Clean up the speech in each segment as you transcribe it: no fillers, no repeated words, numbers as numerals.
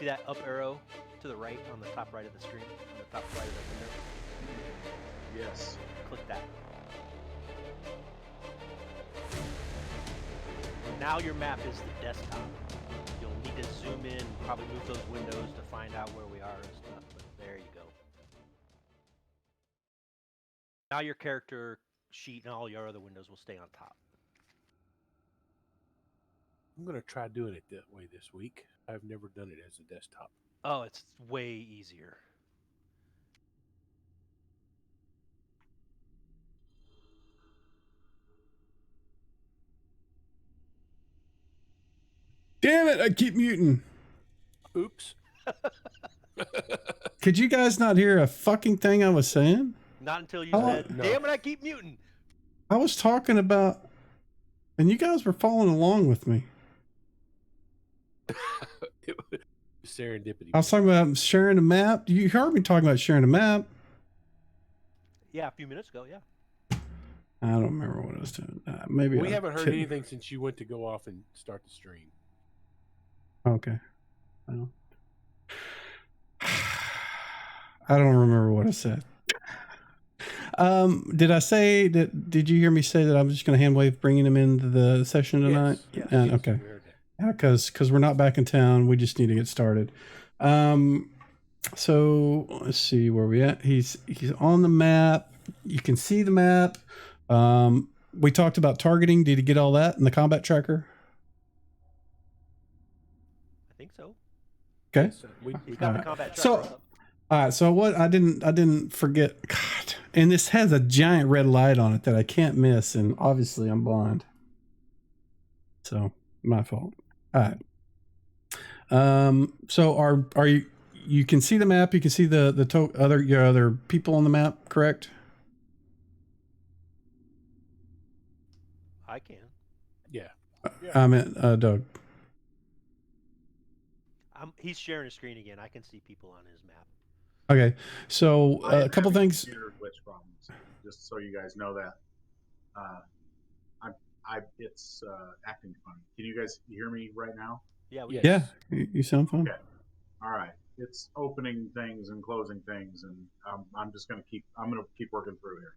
see that up arrow to the right on the top right of the screen, on the top right of the window? Yes. Click that. Now your map is the desktop. You'll need to zoom in, probably move those windows to find out where we are and stuff, but there you go. Now your character sheet and all your other windows will stay on top. I'm going to try doing it that way this week. I've never done it as a desktop. Oh, it's way easier. Damn it, I keep muting. Oops. Could you guys not hear a fucking thing I was saying? Not until you Oh, said, no. damn it, I keep muting. I was talking about, and you guys were following along with me. It was serendipity. I was talking about sharing a map. You heard me talking about sharing a map. Yeah, a few minutes ago, yeah. I don't remember what I was doing. Maybe We I haven't heard couldn't- anything since you went to go off and start the stream. Okay. Well, I don't remember what I said. Did I say that? Did you hear me say that I was just going to hand wave bringing him into the session tonight? Yes. Okay. We heard that. Yeah, because we're not back in town. We just need to get started. So let's see where we at. He's on the map. You can see the map. We talked about targeting. Did he get all that in the combat tracker? I think so. Okay. So He's got the Alright. combat tracker So- up. All right. So what I didn't forget. God, and this has a giant red light on it that I can't miss, and obviously I'm blind. So my fault. All right. So are you? You can see the map. You can see your other people on the map, correct? I can. yeah. I meant Doug. He's sharing a screen again. I can see people on his map. Okay. So I am a couple having things. computer glitch problems, just so you guys know that. It's acting funny. Can you guys hear me right now? Yeah, we Yes. Yeah, you sound fine. Okay. All right. It's opening things and closing things, and I'm gonna keep working through here.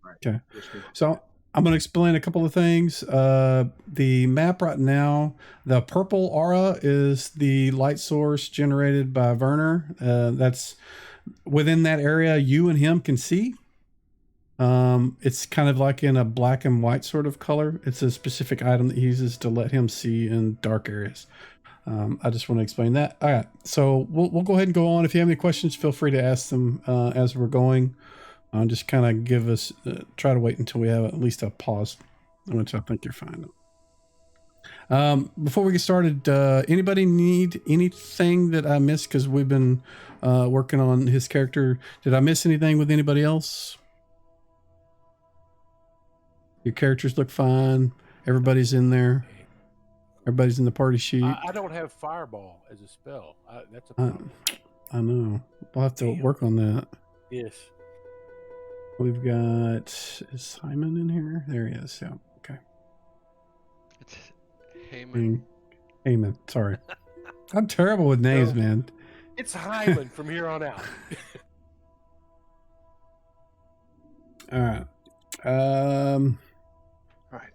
All right. Okay. Wish me luck. So I'm going to explain a couple of things. The map right now, the purple aura is the light source generated by Werner. That's within that area you and him can see. It's kind of like in a black and white sort of color. It's a specific item that he uses to let him see in dark areas. I just want to explain that. All right. So we'll go ahead and go on. If you have any questions, feel free to ask them as we're going. Just kind of give us, try to wait until we have at least a pause, which I think you're fine. Before we get started, anybody need anything that I missed? Because we've been working on his character. Did I miss anything with anybody else? Your characters look fine. Everybody's in there. Everybody's in the party sheet. I don't have Fireball as a spell. That's a problem. I know. We'll have to work on that. Yes. We've got, is Simon in here? There he is. Yeah. Okay. It's Heyman. Heyman. Sorry. I'm terrible with names, No. man. It's Hyman from here on out. All right. Right.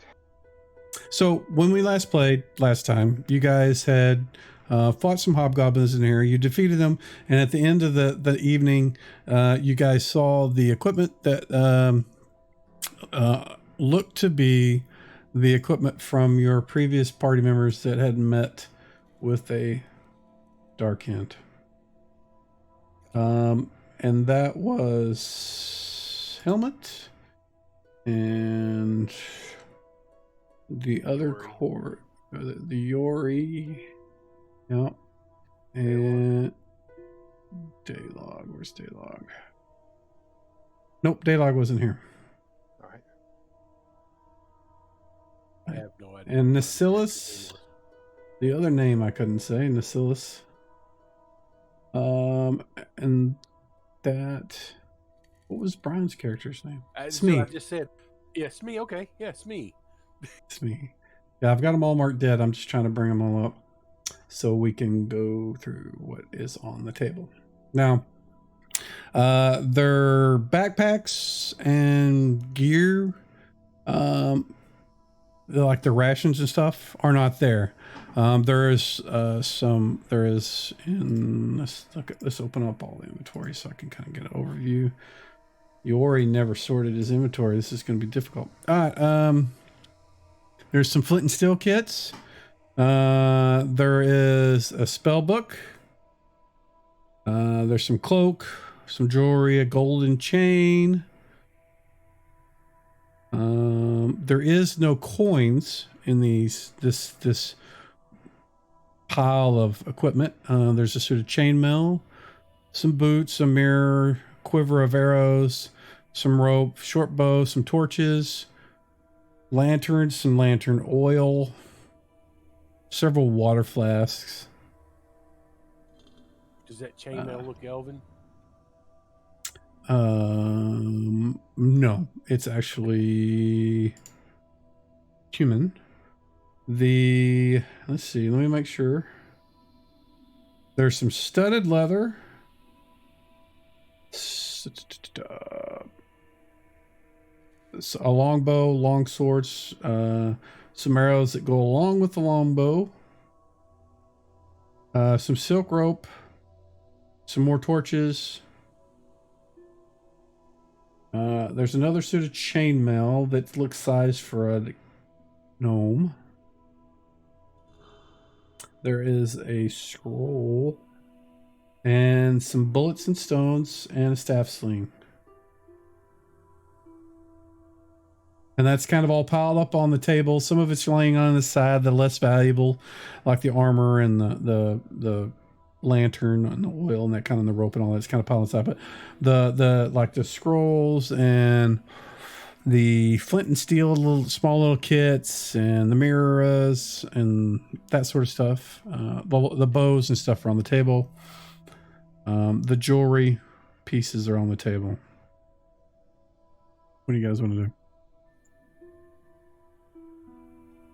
So when we last played last time, you guys had fought some hobgoblins in here. You defeated them, and at the end of the evening, you guys saw the equipment that looked to be the equipment from your previous party members that had met with a dark hint. And that was helmet and the other core, the Yori. Yeah. And Daylog. Where's Daylog? Nope, Daylog wasn't here. All right. I have no idea. And Nacillus, the other name I couldn't say, Nacillus. And that, what was Brian's character's name? So I just said, yeah, Smee. Okay, yeah, Smee. It's me. Yeah, I've got them all marked dead. I'm just trying to bring them all up. so we can go through what is on the table. Now, their backpacks and gear, like the rations and stuff, are not there. There is let's open up all the inventory so I can kind of get an overview. Yori never sorted his inventory. This is going to be difficult. All right. There's some flint and steel kits. There is a spell book. There's some cloak, some jewelry, a golden chain. There is no coins in this pile of equipment. There's a sort of chainmail, some boots, a mirror, quiver of arrows, some rope, short bow, some torches, lanterns, some lantern oil, several water flasks. Does that chainmail look elven? No, it's actually human. Let's see, let me make sure. There's some studded leather. A longbow, long swords, some arrows that go along with the longbow, some silk rope, some more torches. There's another suit of chainmail that looks sized for a gnome. There is a scroll and some bullets and stones and a staff sling. And that's kind of all piled up on the table. Some of it's laying on the side, the less valuable, like the armor and the lantern and the oil and that kind of the rope and all that's kind of piled on the side. But the like the scrolls and the flint and steel small little kits and the mirrors and that sort of stuff. The bows and stuff are on the table. The jewelry pieces are on the table. What do you guys want to do?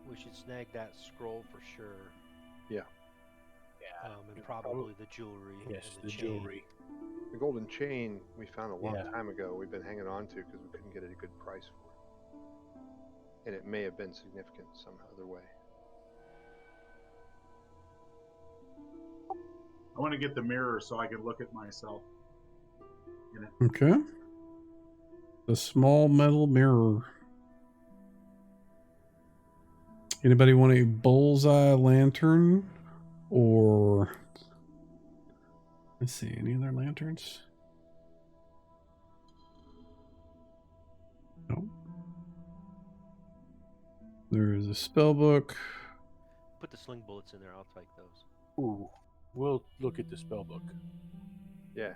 We should snag that scroll for sure. Yeah. And probably the jewelry. Yes, and the chain. jewelry. The golden chain we found a long Yeah. time ago. We've been hanging on to because we couldn't get a good price for it. And it may have been significant some other way. I want to get the mirror so I can look at myself in it. Okay. The small metal mirror. Anybody want a bullseye lantern or let's see, any other lanterns? No. There is a spell book. Put the sling bullets in there. I'll take those. Ooh, we'll look at the spell book. Yeah.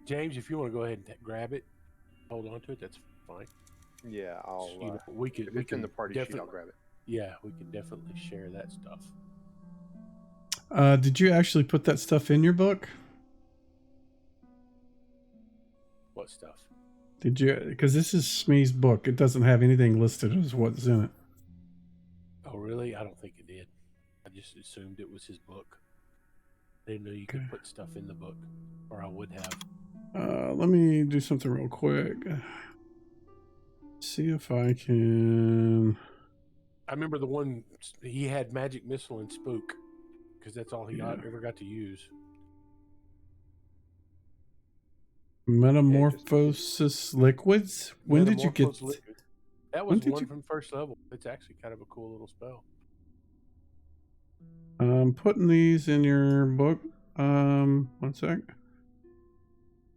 James, if you want to go ahead and grab it, hold on to it. That's fine. Yeah, I'll. You know, we could. If We it's in can the party sheet, I'll definitely- grab it. Yeah, we can definitely share that stuff. Did you actually put that stuff in your book? What stuff? Did you? Because this is Smee's book. It doesn't have anything listed as what's in it. Oh, really? I don't think it did. I just assumed it was his book. I didn't know you could Okay. put stuff in the book, or I would have. Let me do something real quick. See if I can. I remember the one he had magic missile and spook, because that's all he ever got to use. Metamorphosis liquids. When did you get? Metamorphose liquid. That when was did one you- from first level. It's actually kind of a cool little spell. I'm putting these in your book. One sec.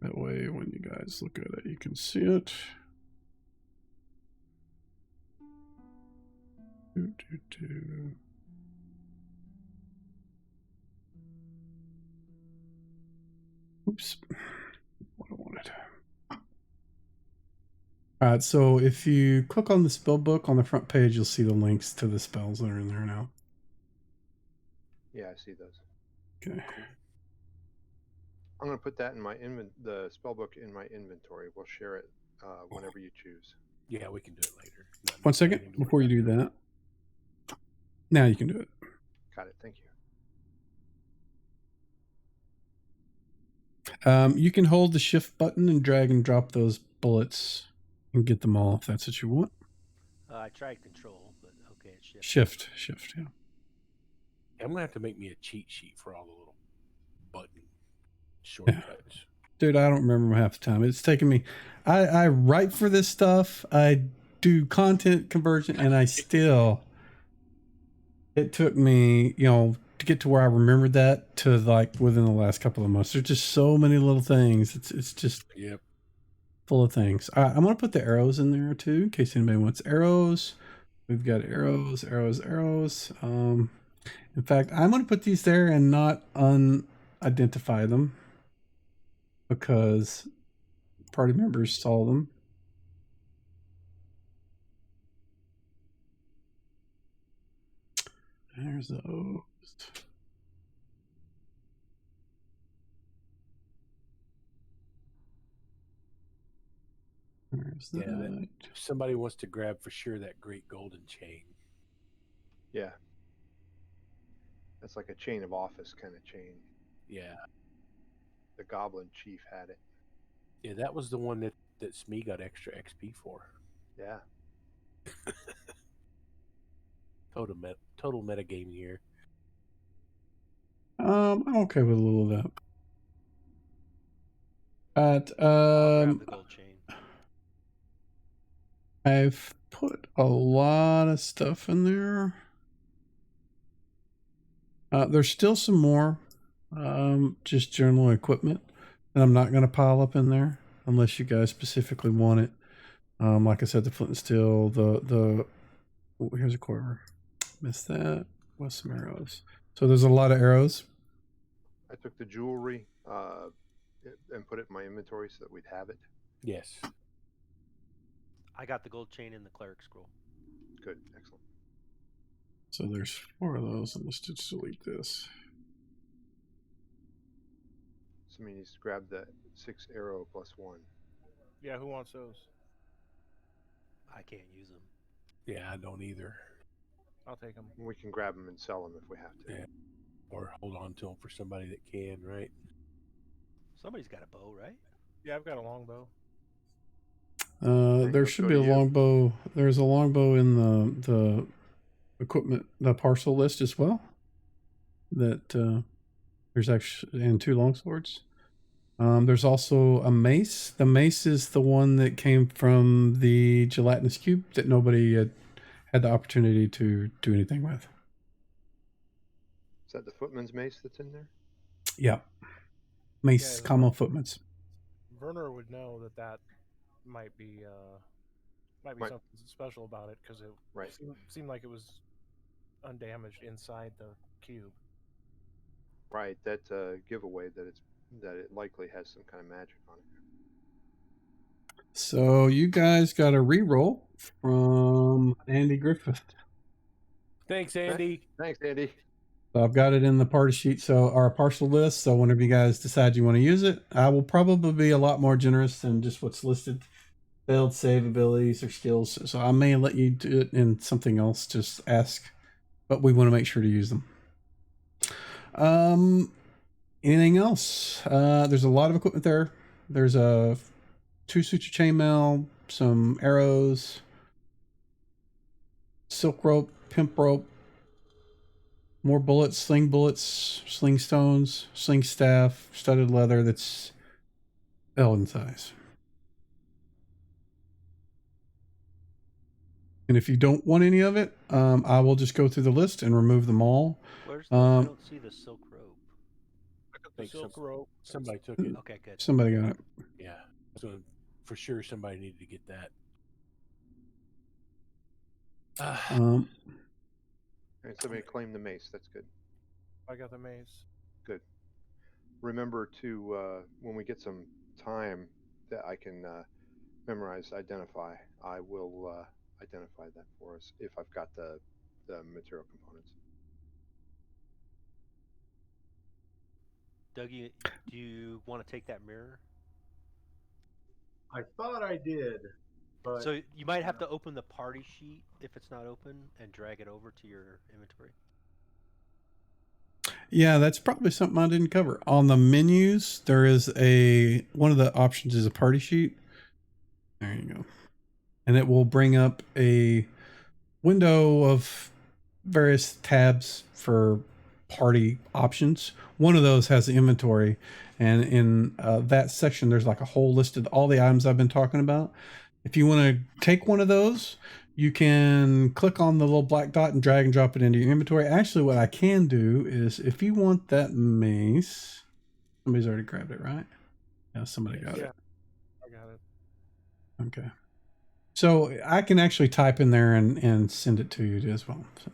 That way, when you guys look at it, you can see it. Oops. What I wanted. All right, so if you click on the spell book on the front page, you'll see the links to the spells that are in there now. Yeah, I see those. Okay. I'm gonna put that in my the spell book in my inventory. We'll share it whenever you choose. Yeah, we can do it later. One second before you do that. Now you can do it. Got it. Thank you. You can hold the shift button and drag and drop those bullets and get them all if that's what you want. I tried control, but okay, it's Shift, yeah. I'm gonna have to make me a cheat sheet for all the little button shortcuts. Dude, I don't remember half the time. It's taken me. I write for this stuff. I do content conversion, and I still. It took me, to get to where I remembered that to like within the last couple of months. There's just so many little things. It's just Yep. full of things. I'm gonna put the arrows in there too, in case anybody wants arrows. We've got arrows. In fact, I'm gonna put these there and not unidentify them because party members saw them. There's those. There's Yeah, that. If somebody wants to grab for sure that great golden chain. Yeah. That's like a chain of office kind of chain. Yeah. The Goblin Chief had it. Yeah, that was the one that Smee got extra XP for. Yeah. Total metagaming here. I'm okay with a little of that. But I'll grab the gold chain. I've put a lot of stuff in there. There's still some more, just general equipment that I'm not going to pile up in there unless you guys specifically want it. Like I said, the flint and steel, here's a quiver. Missed that. What's some arrows? So there's a lot of arrows. I took the jewelry and put it in my inventory so that we'd have it. Yes. I got the gold chain in the cleric scroll. Good. Excellent. So there's 4 of those, and let's just delete this. Somebody needs to grab that 6 arrow plus 1. Yeah, who wants those? I can't use them. Yeah, I don't either. I'll take them. We can grab them and sell them if we have to. Yeah. Or hold on to them for somebody that can, right? Somebody's got a bow, right? Yeah, I've got a longbow. There let's should go be to a you. longbow. There's a longbow in the equipment, the parcel list as well. That there's actually, and 2 longswords. There's also a mace. The mace is the one that came from the gelatinous cube that nobody had the opportunity to do anything with. Is that the footman's mace that's in there? Yeah. Mace, Yeah, comma, footman's. Werner would know that might be Might- something special about it because it Right. seemed like it was undamaged inside the cube. Right. That giveaway that it likely has some kind of magic on it. So you guys got a reroll from Andy Griffith. Thanks, Andy. Thanks, Andy. So I've got it in the party sheet, so our partial list. So whenever you guys decide you want to use it, I will probably be a lot more generous than just what's listed. Failed save abilities or skills. So I may let you do it in something else. Just ask, but we want to make sure to use them. Anything else? There's a lot of equipment there. There's a 2 suture chainmail, some arrows, silk rope, pimp rope, more bullets, sling stones, sling staff, studded leather that's elven size. And if you don't want any of it, I will just go through the list and remove them all. Where's the? I don't see the silk rope. I took Think the silk some- rope. Somebody took it. Okay, good. Somebody got it. Yeah. So for sure somebody needed to get that. And somebody claimed the mace. That's good. I got the mace. Good. Remember to when we get some time that I can identify, I will identify that for us if I've got the material components. Doug, do you want to take that mirror? I thought I did, but So you might have to open the party sheet if it's not open and drag it over to your inventory. Yeah, that's probably something I didn't cover. On the menus, there is one of the options is a party sheet. There you go. And it will bring up a window of various tabs for party options. One of those has the inventory, and in that section, there's like a whole list of all the items I've been talking about. If you want to take one of those, you can click on the little black dot and drag and drop it into your inventory. Actually, what I can do is if you want that mace, somebody's already grabbed it, right? Yeah, somebody got Yeah, it. I got it. Okay. So I can actually type in there and send it to you as well. So.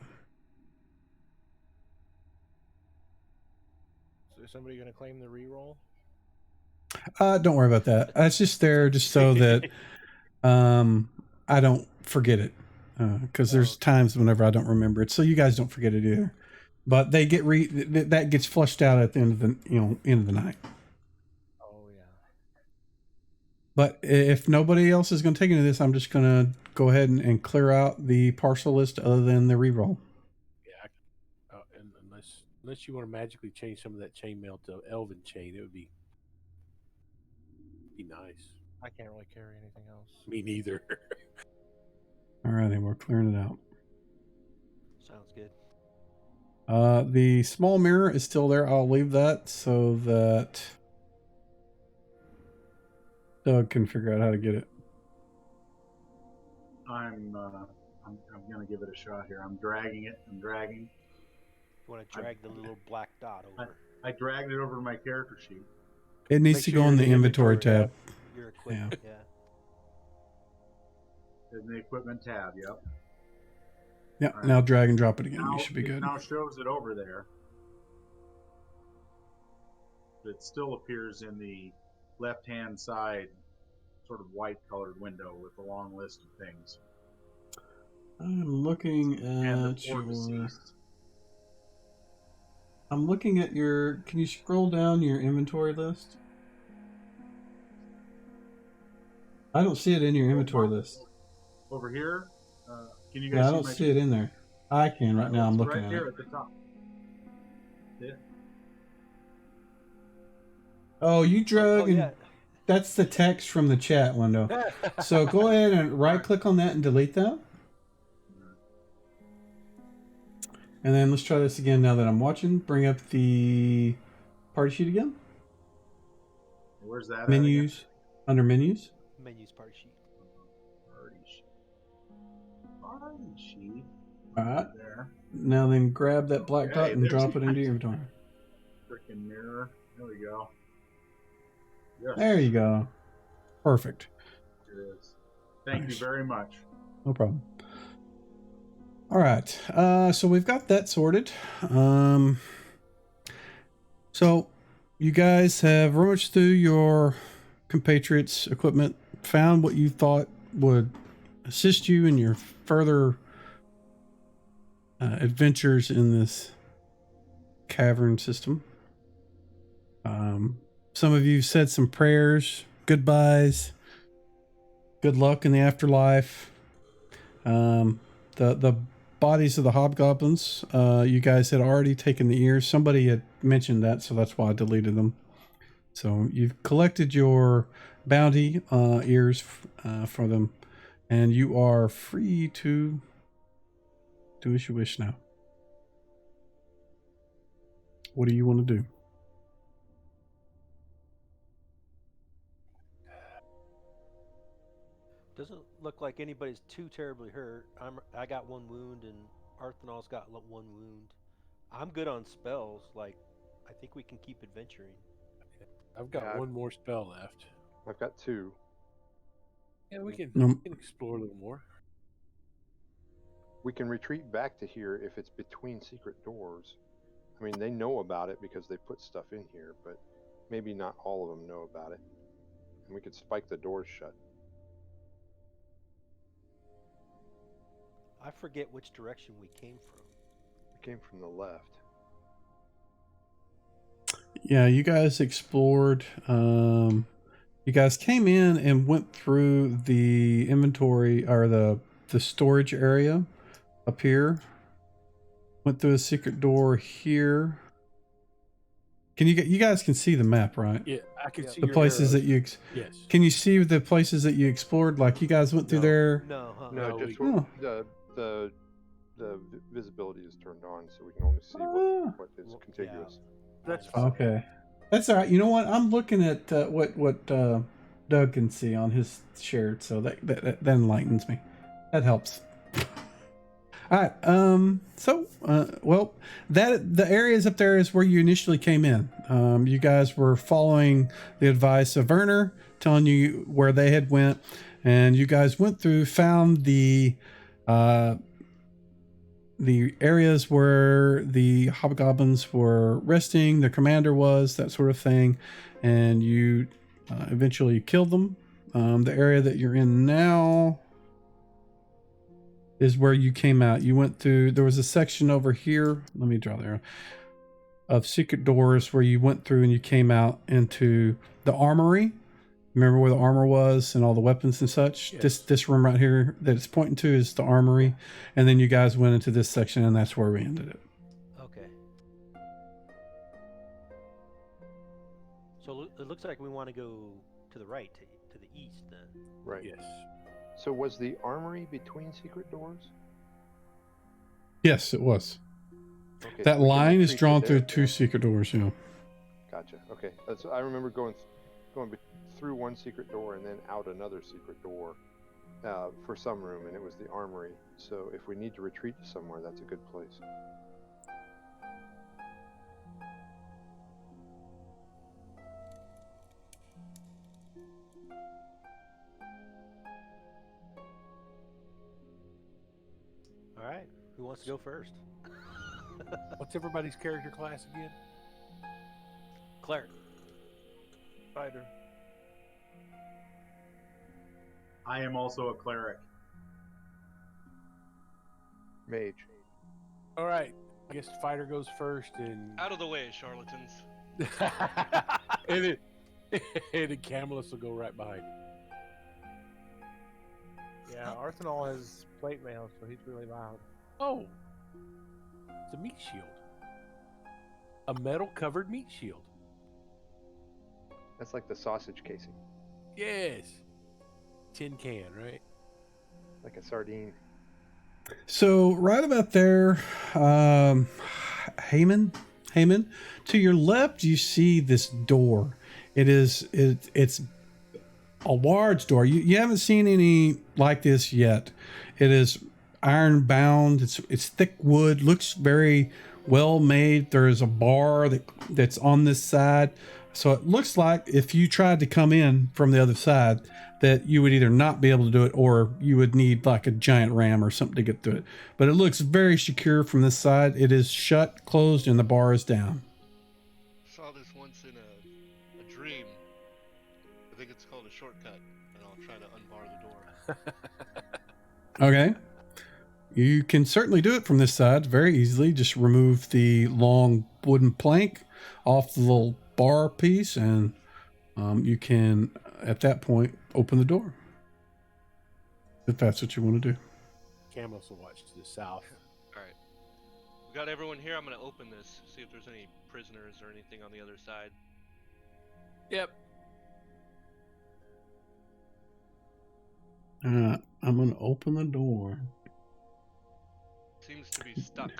Is somebody going to claim the reroll? Don't worry about that. That's just there just so that I don't forget it. Because there's times whenever I don't remember it, so you guys don't forget it either. But they get that gets flushed out at the end of the end of the night. Oh yeah. But if nobody else is going to take any of this, I'm just going to go ahead and clear out the partial list other than the reroll. Yeah, and unless you want to magically change some of that chainmail to elven chain, it would be nice. I can't really carry anything else. Me neither. All righty, we're clearing it out. Sounds good. The small mirror is still there. I'll leave that so that Doug can figure out how to get it. I'm gonna give it a shot here. I'm dragging it. I'm dragging. You want to drag the little black dot over. I dragged it over to my character sheet. It needs Make to sure go you're in in the the inventory inventory tab. Your equipment, yeah. In the equipment tab. Yep. Yep. All right. Now drag and drop it again. Now, You should be it good. now shows it over there. But it still appears in the left-hand side, sort of white-colored window with a long list of things. I'm looking And the at poor your. deceased. I'm looking at your. Can you scroll down your inventory list? I don't see it in your inventory list. Over here, can you Yeah, guys I don't my see it in there. I can right now. I'm It's looking right at there it. at the top. Yeah. Oh, you drug and yeah. that's the text from the chat window. So go ahead and right click on that and delete that. And then let's try this again now that I'm watching. Bring up the party sheet again. Where's that? Menus. Under menus. Menus party sheet. Party sheet. All right. There. Now then grab that black Okay, dot and there's drop it the into your inventory. Freaking mirror. There we go. Yes. There you go. Perfect. It is. Thank you Nice. very much. No problem. All right. So we've got that sorted. So you guys have rummaged through your compatriots' equipment, found what you thought would assist you in your further adventures in this cavern system. Some of you said some prayers, goodbyes, good luck in the afterlife. The bodies of the hobgoblins, you guys had already taken the ears. Somebody had mentioned that, so that's why I deleted them. So you've collected your bounty ears for them, and you are free to do as you wish now. What do you want to do? Doesn't look like anybody's too terribly hurt. I got one wound and Arthanol's got one wound. I'm good on spells. Like, I think we can keep adventuring. I've got Yeah, one more spell left. I've got 2. Yeah, we can explore a little more. We can retreat back to here if it's between secret doors. I mean, they know about it because they put stuff in here, but maybe not all of them know about it. And we could spike the doors shut. I forget which direction we came from. We came from the left. Yeah, you guys explored. You guys came in and went through the inventory or the storage area up here. Went through a secret door here. Can you guys can see the map, right? Yeah, I can Yeah. see The your places arrows. that you Yes. can you see the places that you explored? Like you guys went through No. there. No, No, No, just we- Oh. the visibility is turned on, so we can only see Ah. what is Well, contiguous. That's Fine. fine. Okay, that's all right. You know what? I'm looking at what Doug can see on his shared, so that enlightens me. That helps. All right. Well, that the areas up there is where you initially came in. You guys were following the advice of Werner, telling you where they had went, and you guys went through, found the areas where the hobgoblins were resting, the commander was, that sort of thing, and you eventually killed them. The area that you're in now is where you came out. You went through, there was a section over here. Let me draw there of secret doors where you went through and you came out into the armory. Remember where the armor was and all the weapons and such? Yes. This room right here that it's pointing to is the armory. And then you guys went into this section and that's where we ended it. Okay. So it looks like we want to go to the right, to the east then. Right. Yes. So was the armory between secret doors? Yes, it was. Okay, That so we can line is retreat to drawn there. through two secret doors, you know. Gotcha. Okay, that's. I remember going through one secret door and then out another secret door for some room, and it was the armory. So if we need to retreat to somewhere, that's a good place. All right. Who wants to go first? What's everybody's character class again? Cleric. Fighter. I am also a cleric. Mage. All right. I guess fighter goes first, and Out of the way, charlatans. and then Camillus will go right behind him. Yeah, Arsenal has plate mail, so he's really loud. Oh, it's a meat shield. A metal-covered meat shield. That's like the sausage casing, Yes. Tin can, right? like a sardine. So right about there, Heyman, to your left, you see this door. It's a large door. You haven't seen any like this yet. It is iron bound. It's thick wood. Looks very well made. There is a bar that's on this side. So it looks like if you tried to come in from the other side, that you would either not be able to do it or you would need like a giant ram or something to get through it. But it looks very secure from this side. It is shut, closed, and the bar is down. Saw this once in a dream. I think it's called a shortcut, and I'll try to unbar the door. Okay. You can certainly do it from this side very easily. Just remove the long wooden plank off the little bar piece, and you can, at that point, open the door. If that's what you want to do. Camillus will watch to the south. All right. We got everyone here. I'm gonna open this, see if there's any prisoners or anything on the other side. Yep. I'm going to open the door. Seems to be stuck.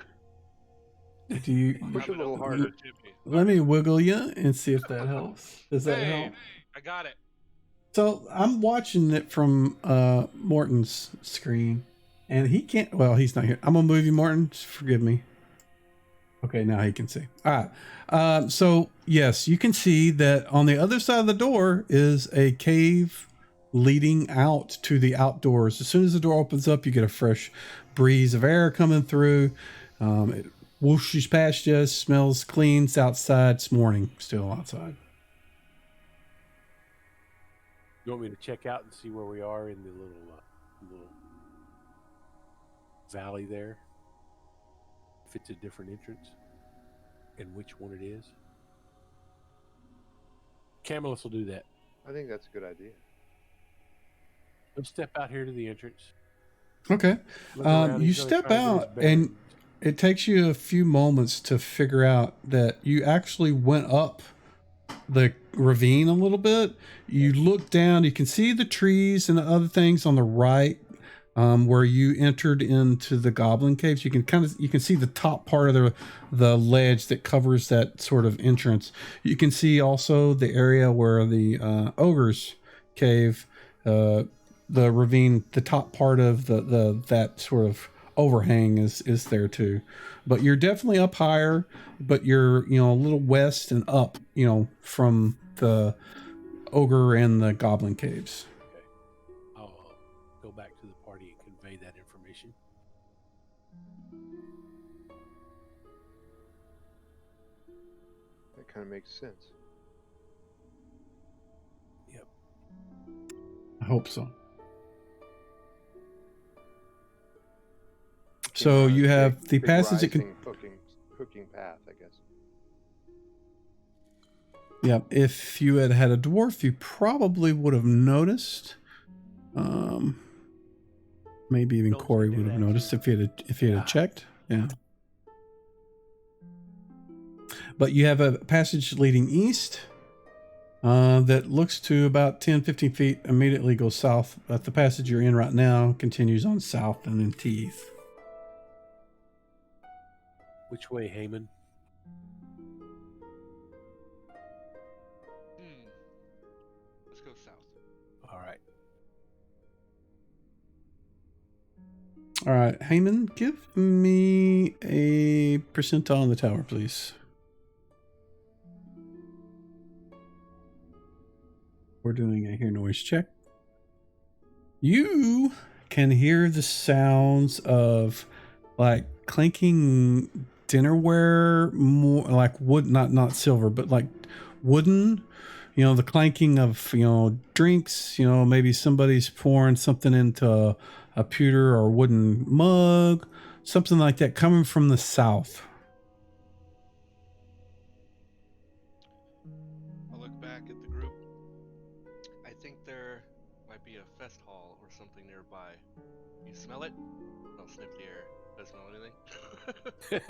Do you? Push I'm a little gonna harder. open the Jimmy. Let me wiggle you and see if that helps. Does that Hey, help? I got it. So I'm watching it from Morton's screen, and he can't. Well, he's not here. I'm gonna move you, Morton. Just forgive me. Okay, now he can see. All right. So yes, you can see that on the other side of the door is a cave leading out to the outdoors. As soon as the door opens up, you get a fresh breeze of air coming through. It whooshes past you, smells clean. It's outside. It's morning, still outside. You want me to check out and see where we are in the little valley there? If it's a different entrance, and which one it is? Camillus will do that. I think that's a good idea. Let's step out here to the entrance. Okay. Look around. You He's gonna step try to get his out, bearings. and it takes you a few moments to figure out that you actually went up the ravine a little bit. You look down, you can see the trees and the other things on the right, where you entered into the goblin caves. You can see the top part of the ledge that covers that sort of entrance. You can see also the area where the ogre's cave, the ravine, the top part of the that sort of overhang is there too. But you're definitely up higher, but you're a little west and up, from the ogre and the goblin caves. Okay. I'll go back to the party and convey that information. That kind of makes sense. Yep. I hope so. So you have the Big passage that can. rising, hooking path, I guess. Yeah, if you had had a dwarf, you probably would have noticed. Maybe even Gnomes Corey can do would have that noticed too. if he had checked. Yeah. But you have a passage leading east that looks to about 10, 15 feet, immediately goes south. But the passage you're in right now continues on south and then teeth. Which way, Heyman? Let's go south. All right. All right, Heyman, give me a percentile on the tower, please. We're doing a hear noise check. You can hear the sounds of like clanking dinnerware, more like wood, not silver, but like wooden. The clanking of drinks. Maybe somebody's pouring something into a pewter or wooden mug, something like that, coming from the south. I'll look back at the group. I think there might be a fest hall or something nearby. You smell it? I'll sniff the air. Doesn't smell anything.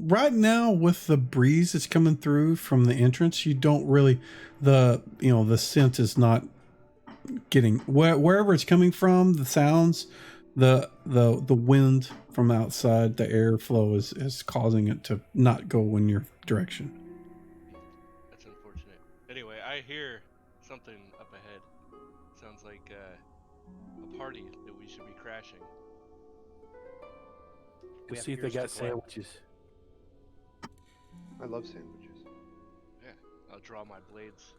Right now with the breeze that's coming through from the entrance, you don't really, the scent is not getting wherever it's coming from. The sounds, the wind from outside, the airflow is causing it to not go in your direction. That's unfortunate. Anyway, I hear something up ahead. Sounds like a party that we should be crashing. We To have see if they yours to got collect. sandwiches. I love sandwiches. Yeah, I'll draw my blades.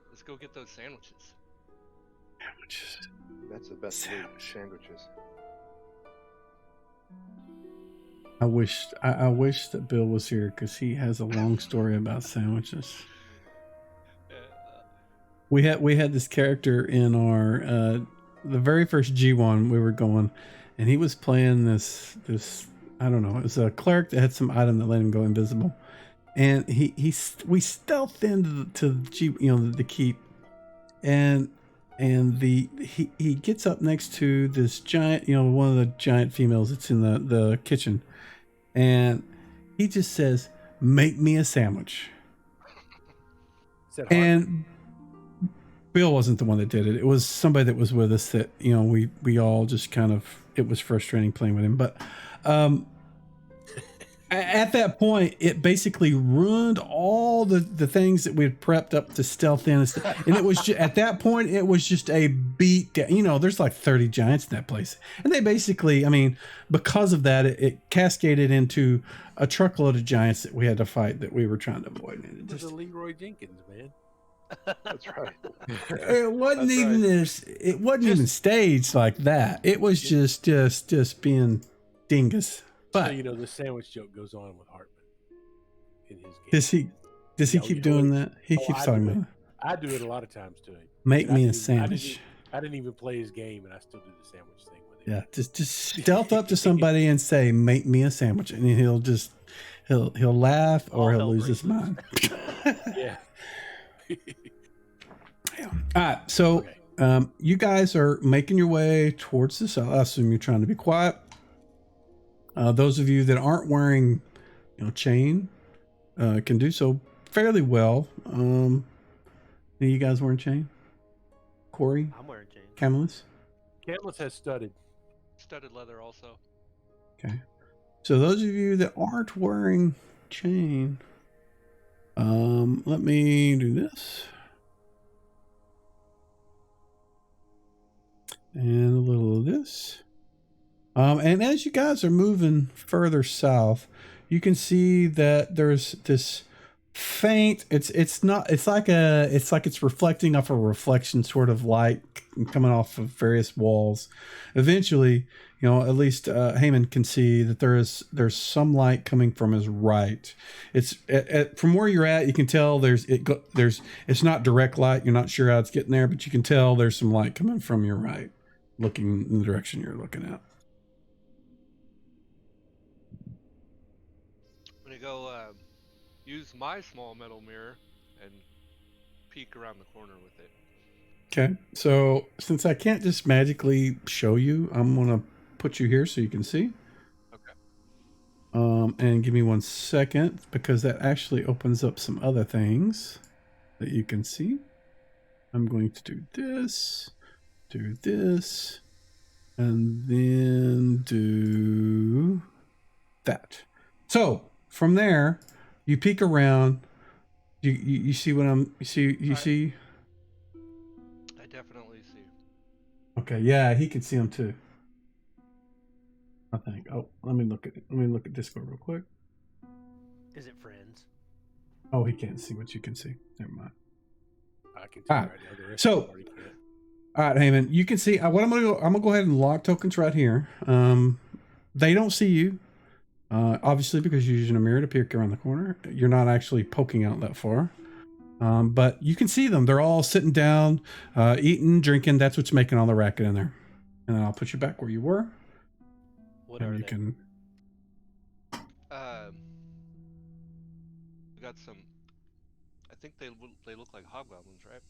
Let's go get those sandwiches. That's the best food, sandwiches. I wish that Bill was here because he has a long story about sandwiches. We had this character in our the very first G1 we were going, and he was playing this I don't know, it was a cleric that had some item that let him go invisible, and we stealthed into the keep, and he gets up next to this giant, one of the giant females that's in the kitchen, and he just says, "Make me a sandwich." And Bill wasn't the one that did it. It was somebody that was with us that, we all just kind of, it was frustrating playing with him. But at that point, it basically ruined all the things that we had prepped up to stealth in. And it was at that point, it was just a beat down. There's like 30 giants in that place. And they basically, because of that, it cascaded into a truckload of giants that we had to fight that we were trying to avoid. And It was a Leroy Jenkins, man. That's right. It wasn't even this. It wasn't even staged like that. It was just being dingus. But So, the sandwich joke goes on with Hartman in his game. does he keep doing that? He keeps talking about it. I do it a lot of times to him. Make And me I a didn't even- sandwich. I didn't even play his game, and I still do the sandwich thing with him. Yeah, just stealth up to somebody and say, "Make me a sandwich," and he'll laugh or All he'll hell lose his breaks mind. Yeah. All right, so Okay. You guys are making your way towards this. I assume you're trying to be quiet. Those of you that aren't wearing, chain, can do so fairly well. Are you guys wearing chain? Corey? I'm wearing chain. Camillus? Camillus has studded. Studded leather also. Okay. So those of you that aren't wearing chain, let me do this. And a little of this. And as you guys are moving further south, you can see that there's this faint, it's like it's reflecting off a reflection sort of light coming off of various walls. Eventually, at least Heyman can see that there's some light coming from his right. It's from where you're at, you can tell it's not direct light. You're not sure how it's getting there, but you can tell there's some light coming from your right, looking in the direction you're looking at. I'm gonna go use my small metal mirror and peek around the corner with it. Okay, so since I can't just magically show you, I'm gonna put you here so you can see. Okay. And give me 1 second, because that actually opens up some other things that you can see. I'm going to do this, and then do that. So from there, you peek around. You see what you see. I definitely see. Okay, yeah, he can see them too, I think. Oh, let me look at Discord real quick. Is it friends? Oh, he can't see what you can see. Never mind. I can All tell right. right now. The rest So- of the party can't. All right, Heyman, you can see what I'm gonna go ahead and lock tokens right here. They don't see you, obviously, because you're using a mirror to peek around the corner. You're not actually poking out that far, but you can see them. They're all sitting down, eating, drinking. That's what's making all the racket in there. And then I'll put you back where you were. What and are you they? can. We got some. I think they look like hobgoblins, right?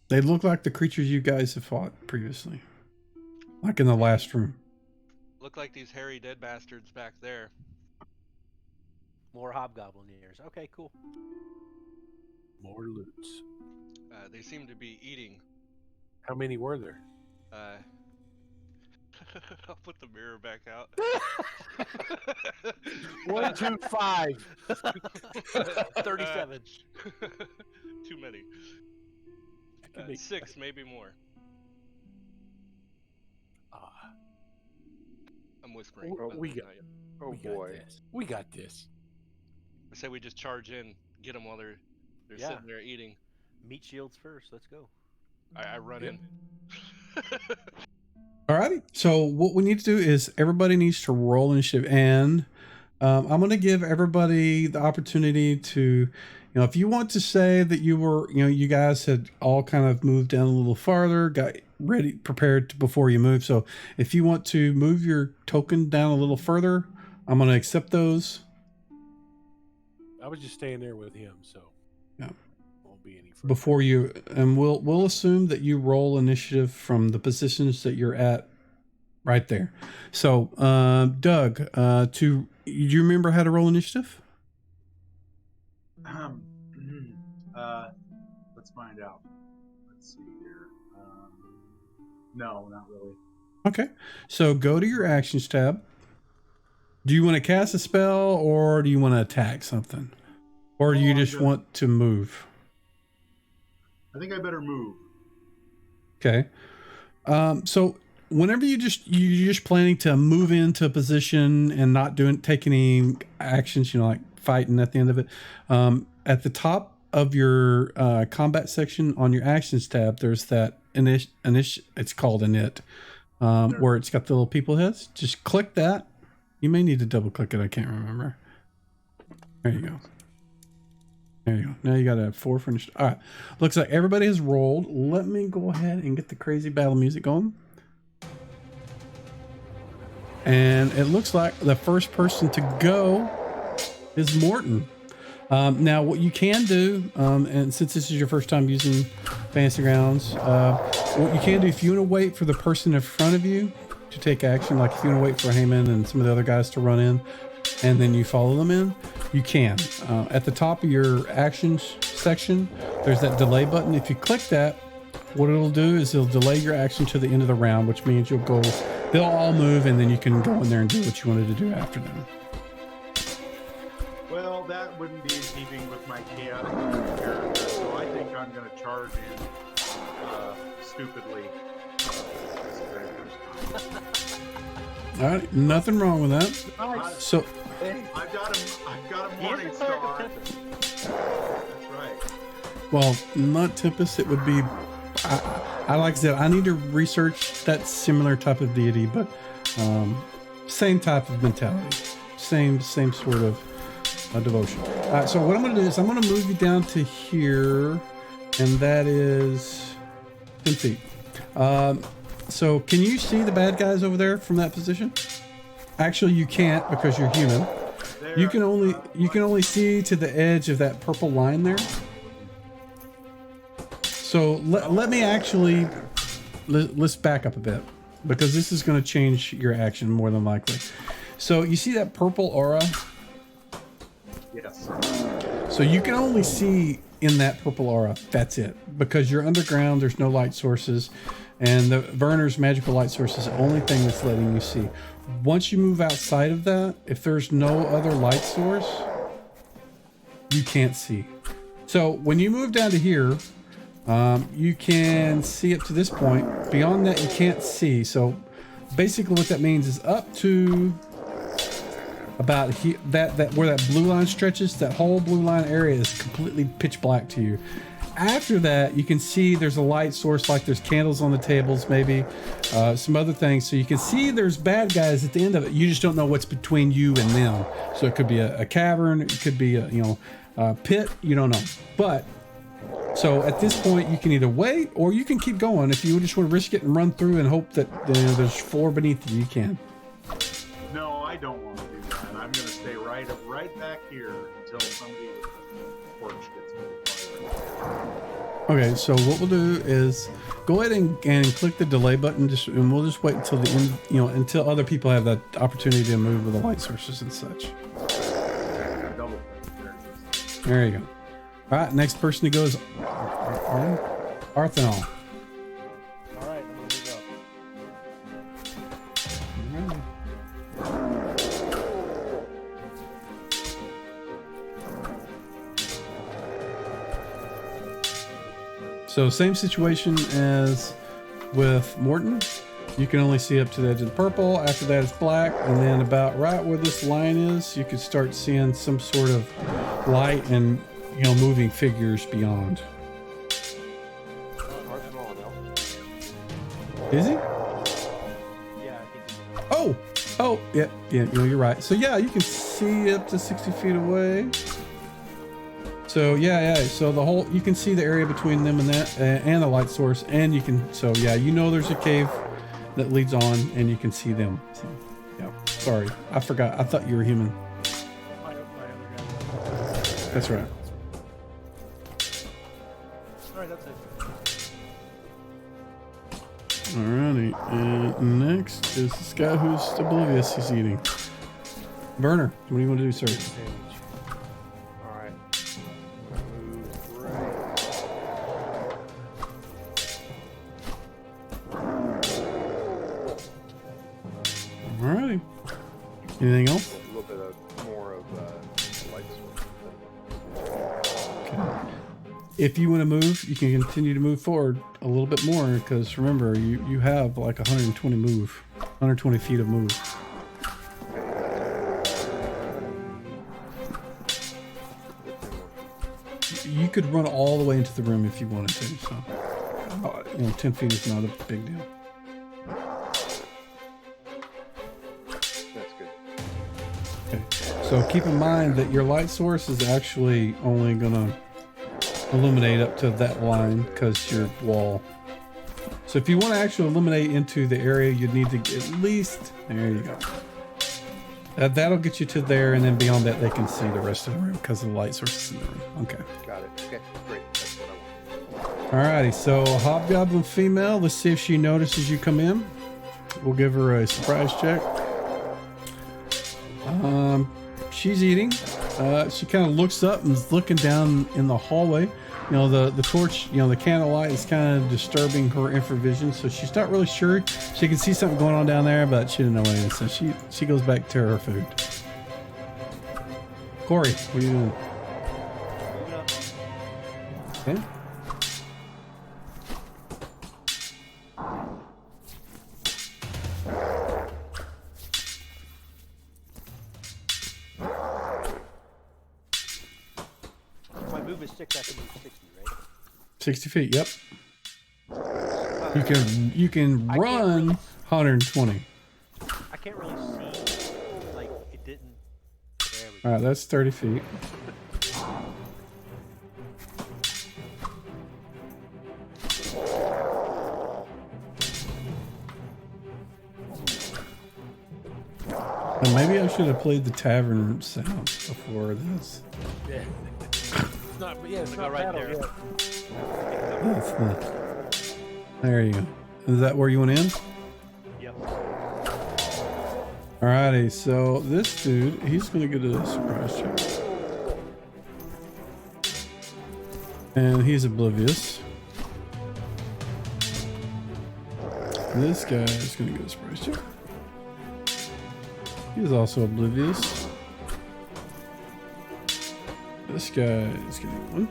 They look like the creatures you guys have fought previously, like in the last room. Look like these hairy dead bastards back there. More hobgoblin ears. Okay, cool. More loots. They seem to be eating. How many were there? I'll put the mirror back out. 1, 2, 5. 37. Too many. 6, maybe more. I'm whispering. Oh, but we not got- yet. Oh we boy. Got this. We got this. I say we just charge in, get them while they're Yeah. sitting there eating. Meat shields first. Let's go. I run Yep. in. Alrighty. So what we need to do is everybody needs to roll initiative, and I'm going to give everybody the opportunity to, if you want to say that you were, you guys had all kind of moved down a little farther, got ready, prepared before you move. So if you want to move your token down a little further, I'm going to accept those. I was just staying there with him, so Yeah. won't be any further. Before you, and we'll assume that you roll initiative from the positions that you're at right there. So, Doug, do you remember how to roll initiative? Let's find out. Let's see here. No, not really. Okay. So go to your actions tab. Do you want to cast a spell, or do you want to attack something? Or do you I'm just good. want to move? I think I better move. Okay. So whenever you're just planning to move into a position and not take any actions, like fighting at the end of it, at the top of your combat section on your actions tab, there's that it's called init, where it's got the little people heads. Just click that. You may need to double click it. I can't remember. There you go. There you go. Now you got a 4 for initiative. All right. Looks like everybody has rolled. Let me go ahead and get the crazy battle music going. And it looks like the first person to go is Morton. Now, what you can do, and since this is your first time using Fantasy Grounds. What you can do, if you want to wait for the person in front of you to take action, like if you want to wait for Heyman and some of the other guys to run in, and then you follow them in, you can. At the top of your actions section, there's that delay button. If you click that, what it'll do is it'll delay your action to the end of the round, which means they'll all move, and then you can go in there and do what you wanted to do after them. Well, that wouldn't be in keeping with my chaotic character, so I think I'm going to charge in stupidly. All right, nothing wrong with that. Nice. So I've got a morning star. That's right. well, not Tempest. It would be. I like I said, I need to research that similar type of deity, but same type of mentality, same sort of devotion. All right, so what I'm going to do is I'm going to move you down to here, and that is 10 feet. So can you see the bad guys over there from that position? Actually, you can't because you're human. You can only see to the edge of that purple line there. So let me actually let's back up a bit, because this is going to change your action more than likely. So you see that purple aura? Yes. So you can only see in that purple aura. That's it, because you're underground. There's no light sources, and the Werner's magical light source is the only thing that's letting you see. Once you move outside of that, if there's no other light source, you can't see. So when you move down to here, you can see up to this point. Beyond that, you can't see. So basically what that means is up to about that where that blue line stretches, that whole blue line area is completely pitch black to you. After that, you can see there's a light source, like there's candles on the tables, maybe some other things. So you can see there's bad guys at the end of it. You just don't know what's between you and them. So it could be a cavern, it could be a pit. You don't know. But so at this point, you can either wait or you can keep going. If you just want to risk it and run through and hope that there's floor beneath you, you can. No, I don't want to do that. I'm going to stay right back here until somebody with a torch gets me. Okay, so what we'll do is go ahead and click the delay button, and we'll just wait until the end, until other people have the opportunity to move with the light sources and such. Double. There you go. All right, next person to go is Arthanol. All right, I'm gonna move up. So same situation as with Morton. You can only see up to the edge of the purple. After that, it's black, and then about right where this line is, you could start seeing some sort of light and moving figures beyond. Is he? Yeah, I think Oh, yeah, you're right. So yeah, you can see up to 60 feet away. So yeah. So you can see the area between them and that, and the light source, and you can. So yeah, there's a cave that leads on, and you can see them. So, yeah. Sorry, I forgot. I thought you were human. my other guy. That's right. All right, that's it. Alrighty, and next is this guy who's oblivious he's eating. Burner, what do you want to do, sir? Stage. All right. Move right. Alrighty. Anything else? A little bit more of light source. Okay. If you want to move, you can continue to move forward a little bit more, because remember, you have like 120 feet of move. You could run all the way into the room if you wanted to. So, 10 feet is not a big deal. That's good. Okay. So keep in mind that your light source is actually only gonna illuminate up to that line because your wall. So if you want to actually illuminate into the area, you'd need to get at least, there you go. That'll get you to there, and then beyond that, they can see the rest of the room because of the light sources in the room. Okay. Got it. Okay, great. That's what I want. Alrighty, so Hobgoblin female. Let's see if she notices you come in. We'll give her a surprise check. She's eating. She kind of looks up and is looking down in the hallway. You know, the torch, you know, the candlelight is kind of disturbing her infravision, so she's not really sure. She can see something going on down there, but she didn't know what it is, so she goes back to her food. Corey, what are you doing? Okay. My movement 6, I can move 60, right? 60 feet, yep. You can I can't run really- 120. I can't really see, like, it didn't. There we go. Alright, that's 30 feet. And maybe I should have played the tavern sound before this. Yeah. It's not, yeah, it's Go not right battle there. yet. That's the, there you go. Is that where you went in? Yep. Alrighty, so this dude, he's gonna get a surprise check. And he's oblivious. This guy is gonna get a surprise check. He's also oblivious. This guy is gonna get one.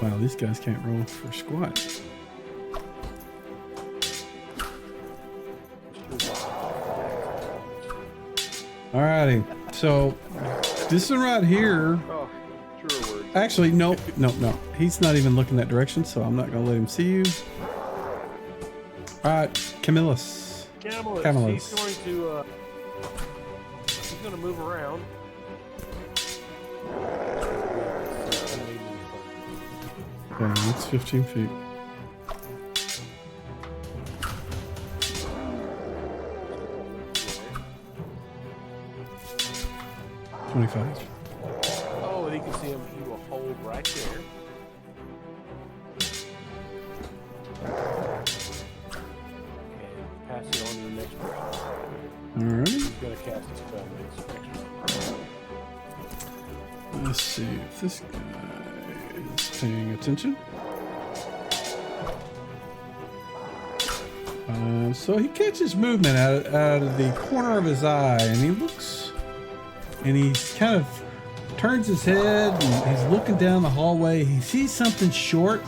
Wow, these guys can't roll for squat. Alrighty, so this one right here. Oh, truer words. Actually, no. He's not even looking that direction, so I'm not gonna let him see you. Alright, Camillus. Camillus. He's going to move around. Okay, it's 15 feet. $25. Oh, and you can see him. He will hold right there. And pass it on to the next person. Alright. He's going to cast a spell next turn. Let's see if this guy is paying attention. So he catches movement out of the corner of his eye, and he looks, and he kind of turns his head, and he's looking down the hallway. He sees something short,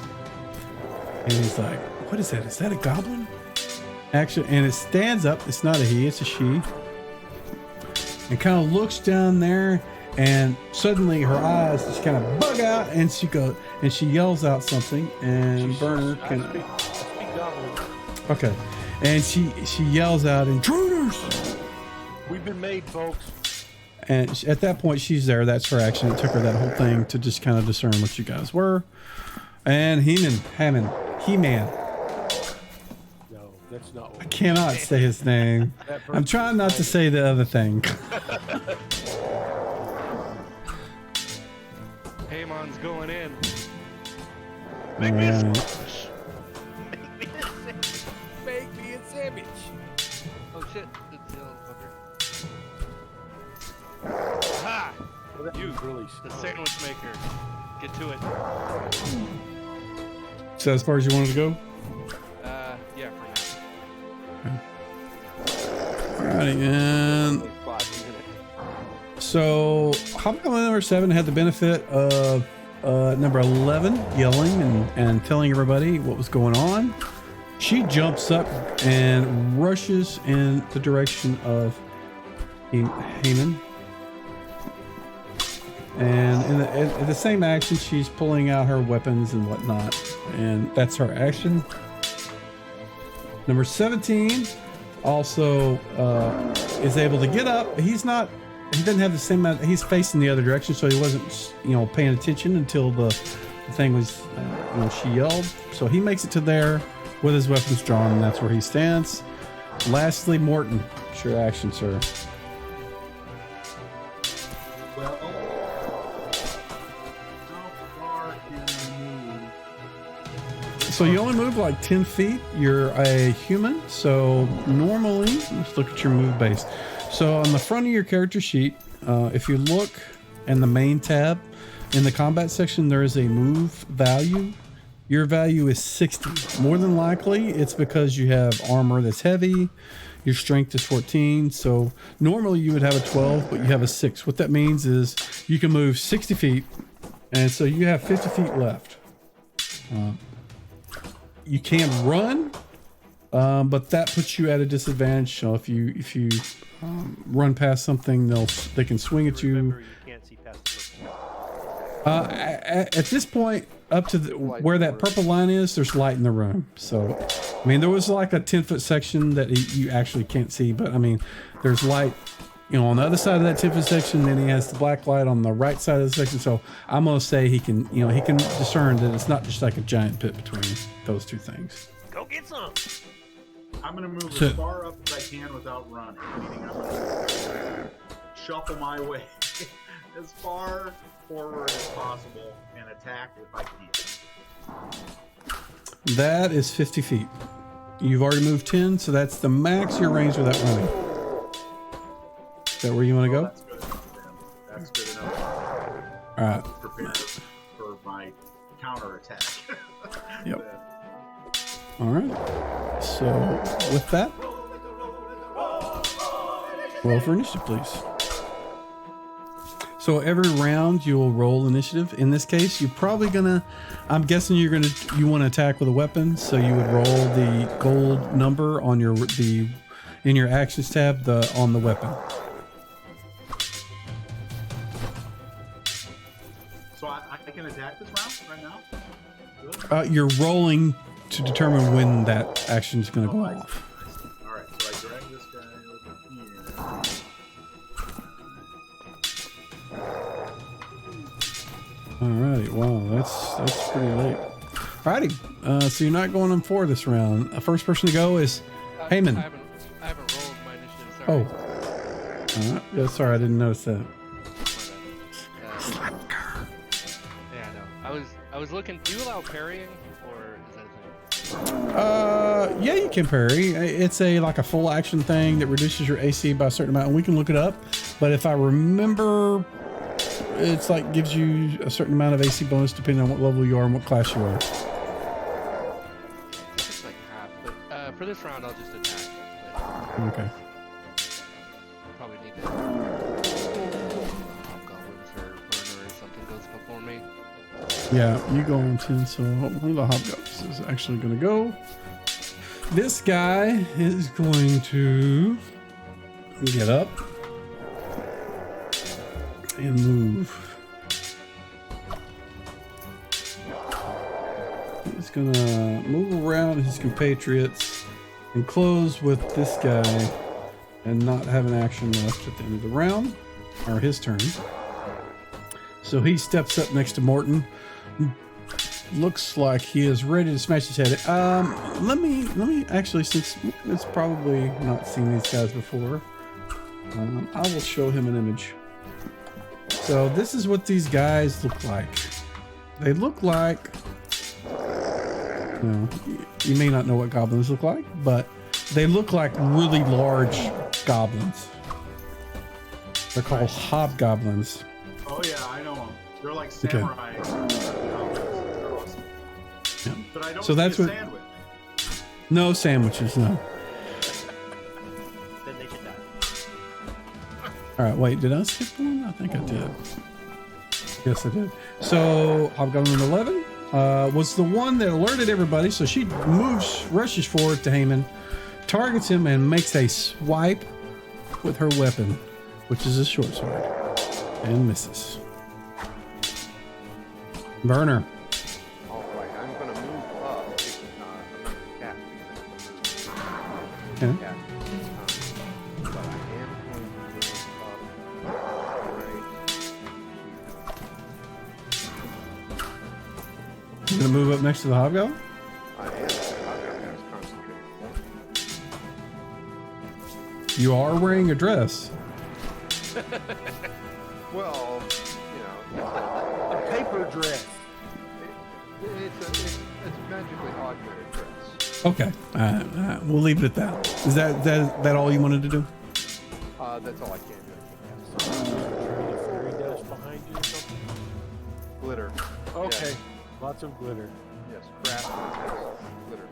and he's like, "What is that? Is that a goblin?" Actually, and it stands up. It's not a he; it's a she. And kind of looks down there. And suddenly her eyes just kind of bug out, and she yells out something, and Burner can. I speak goblin. Okay, and she yells out, "Intruders!" We've been made, folks. And at that point, she's there. That's her action. It took her that whole thing to just kind of discern what you guys were. And He-Man. No, that's not what I cannot say his name. I'm trying not to say the other thing. Heymon's going in. Make me a Alright. sandwich. Make me a sandwich. Make me a sandwich. Oh shit, it's the little fucker. Ha! Well, that You, was really the smart. sandwich maker. Get to it. So as far as you wanted to go? Yeah, for now. Alrighty, and Only 5 minutes. so Hobgoblin number 7 had the benefit of number 11 yelling and telling everybody what was going on. She jumps up and rushes in the direction of Haman. And in the same action, she's pulling out her weapons and whatnot. And that's her action. Number 17 also is able to get up. He doesn't have the same amount. He's facing the other direction, so he wasn't, paying attention until the thing was, she yelled. So he makes it to there with his weapons drawn, and that's where he stands. Lastly, Morton, it's your action, sir. Well, so far in So you only move like 10 feet. You're a human. So normally, let's look at your move base. So on the front of your character sheet, if you look in the main tab, in the combat section, there is a move value. Your value is 60. More than likely, it's because you have armor that's heavy. Your strength is 14. So normally you would have a 12, but you have a 6. What that means is you can move 60 feet. And so you have 50 feet left. You can run, but that puts you at a disadvantage. So if you run past something, they can swing at you. Remember, you can't see past the purple. At this point, up to where that purple line is, there's light in the room. So, I mean, there was like a 10-foot section that you actually can't see, but I mean, there's light, on the other side of that 10-foot section. Then he has the black light on the right side of the section. So I'm gonna say he can discern that it's not just like a giant pit between those two things. Go get some. I'm gonna move So- as far up as I can without running. Meaning I'm gonna shuffle my way as far forward as possible and attack if I can. That is 50 feet. You've already moved 10, so that's the max your range without running. Is that where you want to go? That's good enough, then. That's good enough. All right. Prepare for my counter attack. Yep. All right. So with that, roll for initiative, please. So every round you will roll initiative. In this case, you're probably I'm guessing you want to attack with a weapon. So you would roll the gold number on in your actions tab on the weapon. So I can attack this round right now? Good. You're rolling to determine when that action is going to go I see. off. Alright, so I drag this guy over here. Alrighty, wow, that's pretty late. Alrighty, so you're not going on 4 this round. First person to go is Heyman. I haven't rolled my initiative. Sorry. Alright, yeah, sorry, I didn't notice that. Yeah, I know. I was looking. Do you allow parrying, or is that a thing? Yeah, you can parry. It's like a full action thing that reduces your AC by a certain amount, and we can look it up. But if I remember, it's like gives you a certain amount of AC bonus depending on what level you are and what class you are. It's like half. But for this round, I'll just attack. But Okay. probably need to. Hobgoblins or burner or something goes before me. Yeah, you go on 10, so one of the hobgoblins is actually going to go. This guy is going to get up and move. He's going to move around his compatriots and close with this guy and not have an action left at the end of the round, or his turn. So he steps up next to Morton. Looks like he is ready to smash his head. Let me actually, since it's probably not seen these guys before, I will show him an image. So this is what these guys look like. They look like, you may not know what goblins look like, but they look like really large goblins. They're called hobgoblins. Oh yeah, I know them. They're like Okay. samurai. They're awesome. Yeah. But I don't So see that's a what- sandwich. No sandwiches, no. Then they should die. All right, wait, did I skip one? I think I did. Yes, I did. So Hobgoblin 11 was the one that alerted everybody. So she rushes forward to Heyman, targets him, and makes a swipe with her weapon, which is a short sword, and misses. Burner. All right, I'm going to move up. I'm not casting this. I'm Okay. moving casting this time. But I am going to move up right. You gonna move up next to the Hobgoblin? I am. I've got to concentrate. You are wearing a dress. Well, A paper dress. It's magically augmented dress. Okay. We'll leave it at that. Is that all you wanted to do? That's all I can do. Fairy dust behind you or something? Glitter. Okay. Yes. Lots of glitter. Yes. Craft. Glitter.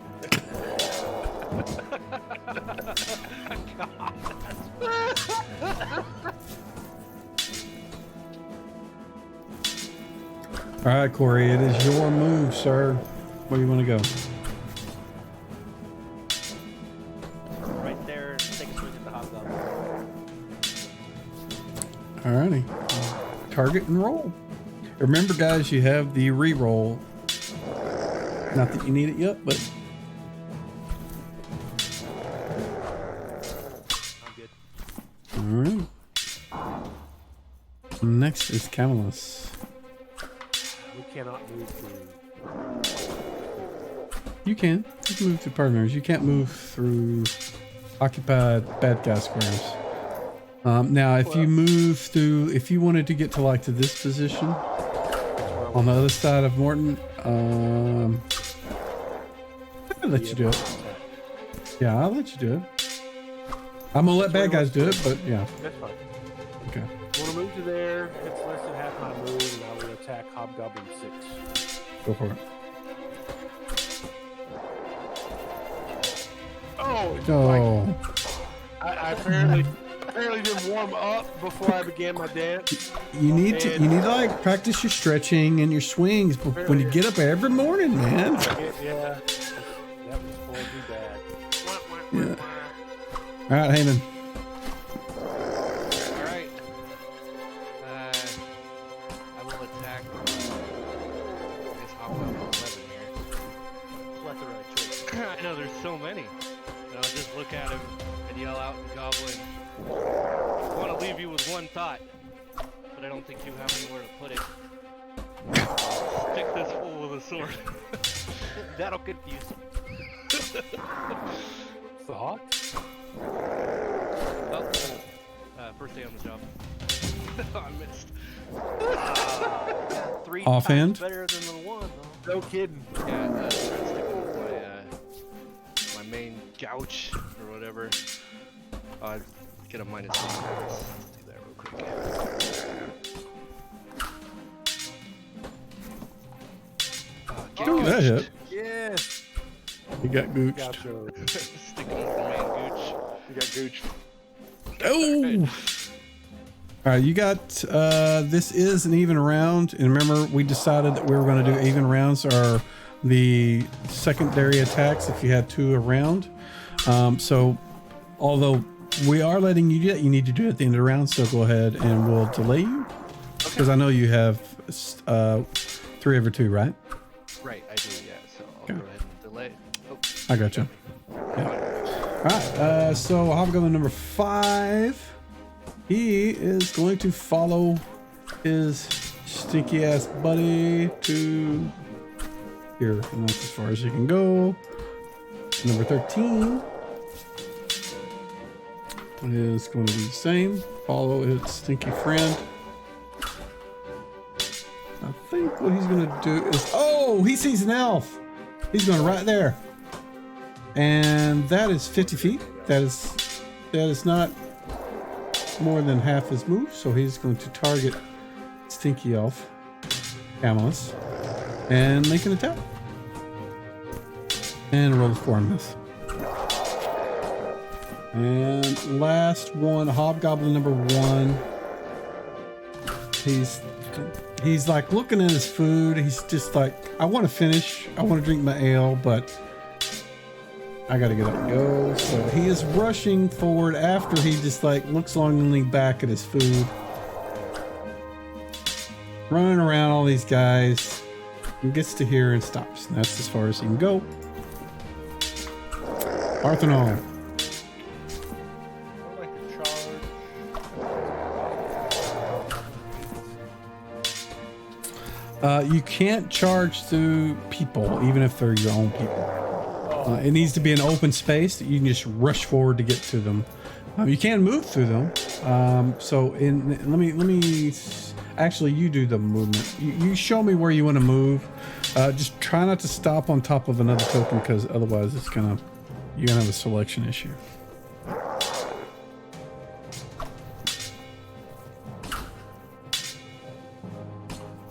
All right, Corey, it is your move, sir. Where do you want to go? Right there and take a swing at the hobgoblin. All righty. Target and roll. Remember, guys, you have the re-roll. Not that you need it yet, but I'm good. all right. Next is Camelus. We cannot move through. You can move through partners. You can't move through occupied bad guy squares. Now, if you move through, if you wanted to get to like to this position on the other side of Morton, I'll let you do it. Yeah, I'll let you do it. I'm gonna let bad guys do it, but yeah. That's fine. Okay. I want to move to there. It's less than half my move, and I will attack Hobgoblin 6. Go for it. Oh! Oh. I apparently didn't warm up before I began my dance. You need to like practice your stretching and your swings when you get up every morning, man. Yeah. That was horribly bad. Yeah. All right, Heyman. Alright. I will attack. I guess Hobgoblin 11 here. Plethora of choices. I know there's so many. And I'll just look at him and yell out in Goblin. I want to leave you with one thought, but I don't think you have anywhere to put it. Stick this fool with a sword. That'll confuse him. Thought? Oh, first day on the job. I missed. Three Offhand? times better than the one, though. No kidding. Yeah, trying to stick with my main gouch or whatever. Get a -1. Let's do that real quick. Oh, that hit. Yes. You got gooched. Gotcha. Sticking with the main gooch. You got gooched. Oh! All right, you got, this is an even round. And remember, we decided that we were going to do even rounds are the secondary attacks if you had 2 around. So, although we are letting you do it, you need to do it at the end of the round. So go ahead and we'll delay you. Because I know you have 3 over 2, right? Right, I do, yeah. So I'll go ahead and delay. Oh, I got you. Yeah. All right. So Hobgoblin number 5. He is going to follow his stinky ass buddy to here, and that's as far as he can go. Number 13 is going to be the same. Follow its stinky friend. I think what he's going to do is, oh, he sees an elf. He's going right there. And that is 50 feet. That is not more than half his move. So he's going to target Stinky Elf, Camelus, and make an attack. And roll for him this. And last one, Hobgoblin number 1. He's like looking at his food. He's just like, I want to finish. I want to drink my ale, but I got to get up and go. So he is rushing forward after he just like looks longingly back at his food. Running around all these guys and gets to here and stops. And that's as far as he can go. Parthenol. I'd like to charge. You can't charge through people, even if they're your own people. It needs to be an open space that you can just rush forward to get to them. You can move through them, So let me actually, you do the movement. You show me where you want to move. Just try not to stop on top of another token, because otherwise you're gonna have a selection issue.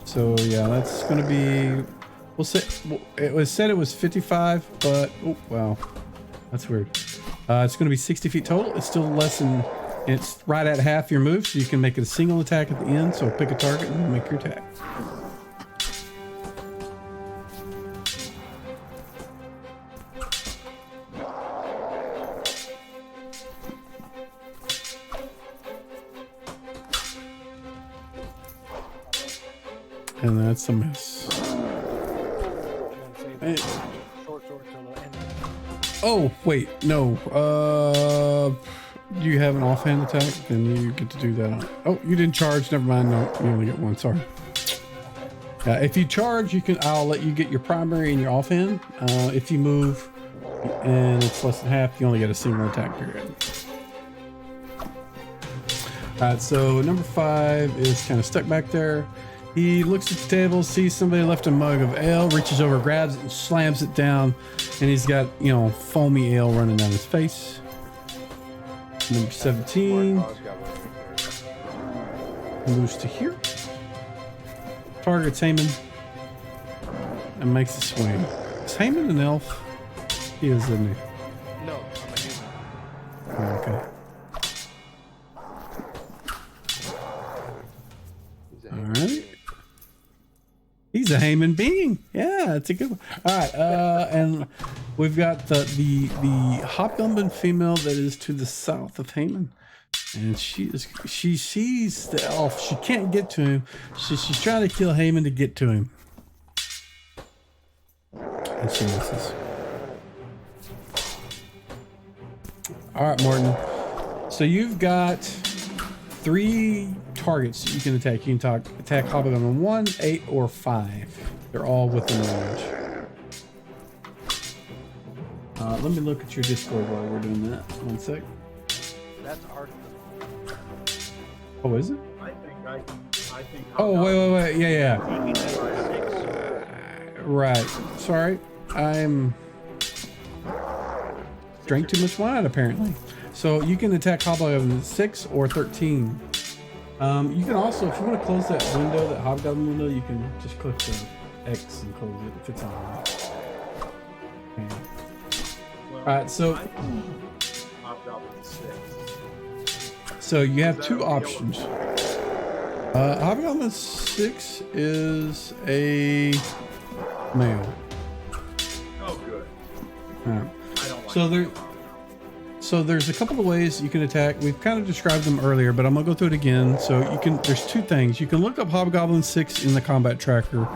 So yeah, that's gonna be. We'll say it was said it was 55, but oh wow, that's weird. It's gonna be 60 feet total. It's still less than. It's right at half your move, so you can make it a single attack at the end. So pick a target and make your attack. And that's a miss. And then save short sword till the end. Oh, wait, no. Do you have an offhand attack? Then you get to do that. Oh, you didn't charge. Never mind. No, you only get one. Sorry. If you charge, I'll let you get your primary and your offhand. If you move and it's less than half, you only get a single attack period. Alright, so number 5 is kind of stuck back there. He looks at the table, sees somebody left a mug of ale, reaches over, grabs it, and slams it down, and he's got, foamy ale running down his face. Number 17 moves to here. Targets Heyman and makes a swing. Is Heyman an elf? He is, isn't he? No, I'm a human. Oh, okay. Alright. He's a Heyman being. Yeah, it's a good one. Alright, and we've got the hobgoblin female that is to the south of Heyman. And she sees the elf. She can't get to him. She's trying to kill Heyman to get to him. And she misses. Alright, Morton. So you've got 3 targets that you can attack. You can attack Hobgoblin 1, 8, or 5. They're all within range. Let me look at your Discord while we're doing that. 1 sec. That's art. Oh, is it? I think. Oh, wait. Yeah. Right. Sorry. I'm drank too much wine, apparently. So you can attack Hobgoblin 6 or 13. You can also, if you want to close that window, that Hobgoblin window, you can just click the X and close it if it's on. Okay. Alright, so Hobgoblin 6. So you have 2 options. Hobgoblin 6 is a male. Oh, good. Alright. I don't like So there's a couple of ways you can attack. We've kind of described them earlier, but I'm gonna go through it again. So there's 2 things. You can look up Hobgoblin 6 in the combat tracker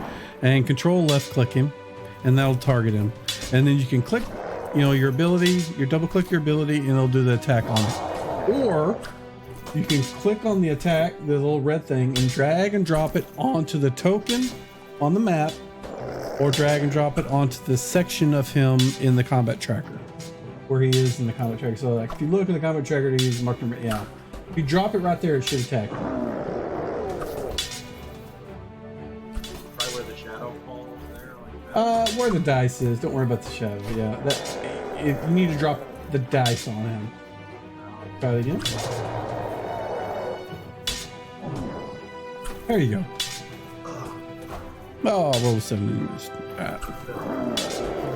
and control left click him, and that'll target him. And then you can click, your ability, double click your ability, and it'll do the attack on it. Or you can click on the attack, the little red thing, and drag and drop it onto the token on the map, or drag and drop it onto the section of him in the combat tracker. Where he is in the combat tracker. So like if you look in the combat tracker, he's marked number, yeah. If you drop it right there, it should attack. Right where the shadow falls there, like that. Where the dice is. Don't worry about the shadow. Yeah, if you need to drop the dice on him. Try it again. There you go. Oh, roll 7.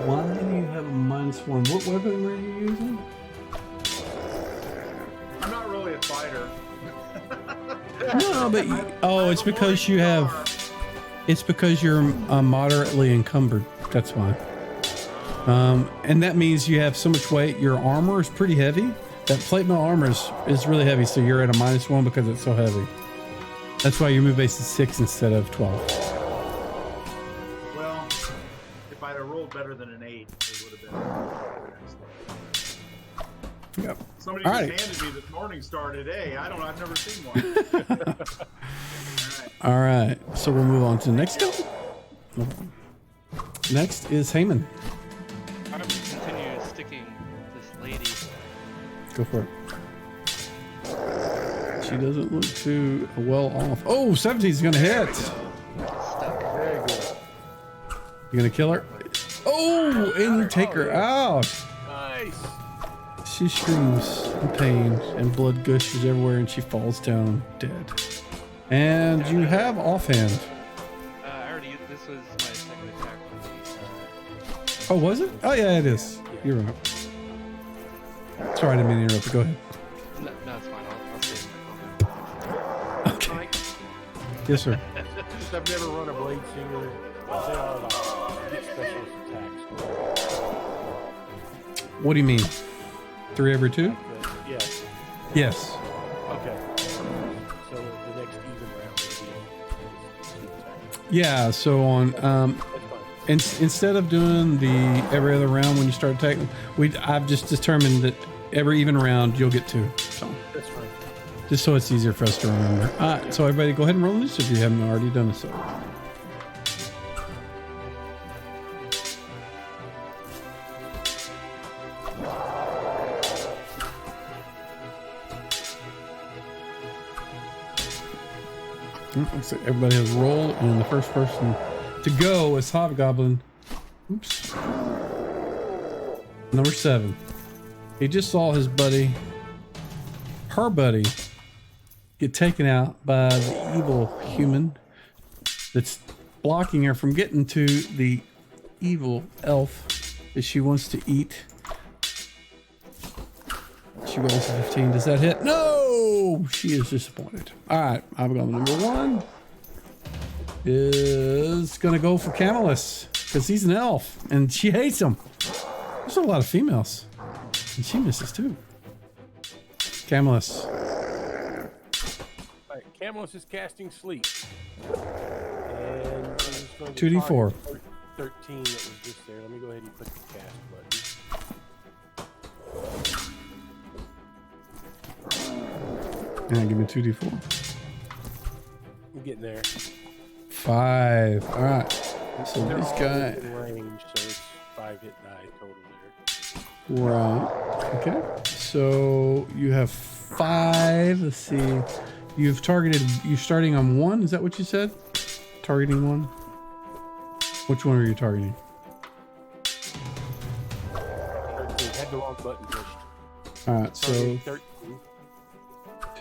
Why do you have a -1? What weapon were you using? I'm not really a fighter. No, but it's because you have. It's because you're moderately encumbered. That's why. And that means you have so much weight. Your armor is pretty heavy. That plate mail armor is really heavy, so you're at a -1 because it's so heavy. That's why your move base is 6 instead of 12. Well, if I'd have rolled better than an 8, it would have been. Yep. Somebody All just right. handed me this morning star today. I've never seen one. All right. So we'll move on to the next one. Next is Heyman. I'm going to continue sticking this lady. Go for it. She doesn't look too well off. Oh, 17's gonna hit. Stuck. Very good. You gonna kill her? Oh, and take her out. Nice. She screams in pain and blood gushes everywhere and she falls down dead. And you have offhand. I already. This was my second attack on the. Oh, was it? Oh, yeah, it is. You're right. Sorry, I didn't mean to interrupt. Go ahead. No, it's fine. I'll save my comment. Okay. Yes, sir. Just I've never run a blade singer. They are like get specialist attacks. What do you mean? 3 every 2? Yeah. Yes. Okay. So the next even round will be Yeah, so on that's fine. instead of doing the every other round when you start attacking, I've just determined that every even round you'll get 2. So That's fine. just so it's easier for us to remember. All right, so everybody go ahead and roll this if you haven't already done so. Looks like everybody has rolled, and the first person to go is Hobgoblin. Oops. Number 7. He just saw his buddy, her buddy, get taken out by the evil human that's blocking her from getting to the evil elf that she wants to eat. She rolls a 15. Does that hit? No! She is disappointed. All right, Hobgoblin number 1 is gonna go for Camillus because he's an elf and she hates him. There's a lot of females, and she misses too. Camillus. Alright, Camillus is casting sleep. And he's going to 2d4. target 13 that was just there. Let me go ahead and click the cast button. Yeah, give me 2d4. I'm getting there. 5. All right. So They're this all guy. within range, so it's 5 hit die total there. Right. Okay. So you have 5. Let's see. You've targeted. You're starting on 1. Is that what you said? Targeting 1. Which one are you targeting? 13. Had the wrong button pushed. All right. So Target 13.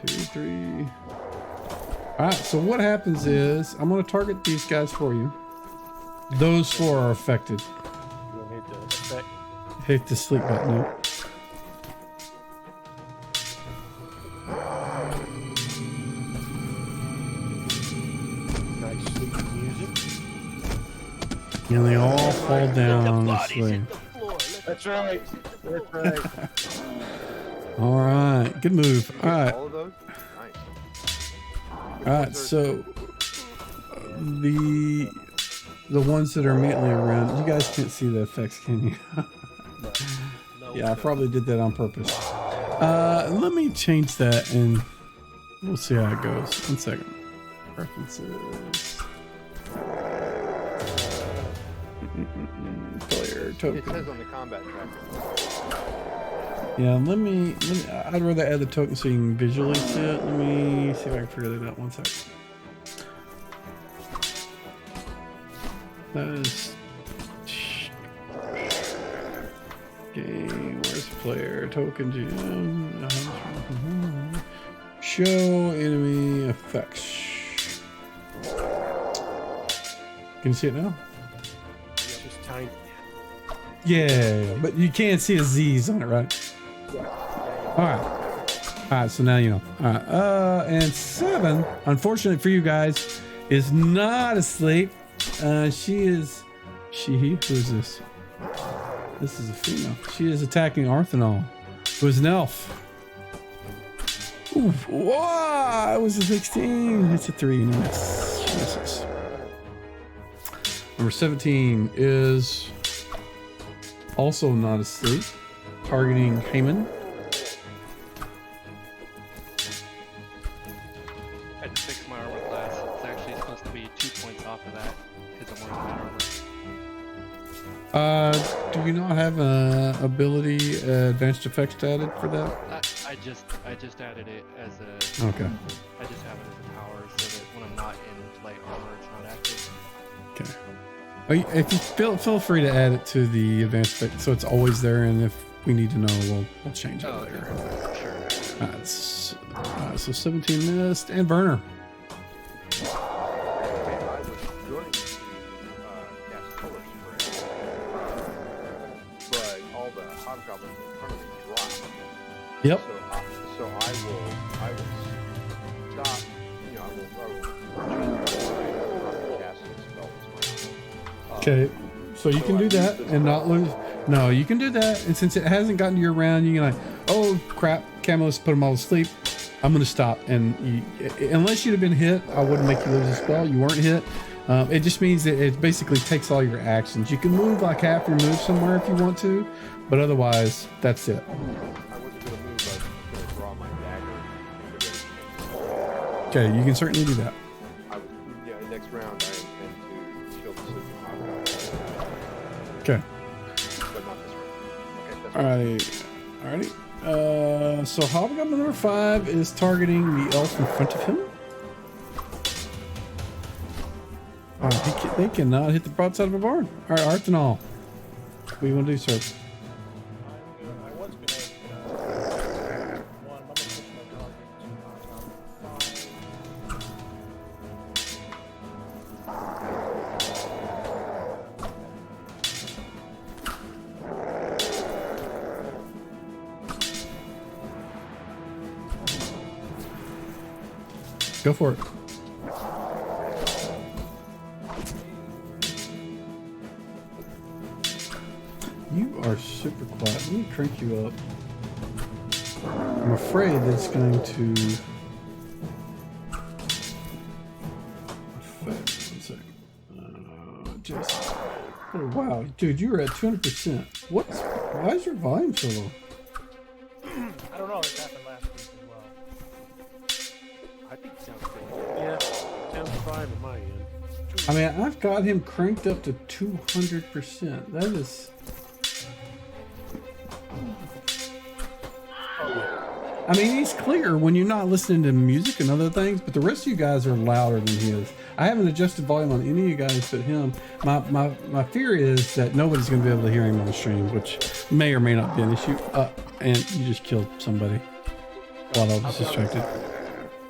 2, 3. All right. So what happens is I'm going to target these guys for you. Those 4 are affected. You want to hit the effect? Hit the sleep button. Yeah. Nice sleep music. And they all fall down asleep. That's right. That's right. All right. Good move. All right. All of those? Nice. All right. So the ones that are immediately around, you guys can't see the effects, can you? No, Yeah, I probably did that on purpose. Let me change that and we'll see how it goes. 1 second. Preferences. Player It token. says on the combat tracker. Yeah, let me I'd rather add the token so you can visually see it. Let me see if I can figure that out. 1 second. That is game. Where's player token GM? Show enemy effects. Can you see it now? It's just tiny. Yeah, but you can't see a Z's on it, right? All right. All right, so now you know. All right. And 7, unfortunately for you guys, is not asleep. Who is this? This is a female. She is attacking Arthanol, who is an elf. Ooh, wow, it was a 16. It's a 3. Nice. She misses. Number 17 is also not asleep, targeting Heyman. I had to fix my armor class. It's actually supposed to be 2 points off of that because I'm wearing my armor. Do you not have an ability advanced effects added for that? I just added it as a. Okay. I just have it as a power so that when I'm not in light armor, it's not active. Okay. If you feel free to add it to the advanced effect, so it's always there, and if we need to know, we'll change it later. Sure. So 17 missed, and burner. Okay, I was going to cast color spray, but all the hobgoblins in front of me dropped. Yep. So I will stop. You know, I will cast a spell as well. Okay, so you can do that and not lose. No, you can do that, and since it hasn't gotten to your round, you can like, oh crap, Camelus put them all to sleep. I'm gonna stop, and unless you'd have been hit, I wouldn't make you lose a spell. You weren't hit. It just means that it basically takes all your actions. You can move like half your move somewhere if you want to, but otherwise, that's it. I wasn't going to move. I was going to draw my dagger. Okay, you can certainly do that. Next round, I intend to kill the sleeping hobgoblin, Okay. but not this round. Okay, that's Alrighty. So Hobgoblin number 5 is targeting the elf in front of him. They cannot hit the broadside of a barn. Alright, Arthanol. What do you want to do, sir? I was gonna. One, I'm gonna push my target Go for it. You are super quiet. Let me crank you up. I'm afraid that it's going to affect. One second. Just. Oh, wow, dude, you were at 200%. Why is your volume so low? I don't know. This happened last week as well. I think it sounds good. Yeah, sounds fine on my end. I mean, I've got him cranked up to 200%. That is. I mean, he's clear when you're not listening to music and other things, but the rest of you guys are louder than he is. I haven't adjusted volume on any of you guys but him. My fear is that nobody's going to be able to hear him on the stream, which may or may not be an issue. And you just killed somebody while I was distracted.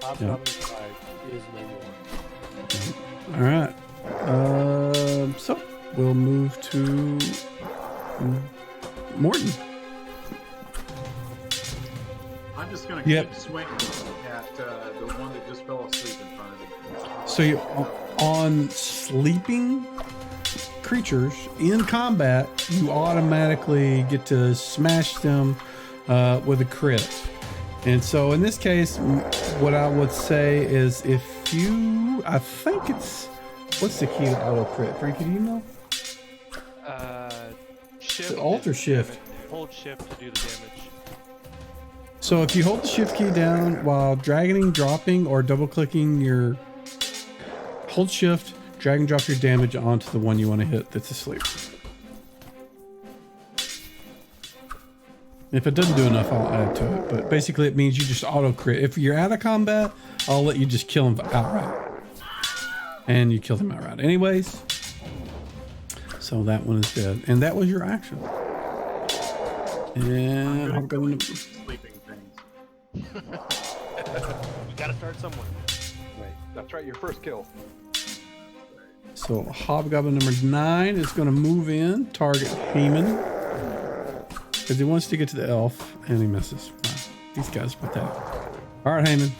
Hobgoblin 5 is no more. All right. So we'll move to Morton. I'm just going to Yep. keep swinging at the one that just fell asleep in front of me. So you on sleeping creatures in combat, you automatically get to smash them with a crit. And so in this case, what I would say is if you, I think it's, what's the key to auto crit? Frankie, do you know? Shift. Alt or shift? Hold shift to do the damage. So if you hold the shift key down while dragging, dropping, or double clicking your, hold shift, drag and drop your damage onto the one you want to hit that's asleep. If it doesn't do enough, I'll add to it. But basically it means you just auto crit. If you're out of combat, I'll let you just kill him outright. And you killed him outright anyways. So that one is dead. And that was your action. And I'm going to... Sleeping things. You gotta start somewhere. Right. That's right. Your first kill. So Hobgoblin number 9 is going to move in, target Heyman. Because he wants to get to the elf, and he misses. Wow. These guys pathetic. All right, Heyman.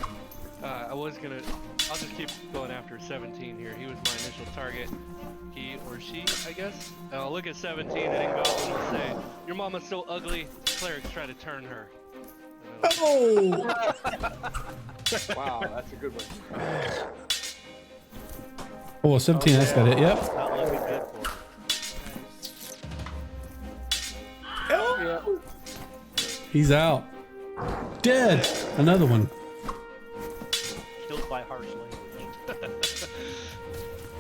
I'll just keep going after 17 here. He was my initial target. He or she, I guess. And I'll look at 17 and then go up and I'll say, your mama's so ugly, clerics try to turn her. Oh! Wow, that's a good one. Oh, 17, that's got it. Yep. Not looking good for him. He's out. Dead. Another one. Killed by harsh language.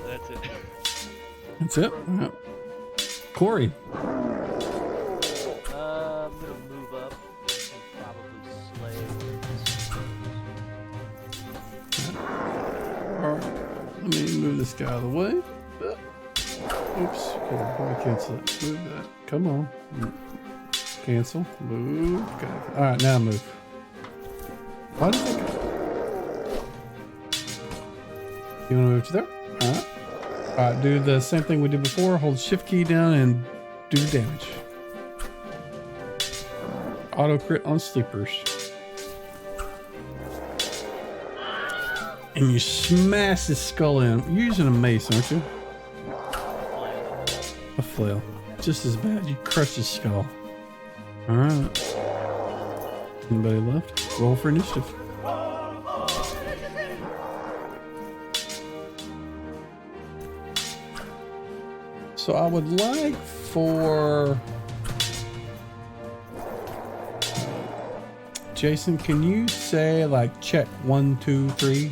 That's it. That's it. Yep. Corey. I'm gonna move up and probably slay Let me move this guy out of the way. Oops. Okay, let me cancel it. Move that. Come on. Cancel. Move. Okay. All right, now move. Why did I... You want to move to there? All right. All right, do the same thing we did before. Hold shift key down and do the damage. Auto crit on sleepers. And you smash his skull in. You're using a mace, aren't you? A flail. Just as bad. You crush his skull. Alright. Anybody left? Roll for initiative. So I would like for... Jason, can you say like check 1, 2, 3?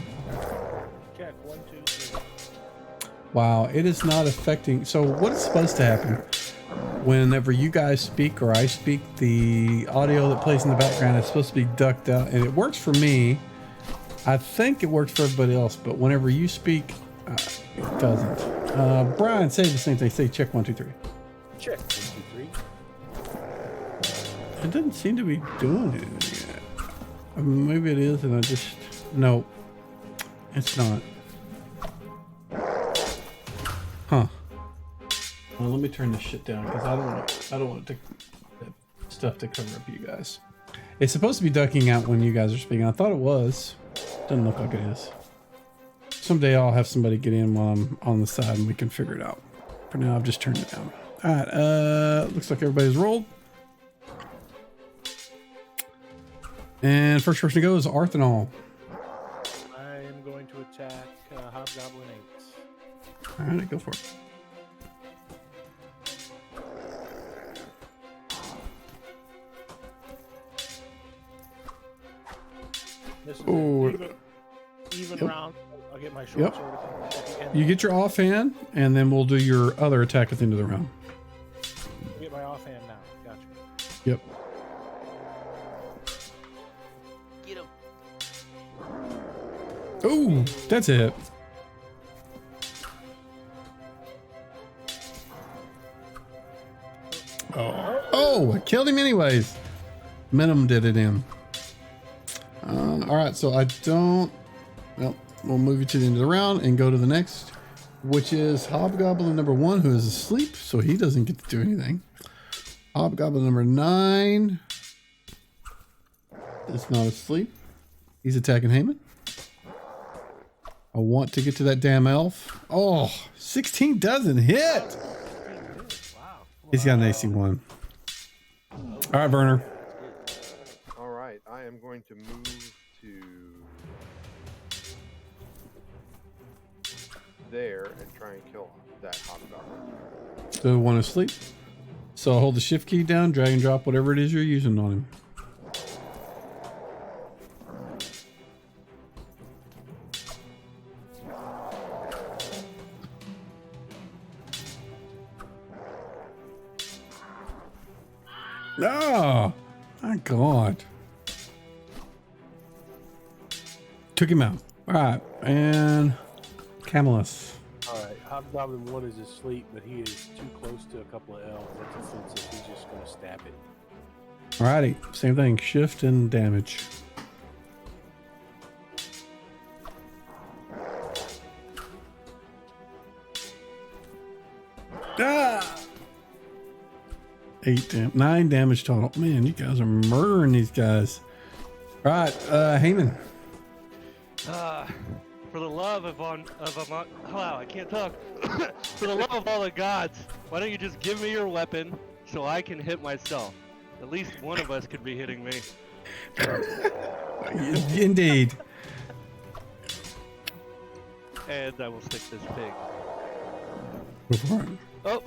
Check 1, 2, 3. Wow, it is not affecting. So what is supposed to happen whenever you guys speak or I speak, the audio that plays in the background is supposed to be ducked out, and it works for me. I think it works for everybody else, but whenever you speak, it doesn't. Brian, say the same thing. Say check 1, 2, 3. Check 1, 2, 3. It doesn't seem to be doing it yet. Maybe it is, and I just... No, it's not. Huh. Well, let me turn this shit down because I don't want that stuff to cover up you guys. It's supposed to be ducking out when you guys are speaking. I thought it was. Doesn't look like it is. Someday I'll have somebody get in while I'm on the side and we can figure it out. For now, I've just turned it down. All right. Looks like everybody's rolled. And first person to go is Arthanol. I am going to attack Hobgoblin 8. All right, go for it. This is Oh, an even yep. round. I'll get my short Yep. sword at the end. You get your offhand, and then we'll do your other attack at the end of the round. I'll get my offhand now. Gotcha. Yep. Get him. Oh, that's it. Oh, I killed him anyways. Minimum did it in. All right, so I don't... Well, we'll move you to the end of the round and go to the next, which is Hobgoblin number 1, who is asleep, so he doesn't get to do anything. Hobgoblin number 9 is not asleep. He's attacking Heyman. I want to get to that damn elf. Oh, 16 doesn't hit. Wow. He's got an AC 1. All right, Werner. All right, I am going to move to there and try and kill that hobgoblin. The one asleep. So hold the shift key down, drag and drop whatever it is you're using on him. Oh, my God. Took him out. All right, and Camillus. Alright, Hobgoblin 1 is asleep, but he is too close to a couple of elves. That's offensive. He's just going to stab it. Alrighty, same thing. Shift and damage. Ah! 9 damage total. Man, you guys are murdering these guys. All right, Heyman. For the love of wow, I can't talk. For the love of all the gods, why don't you just give me your weapon so I can hit myself? At least one of us could be hitting me. Indeed. And I will stick this pig. Go for it. Oh,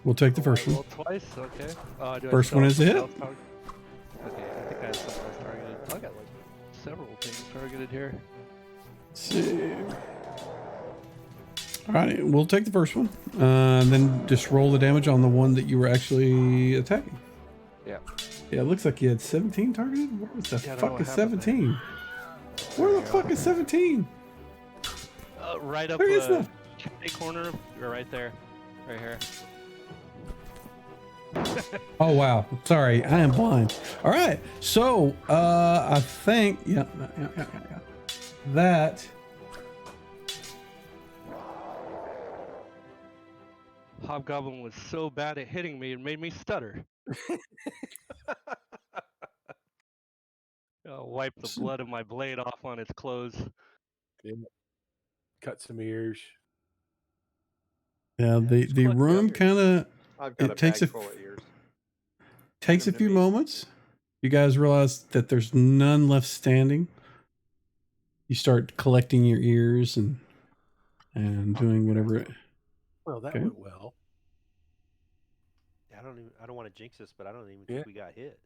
We'll take the first one. roll twice. Okay. Do I First still one have is a hit. something else okay, I think I have something else targeted. I got like several things targeted here. Let's see. All right, we'll take the first one. Then just roll the damage on the one that you were actually attacking. Yeah. Yeah, it looks like you had 17 targeted. Where the Yeah, I don't know fuck what is happened there. 17? Where the fuck is 17? Right up There is no. the corner, or right there, right here. Oh wow, sorry, I am blind. All right, so I think yeah. That Hobgoblin was so bad at hitting me, it made me stutter. I'll wipe the blood of my blade off on its clothes. Yeah. Cut some ears. yeah, the collect the room others. kind of I've got a takes bag full of ears. takes a Send 'em to few me. moments. You guys realize that there's none left standing. You start collecting your ears and doing whatever. Well, that Okay. went well. I don't want to jinx this, but I don't even Yeah. think we got hit.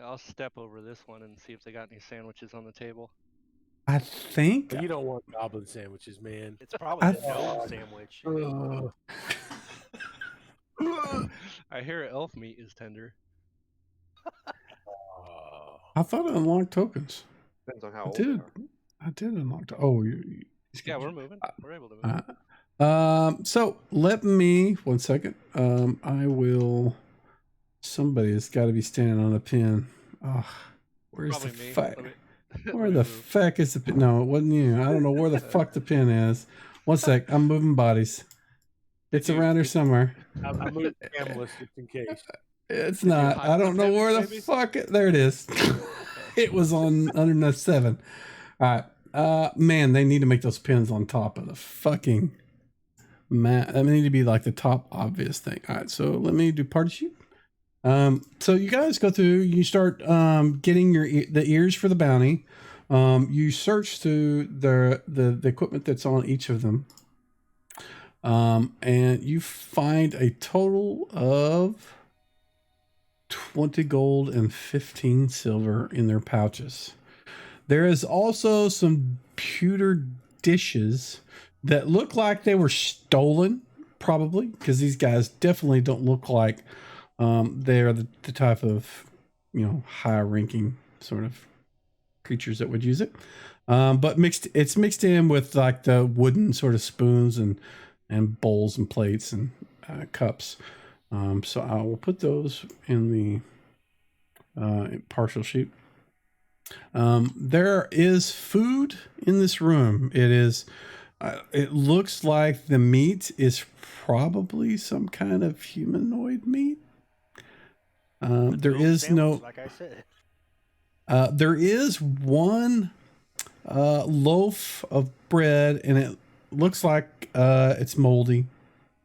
I'll step over this one and see if they got any sandwiches on the table. I think But you don't want goblin sandwiches, man. It's probably the I- gnome sandwich. I hear elf meat is tender. Oh. I thought I unlocked tokens. Depends on how I old did. they are. I did unlock. Oh, Yeah, we're moving. We're able to move. So let me 1 second. I will. Somebody has got to be standing on a pin. Oh, where's Probably the me. fuck? Let me- Where let me the move. fuck is the pin? No, it wasn't you. I don't know where the fuck the pin is. 1 sec. I'm moving bodies. It's you- around here did- somewhere. I moved Camelus just in case. It's you not. hide I don't the know pin, where the maybe? fuck it. There it is. It was on under 7. All right. Man, they need to make those pins on top of the fucking mat. They need to be like the top obvious thing. All right. So let me do party sheet. So you guys go through. You start getting the ears for the bounty. You search through the equipment that's on each of them. And you find a total of 20 gold and 15 silver in their pouches. There is also some pewter dishes that look like they were stolen, probably, because these guys definitely don't look like they're the type of, high-ranking sort of creatures that would use it. But it's mixed in with like the wooden sort of spoons and bowls and plates and cups. So I will put those in the partial sheet. There is food in this room. It looks like the meat is probably some kind of humanoid meat. There Gnome is sandwich, no. like I said. There is one loaf of bread, and it looks like it's moldy.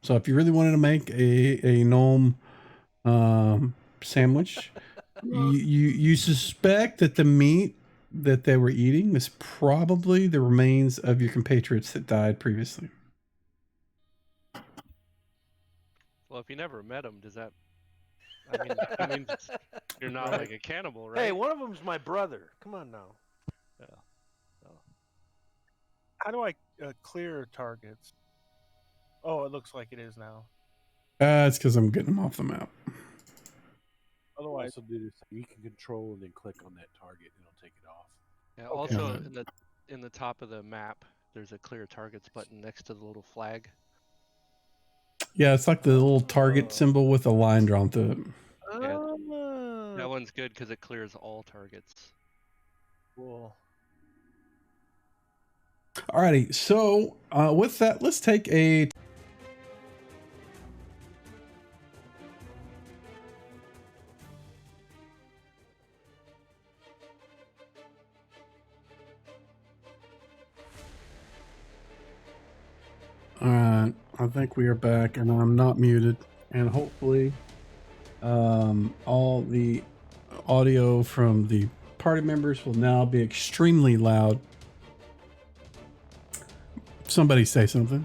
So if you really wanted to make a gnome sandwich, you suspect that the meat that they were eating is probably the remains of your compatriots that died previously. Well, if you never met him, does that? I mean, you're not like a cannibal, right? Hey, one of them's my brother. Come on now. How do I clear targets? Oh, it looks like it is now. It's because I'm getting them off the map. Otherwise, I'll do this. You can control and then click on that target, and it'll take it off. Yeah, Okay. also, in the top of the map, there's a clear targets button next to the little flag. Yeah, it's like the little target symbol with a line drawn through it. Yeah. That one's good because it clears all targets. Cool. Alrighty, so with that, let's take a. Alright, I think we are back, and I'm not muted, and hopefully, all the audio from the party members will now be extremely loud. Somebody say something.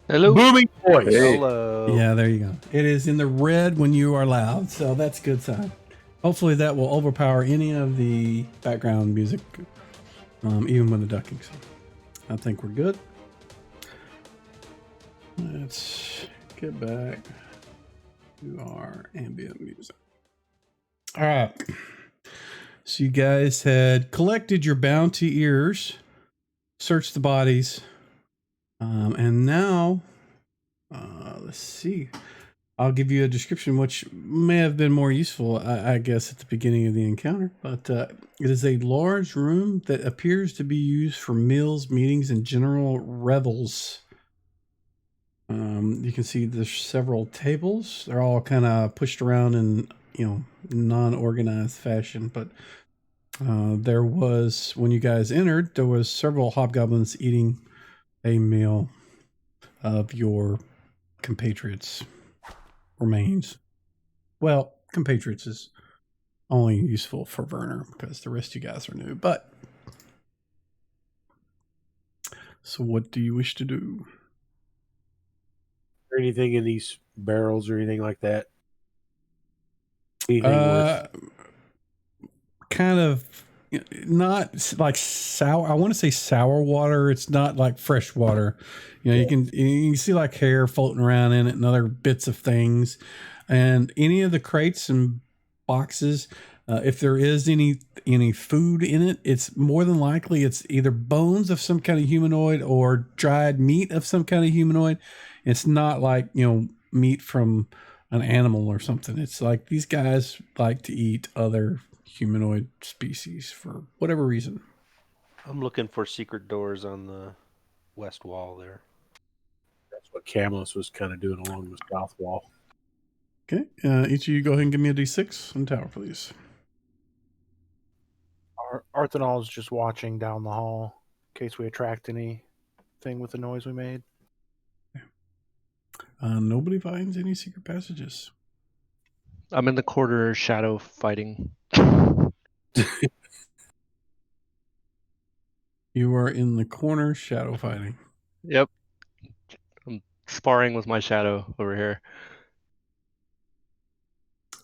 Hello. Booming voice. Hello. Yeah, there you go. It is in the red when you are loud, so that's a good sign. Hopefully that will overpower any of the background music, even with the ducking. So I think we're good. Let's get back to our ambient music. All right. So you guys had collected your bounty ears, searched the bodies, And now, let's see. I'll give you a description which may have been more useful, I guess, at the beginning of the encounter. But it is a large room that appears to be used for meals, meetings, and general revels. You can see there's several tables. They're all kind of pushed around in, non-organized fashion. But there was, when you guys entered, there was several hobgoblins eating a meal of your compatriots' remains. Well, compatriots is only useful for Werner because the rest of you guys are new. But so, what do you wish to do? Or anything in these barrels or anything like that? Anything worth? Kind of not like sour. I want to say sour water. It's not like fresh water. You can see like hair floating around in it and other bits of things. And any of the crates and boxes, if there is any food in it, it's more than likely it's either bones of some kind of humanoid or dried meat of some kind of humanoid. It's not like meat from an animal or something. It's like these guys like to eat other humanoid species for whatever reason. I'm looking for secret doors on the west wall there. That's what Camillus was kind of doing along the south wall. Okay, each of you go ahead and give me a d6 on tower, please. Arthanol's just watching down the hall in case we attract anything with the noise we made. Nobody finds any secret passages. I'm in the corner shadow fighting. You are in the corner shadow fighting. Yep. I'm sparring with my shadow over here.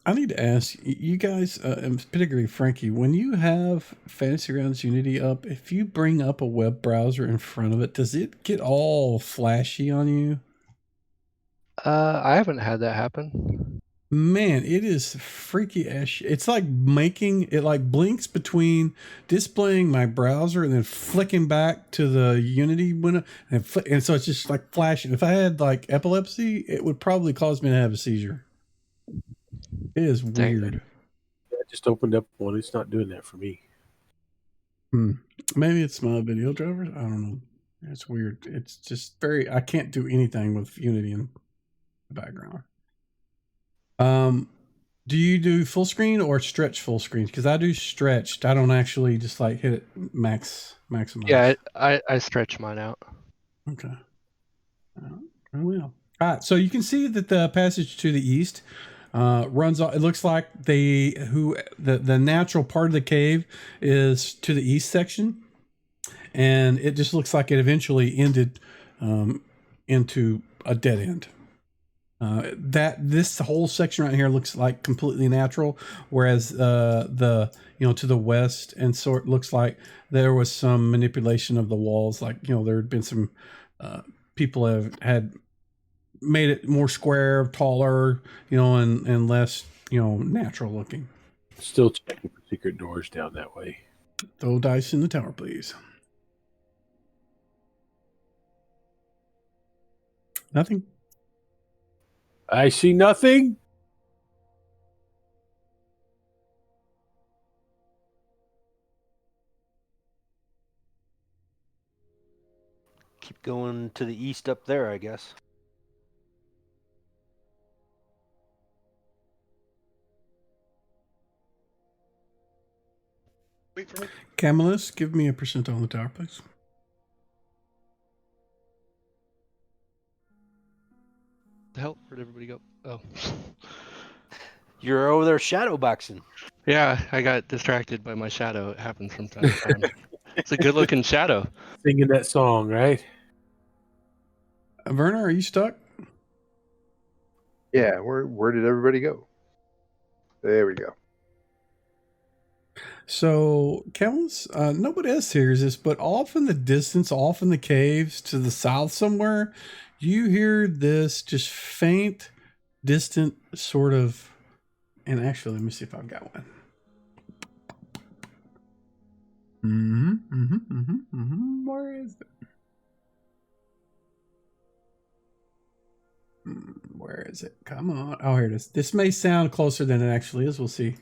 I need to ask you guys, and particularly Frankie, when you have Fantasy Grounds Unity up, if you bring up a web browser in front of it, does it get all flashy on you? I haven't had that happen. Man, it is freaky as shit. It's like it like blinks between displaying my browser and then flicking back to the Unity window, and so it's just like flashing. If I had like epilepsy, it would probably cause me to have a seizure. It is weird. I just opened up one. It's not doing that for me. Maybe it's my video drivers. I don't know. It's weird. It's just I can't do anything with Unity in the background. Do you do full screen or stretch full screen? Because I do stretched. I don't actually just like hit it maximize. Yeah, I stretch mine out. Okay. I will. All right. So you can see that the passage to the east runs off. It looks like the natural part of the cave is to the east section, and it just looks like it eventually ended into a dead end. This whole section right here looks like completely natural, whereas to the west, and so it looks like there was some manipulation of the walls. Like there had been some people had made it more square, taller, and less natural looking. Still checking for secret doors down that way. Throw dice in the tower, please. Nothing. I see nothing. Keep going to the east up there, I guess. Wait for me. Camillus, give me a percentile on the tower, please. The hell? Where'd everybody go? Oh. You're over there shadow boxing. Yeah, I got distracted by my shadow. It happens from time to time. It's a good-looking shadow. Singing that song, right? Werner, are you stuck? Yeah, where did everybody go? There we go. So, Camillus, nobody else hears this, but off in the distance, off in the caves to the south somewhere, you hear this just faint, distant sort of. And actually, let me see if I've got one. Where is it? Where is it? Come on. Oh, here it is. This may sound closer than it actually is. We'll see.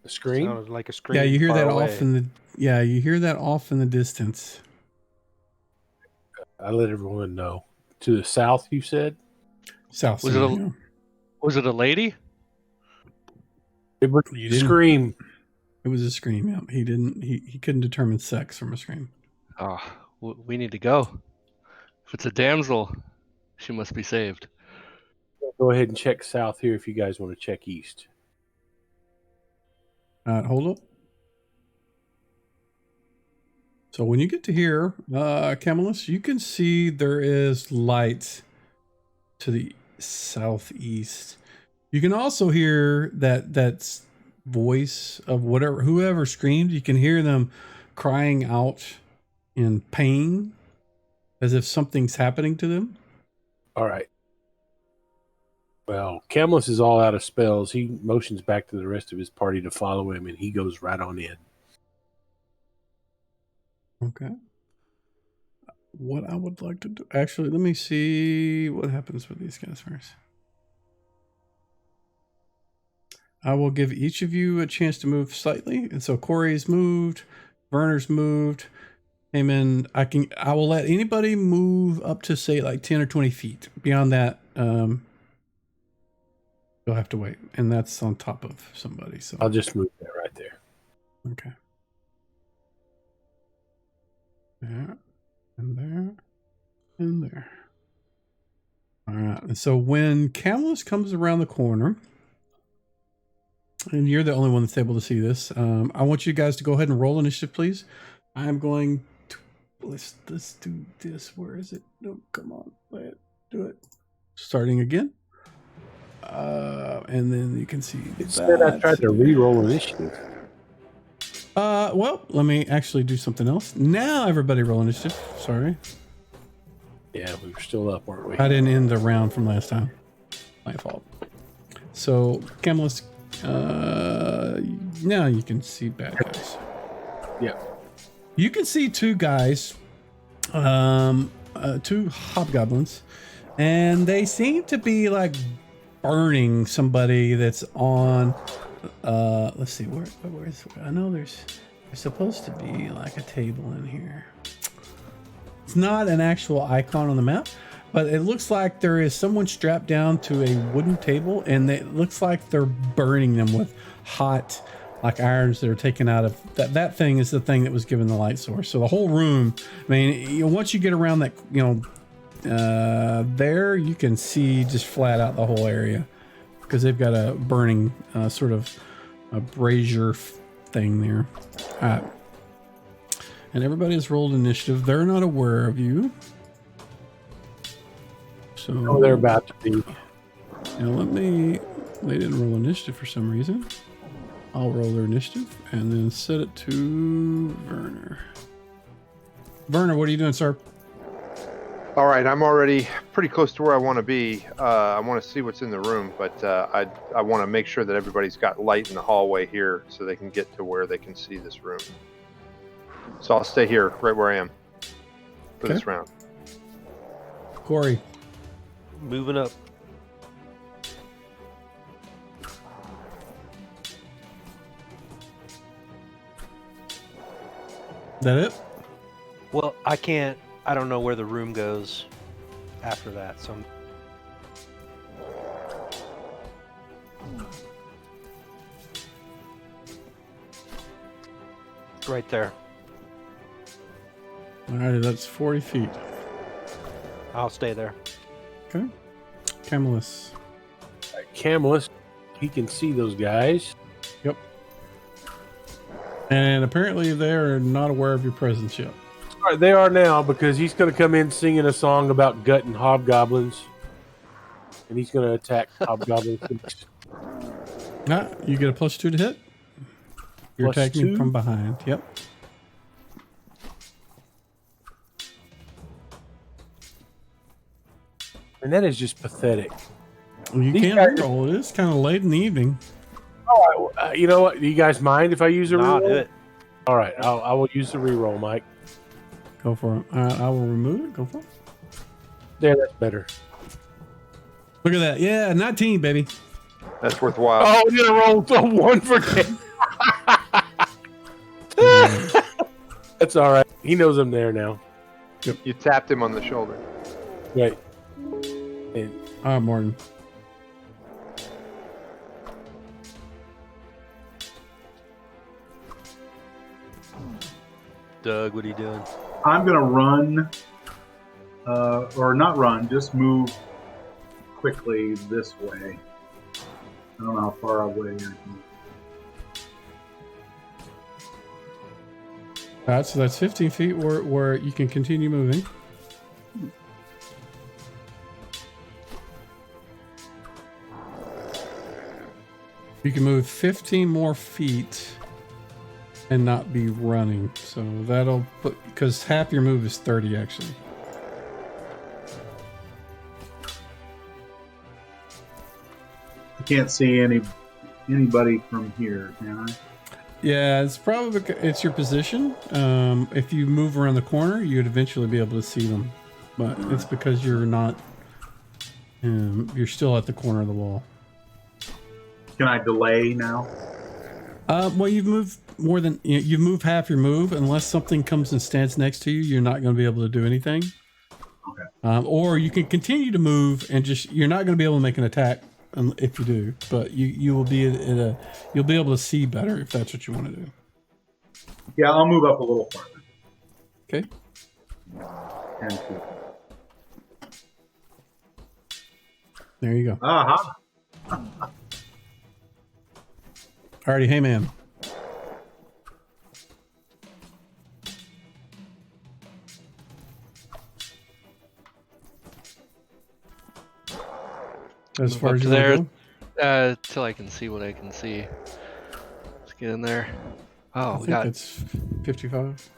The scream? Sounded like a scream. Yeah, you hear far that away. off in the. Yeah, you hear that off in the distance. I let everyone know. To the south, you said? South. Was it side, a- yeah. Was it a lady? It was You a didn't- scream. It was a scream. Yeah, he didn't. He couldn't determine sex from a scream. Oh, we need to go. If it's a damsel, she must be saved. Go ahead and check south here if you guys want to check east. Hold up. So when you get to here, Camillus, you can see there is light to the southeast. You can also hear that voice of whoever screamed. You can hear them crying out in pain, as if something's happening to them. All right. Well, Camillus is all out of spells. He motions back to the rest of his party to follow him, and he goes right on in. Okay. What I would like to do, actually, let me see what happens with these guys first. I will give each of you a chance to move slightly. And so Corey's moved, Werner's moved. Heyman, I will let anybody move up to say like 10 or 20 feet. Beyond that, you'll have to wait. And that's on top of somebody. So I'll just move that right there. okay. There, and there, and there. All right. And so when Camillus comes around the corner, and you're the only one that's able to see this, I want you guys to go ahead and roll initiative, please. I'm going to let's do this. Where is it? No, come on, play it, do it. Starting again. And then you can see Instead, I tried to re-roll initiative. Well, let me actually do something else. Now everybody roll initiative. Sorry. Yeah, we were still up, weren't we? I didn't end the round from last time. My fault. So, Camillus, now you can see bad guys. Yeah. You can see two guys, two hobgoblins, and they seem to be like burning somebody that's on. Let's see, where is? I know there's supposed to be like a table in here. It's not an actual icon on the map, but it looks like there is someone strapped down to a wooden table, and it looks like they're burning them with hot, like irons that are taken out of that thing is the thing that was given the light source. So the whole room, I mean, once you get around that, there you can see just flat out the whole area because they've got a burning sort of a brazier thing there. All right. And everybody has rolled initiative. They're not aware of you. So Oh, they're about to be. They didn't roll initiative for some reason. I'll roll their initiative and then set it to Werner. Werner, what are you doing, sir? All right, I'm already pretty close to where I want to be. I want to see what's in the room, but I want to make sure that everybody's got light in the hallway here so they can get to where they can see this room. So I'll stay here, right where I am, for this round. Corey. Moving up. That it? Well, I don't know where the room goes after that, so I'm... Right there. Alrighty, that's 40 feet. I'll stay there. Okay. Camillus. Camillus, he can see those guys. Yep. And apparently they're not aware of your presence yet. All right, they are now because he's going to come in singing a song about gutting hobgoblins. And he's going to attack hobgoblins. You get a +2 to hit. You're Plus attacking 2? from behind. Yep. And that is just pathetic. Well, you These can't guys- roll. It is kind of late in the evening. All right, you know what? Do you guys mind if I use a Nah, reroll? do it. All right, I will use the reroll, Mike. Go for it. All right, I will remove it. Go for it. There, that's better. Look at that. Yeah, 19, baby. That's worthwhile. Oh, you rolled a 1 for 10. That's all right. He knows I'm there now. You tapped him on the shoulder. Right. All right, Morton. Doug, what are you doing? I'm gonna run, or not run, just move quickly this way. I don't know how far away I can. All right, so that's 15 feet where you can continue moving. You can move 15 more feet and not be running. So that'll put, because half your move is 30 actually. I can't see anybody from here, can I? Yeah, it's probably it's your position. If you move around the corner, you'd eventually be able to see them, but it's because you're not. You're still at the corner of the wall. Can I delay now? Well, you've moved more than you've moved half your move. Unless something comes and stands next to you, you're not going to be able to do anything. Okay. Or you can continue to move and just you're not going to be able to make an attack if you do. But you will be you'll be able to see better if that's what you want to do. Yeah, I'll move up a little farther. Okay. 10 feet. There you go. Aha! Alrighty, hey man. As far Up as to you there, want to go? till I can see what I can see. Let's get in there. I Oh, we think got. it's 55.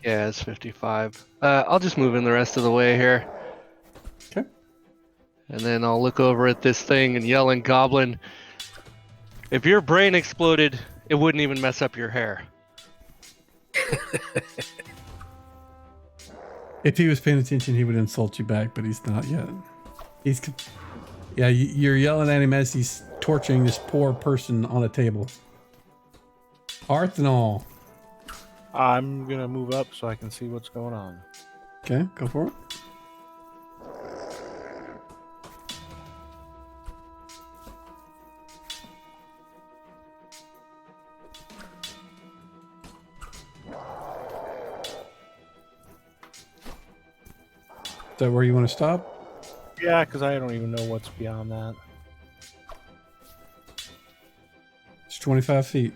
Yeah, it's 55. I'll just move in the rest of the way here. Okay. And then I'll look over at this thing and yell in Goblin. If your brain exploded, it wouldn't even mess up your hair. If he was paying attention, he would insult you back, but he's not yet. You're yelling at him as he's torturing this poor person on a table. Arthanol. I'm gonna move up so I can see what's going on. Okay, go for it. Is that where you want to stop? Yeah, because I don't even know what's beyond that. It's 25 feet.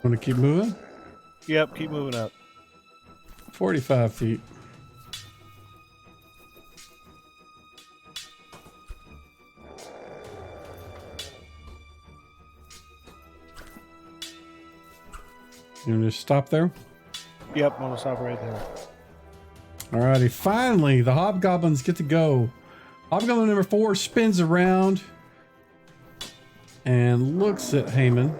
Want to keep moving? Yep, keep moving up. 45 feet. You want to just stop there? Yep, I'm gonna stop right there. Alrighty, finally, the hobgoblins get to go. Hobgoblin number 4 spins around and looks at Heyman.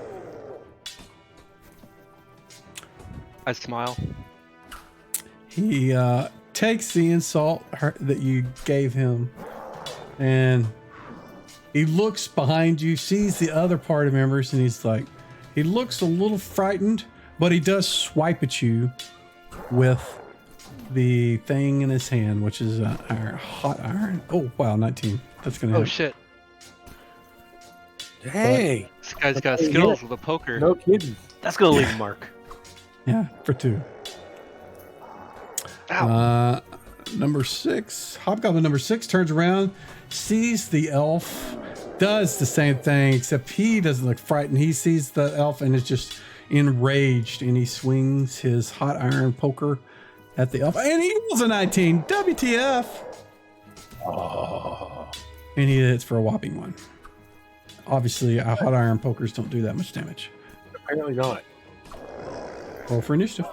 I smile. He takes the insult that you gave him and he looks behind you, sees the other party members, and he's like, he looks a little frightened, but he does swipe at you with the thing in his hand, which is a hot iron. Oh, wow, 19. That's going to hit. Shit. Hey, This guy's got skills with a poker. no kidding. That's gonna leave a mark. Yeah, for 2. Ow. Number 6, Hobgoblin number 6 turns around, sees the elf, does the same thing, except he doesn't look frightened. He sees the elf and is just enraged, and he swings his hot iron poker at the elf, and he rolls a 19. WTF? Oh, And he hits for a whopping 1. Obviously, hot iron pokers don't do that much damage. apparently not. Roll for initiative.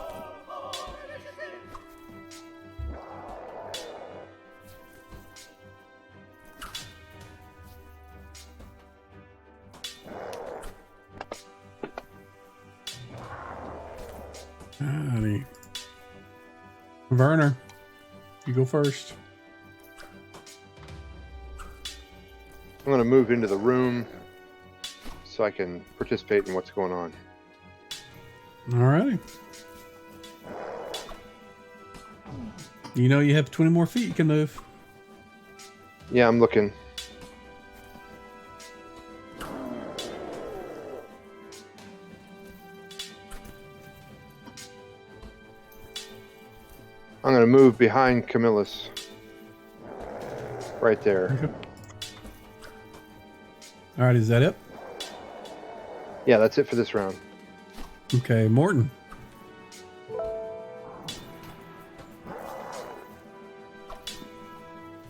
Alrighty. Werner, you go first. I'm going to move into the room so I can participate in what's going on. Alrighty. You know you have 20 more feet you can move. Yeah, I'm looking. I'm going to move behind Camillus. Right there. Okay. Alright, is that it? Yeah, that's it for this round. Okay, Morton.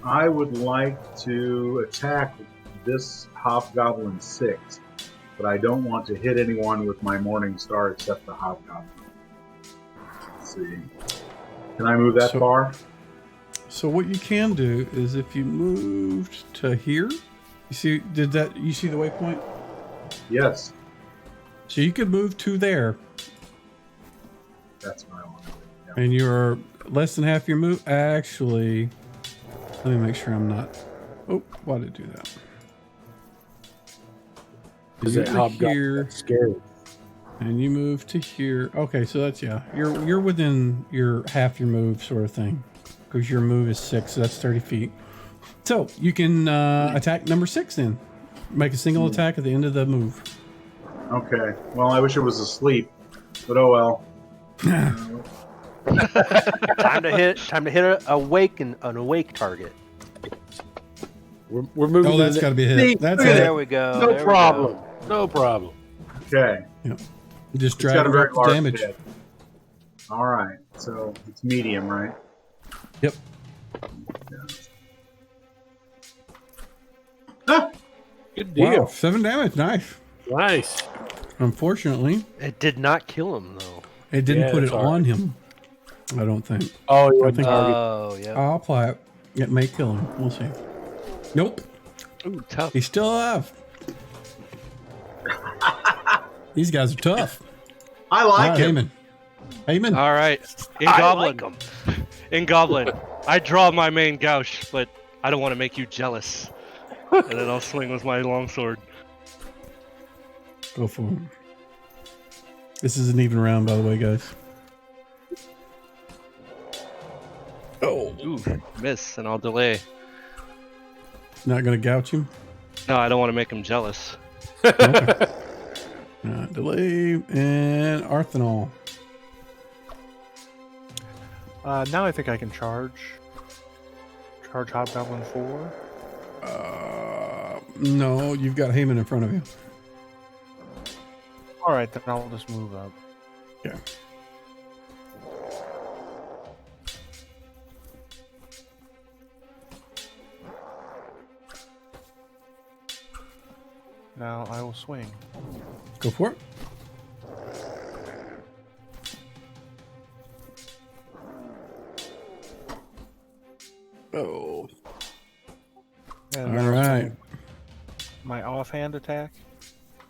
I would like to attack this Hobgoblin 6, but I don't want to hit anyone with my Morning Star except the Hobgoblin. Let's see. Can I move that far? So what you can do is if you moved to here, you see you see the waypoint? Yes. So you could move to there. That's what I want to do. Yeah. And you're less than half your move. Actually, let me make sure I'm not. Oh, why did it do that? Is You're that Hobgoblin here, scary? and you move to here. Okay, so that's you're within your half your move sort of thing, because your move is 6, so that's 30 feet. So you can attack number 6 then. Make a single attack at the end of the move. Okay. Well, I wish it was asleep, but oh well. Time to hit an awake target. We're moving. Oh, that's got to be a hit. That's There it. we go. No there we problem. go. No problem. Okay. Just It's drag got a it very up to large damage. hit. All right. So it's medium, right? Yep. Good deal. Wow, 7 damage. Nice. Nice. Unfortunately, It did not kill him though. it didn't Yeah, put it that's all on right. him. I don't think. Oh, I yeah. think Oh yeah. I'll apply it. It may kill him. We'll see. Nope. Ooh, tough. He's still alive. These guys are tough. I like him. Heyman. Heyman. All right. In I Goblin. like 'em. In Goblin. I draw my main gouge, but I don't want to make you jealous. And then I'll swing with my longsword. Go for it. This is an even round, by the way, guys. Oh. Ooh, miss, and I'll delay. Not going to gouge him? No, I don't want to make him jealous. Okay. Delay and Arthanol. Now I think I can charge. Charge Hobgoblin 4. No, you've got Heyman in front of you. All right, then I'll just move up. Yeah. Now I will swing. Go for it. Oh. And All right. my offhand attack.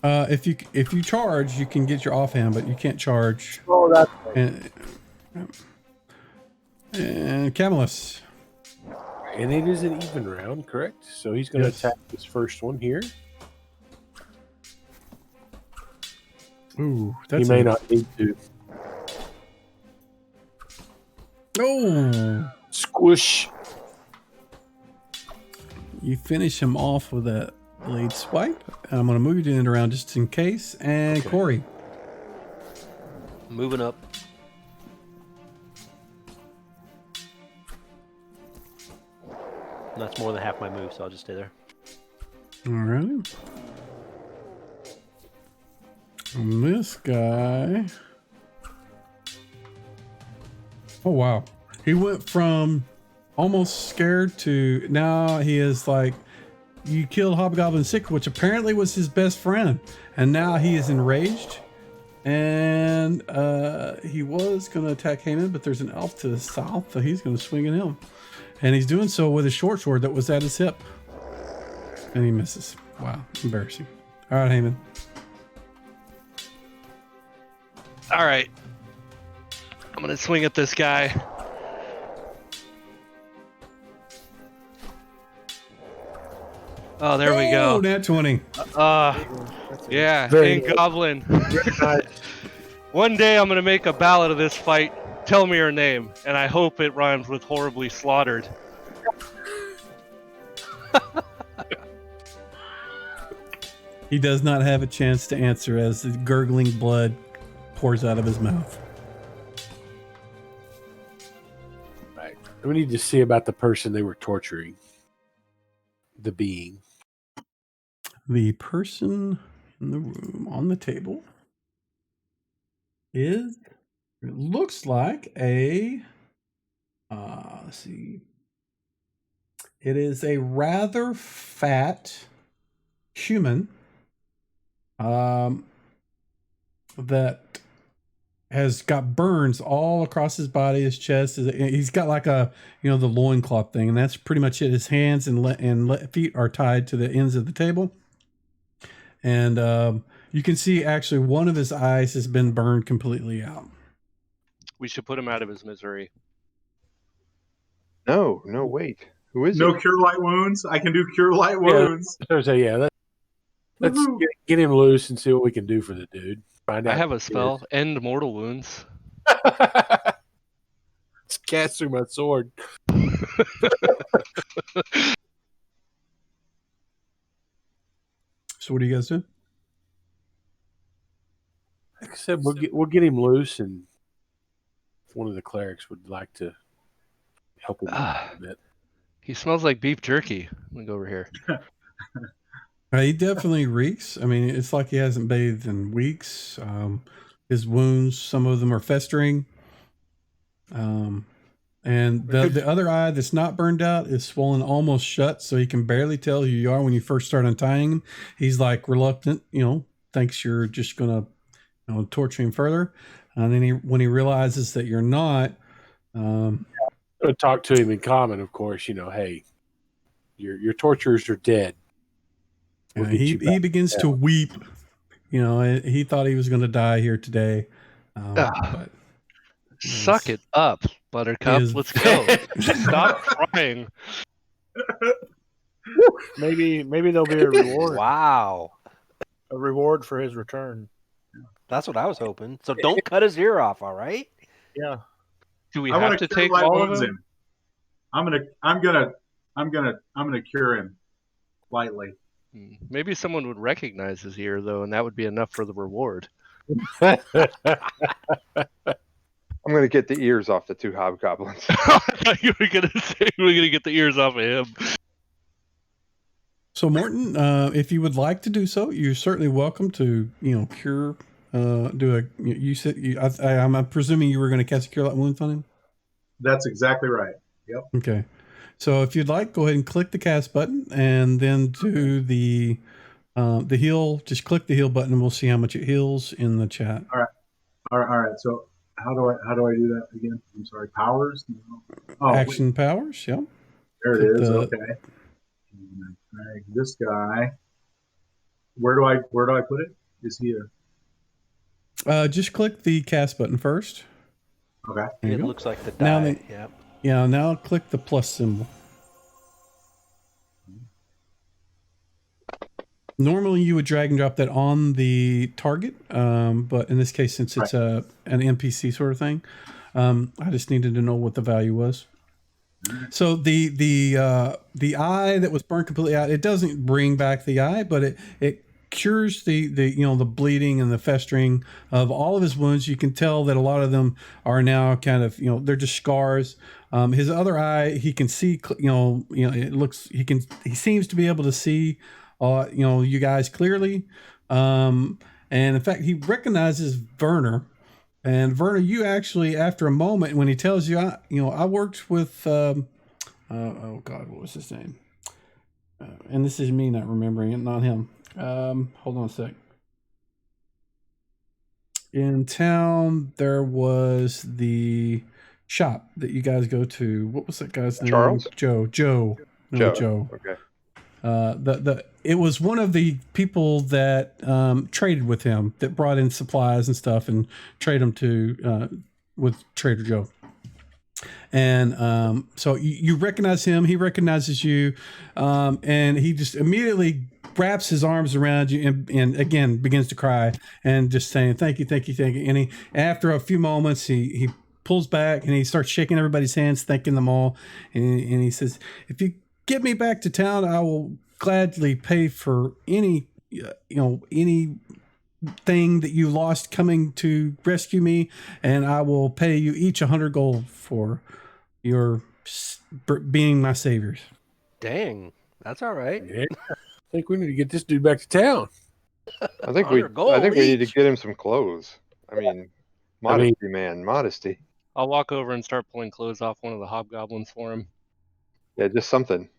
If you charge, you can get your offhand, but you can't charge. Oh, that's And Camillus. and it is an even round, correct? So he's going to Yes. attack this first one here. Ooh, that's He may not need to. Oh, Squish. you finish him off with that blade swipe. I'm going to move you to the end around just in case. And Okay. Corey. Moving up. That's more than half my move, so I'll just stay there. All right. And this guy. Oh, wow. He went from almost scared to now he is like, you killed Hobgoblin 6, which apparently was his best friend. And now he is enraged. And he was going to attack Heyman, but there's an elf to the south, so he's going to swing at him. And he's doing so with a short sword that was at his hip. And he misses. Wow, embarrassing. All right, Heyman. All right. I'm gonna swing at this guy. Oh, there we Oh, go. nat 20. Yeah, Very and good. Goblin. Nice. One day I'm gonna make a ballad of this fight. Tell me her name, and I hope it rhymes with horribly slaughtered. He does not have a chance to answer as the gurgling blood pours out of his mouth. Right. We need to see about the person they were torturing. The being. The person in the room on the table is, it looks like a, let's see. It is a rather fat human that has got burns all across his body, his chest. He's got like a, the loincloth thing, and that's pretty much it. His hands and feet are tied to the ends of the table. And you can see actually one of his eyes has been burned completely out. We should put him out of his misery. No, wait. Who is No it? cure light wounds. I can do cure light wounds. Let's Woohoo. get him loose and see what we can do for the dude. Find out. I have a spell, End Mortal Wounds. It's cast through my sword. So what do you guys do? Like I said, we'll get him loose, and if one of the clerics would like to help him a bit. He smells like beef jerky. I'm gonna go over here. He definitely reeks. I mean, it's like he hasn't bathed in weeks. His wounds, some of them are festering. And the other eye that's not burned out is swollen almost shut, so he can barely tell who you are when you first start untying him. He's like reluctant, thinks you're just gonna torture him further. And then when he realizes that you're not, Talk to him in common, of course. Hey, your torturers are dead. We'll get you he back begins to down. weep. He thought he was going to die here today. But Suck it up, Buttercup. is- Let's go. Stop crying. Maybe there'll be a reward. Wow. A reward for his return. That's what I was hoping. So don't cut his ear off, all right? Yeah. Do we I have want to cure take light all of wounds them? him. I'm gonna cure him lightly. Maybe someone would recognize his ear, though, and that would be enough for the reward. I'm going to get the ears off the two hobgoblins. You were gonna say we're gonna get the ears off of him. So Morton, if you would like to do so, you're certainly welcome to, cure. You said I'm presuming you were going to cast a cure light wounds on him. That's exactly right. Yep. Okay. So if you'd like, go ahead and click the cast button, and then do the heal. Just click the heal button, and we'll see how much it heals in the chat. All right. So how do I do that again? I'm sorry. Powers. Oh, Action wait, powers. Yep. there click it is. the- Okay. And I drag this guy. Where do I put it? Is he a? Just click the cast button first. Okay. There you It go. looks like the Now die. then- Yep. Yeah. Now click the plus symbol. Normally you would drag and drop that on the target, but in this case, since it's an NPC sort of thing, I just needed to know what the value was. So the eye that was burned completely out, it doesn't bring back the eye, but it cures the bleeding and the festering of all of his wounds. You can tell that a lot of them are now kind of they're just scars. His other eye, he can see. It looks he seems to be able to see. You guys clearly, and in fact, he recognizes Werner. And Werner, you actually, after a moment, when he tells you, I worked with, oh God, what was his name? And this is me not remembering it, not him. Hold on a sec. In town, there was the shop that you guys go to. What was that guy's name? Charles? Joe. No, Joe. Okay. It was one of the people that traded with him, that brought in supplies and stuff and trade them to with Trader Joe. And so you recognize him, he recognizes you, and he just immediately wraps his arms around you and again begins to cry and just saying thank you, thank you, thank you. And he, after a few moments, he pulls back and he starts shaking everybody's hands, thanking them all, and he says, "If you get me back to town, I will gladly pay for any any thing that you lost coming to rescue me, and I will pay you each 100 gold for your being my saviors." Dang, that's all right. Yeah. I think we need to get this dude back to town. I think we 100 gold I think we need to each. get him some clothes. I mean, modesty, man, modesty. I'll walk over and start pulling clothes off one of the hobgoblins for him. Yeah, just something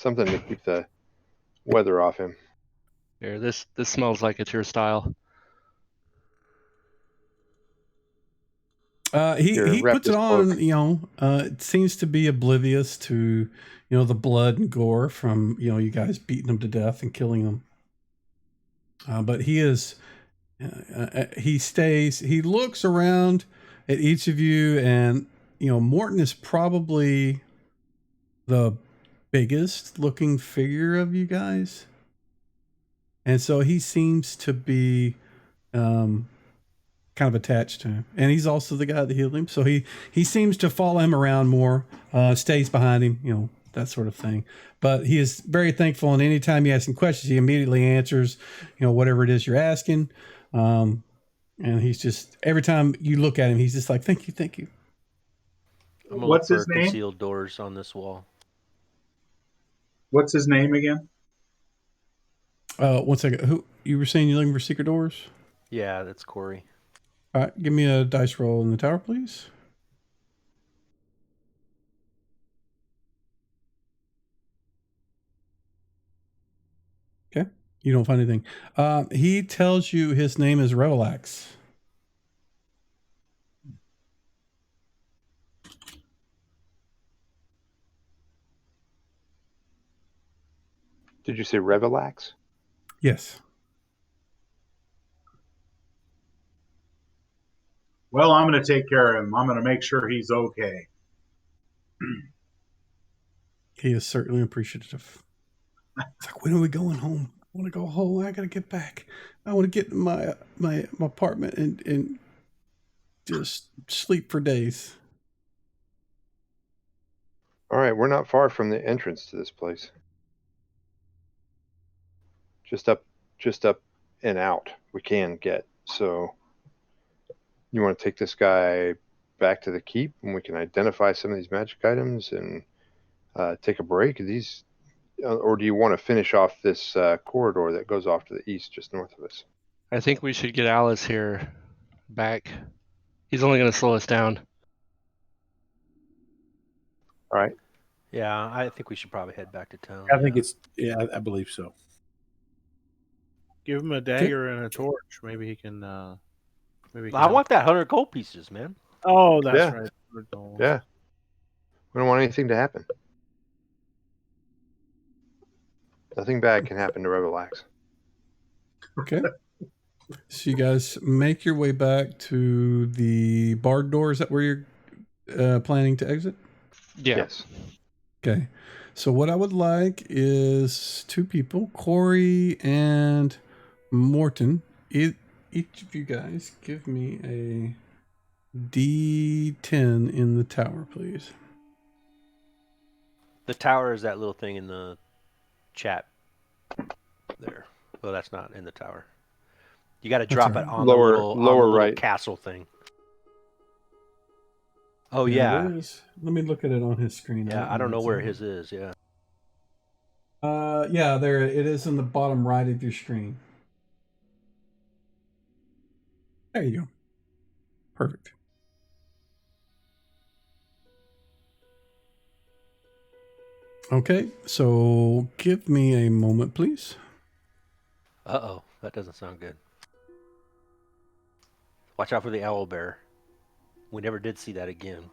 to keep the weather off him. Here, this smells like it's your style. Here, He wrap puts it this cloak. on, it seems to be oblivious to, the blood and gore from, you guys beating him to death and killing him. But he is, he looks around at each of you, and, Morton is probably the biggest looking figure of you guys. And so he seems to be, kind of attached to him, and he's also the guy that healed him, so he seems to follow him around more, stays behind him, that sort of thing. But he is very thankful, and anytime you ask him questions, he immediately answers, whatever it is you're asking. And he's just, every time you look at him, he's just like, thank you, thank you. I'm gonna What's look his for name? concealed doors on this wall. What's his name again? 1 second, who you were saying you're looking for secret doors? Yeah, that's Corey. All right, give me a dice roll in the tower, please. Okay, you don't find anything. He tells you his name is Revelax. Did you say Revelax? Yes. Well, I'm going to take care of him. I'm going to make sure he's okay. He is certainly appreciative. It's like, when are we going home? I want to go home. I got to get back. I want to get in my apartment and just sleep for days. All right, we're not far from the entrance to this place. Just up and out we can get. So you want to take this guy back to the keep, and we can identify some of these magic items and take a break? Or do you want to finish off this corridor that goes off to the east, just north of us? I think we should get Alice here back. He's only going to slow us down. All right. Yeah, I think we should probably head back to town. I think I believe so. Give him a dagger and a torch. Maybe he can. I want that 100 gold pieces, man. Oh, that's Yeah. right. Yeah. We don't want anything to happen. Nothing bad can happen to Revelax. Okay. So you guys make your way back to the barred door. Is that where you're planning to exit? Yeah. Yes. Okay. So what I would like is 2 people, Corey and Morton. Each of you guys give me a D10 in the tower, please. The tower is that little thing in the chat there. Well, that's not in the tower. You got to drop all it right. on Lower- the lower little right. castle thing. Oh Where yeah, is, let me look at it on his screen. yeah. I don't know what's where on his is. Yeah. it. Yeah, there it is in the bottom right of your screen. There you go. Perfect. Okay, so give me a moment, please. Uh-oh, that doesn't sound good. Watch out for the owl bear. We never did see that again.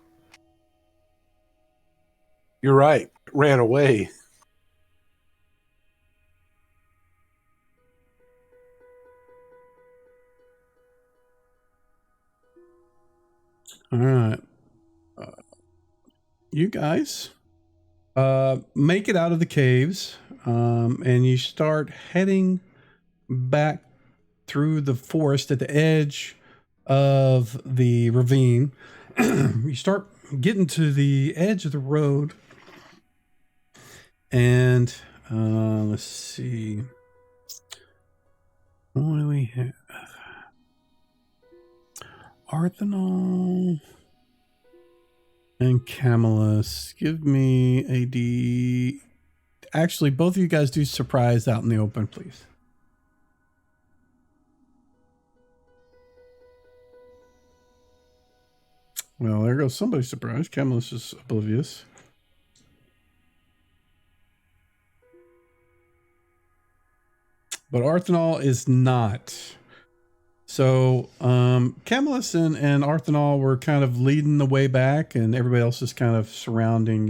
You're right. Ran away. All right. You guys make it out of the caves, and you start heading back through the forest at the edge of the ravine. You start getting to the edge of the road, and let's see. What do we have? Arthanol and Camillus. Give me a D. Actually, both of you guys do surprise out in the open, please. Well, there goes somebody's surprised. Camillus is oblivious. But Arthanol is not. So Camillus and Arthanol were kind of leading the way back, and everybody else is kind of surrounding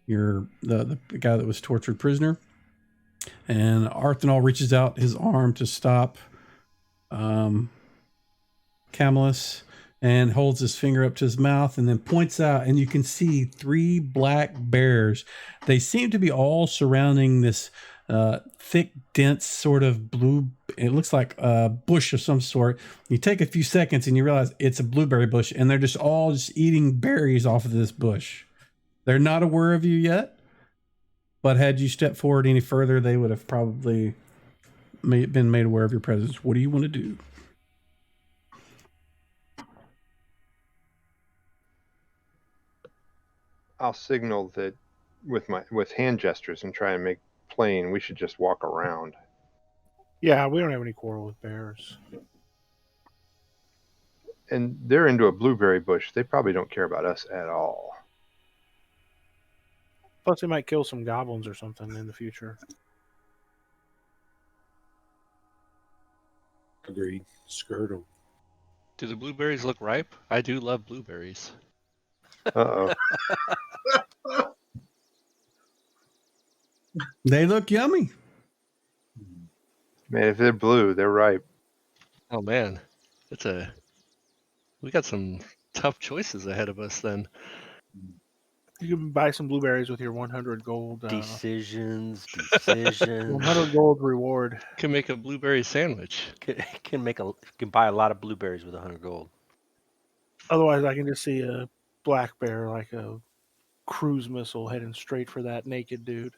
the guy that was tortured prisoner. And Arthanol reaches out his arm to stop Camillus and holds his finger up to his mouth and then points out, and you can see 3 black bears. They seem to be all surrounding this thick, dense sort of blue. It looks like a bush of some sort. You take a few seconds and you realize it's a blueberry bush, and they're just all just eating berries off of this bush. They're not aware of you yet, but had you stepped forward any further, they would have probably been made aware of your presence. What do you want to do? I'll signal that with hand gestures and try and make plain we should just walk around. Yeah, we don't have any quarrel with bears. And they're into a blueberry bush. They probably don't care about us at all. Plus, they might kill some goblins or something in the future. Agreed. Skirt them. Do the blueberries look ripe? I do love blueberries. Uh-oh. They look yummy. Man, if they're blue, they're ripe. Oh man, we got some tough choices ahead of us then. You can buy some blueberries with your 100 gold. Decisions. 100 gold reward. Can make a blueberry sandwich. Can buy a lot of blueberries with 100 gold. Otherwise, I can just see a black bear like a cruise missile heading straight for that naked dude.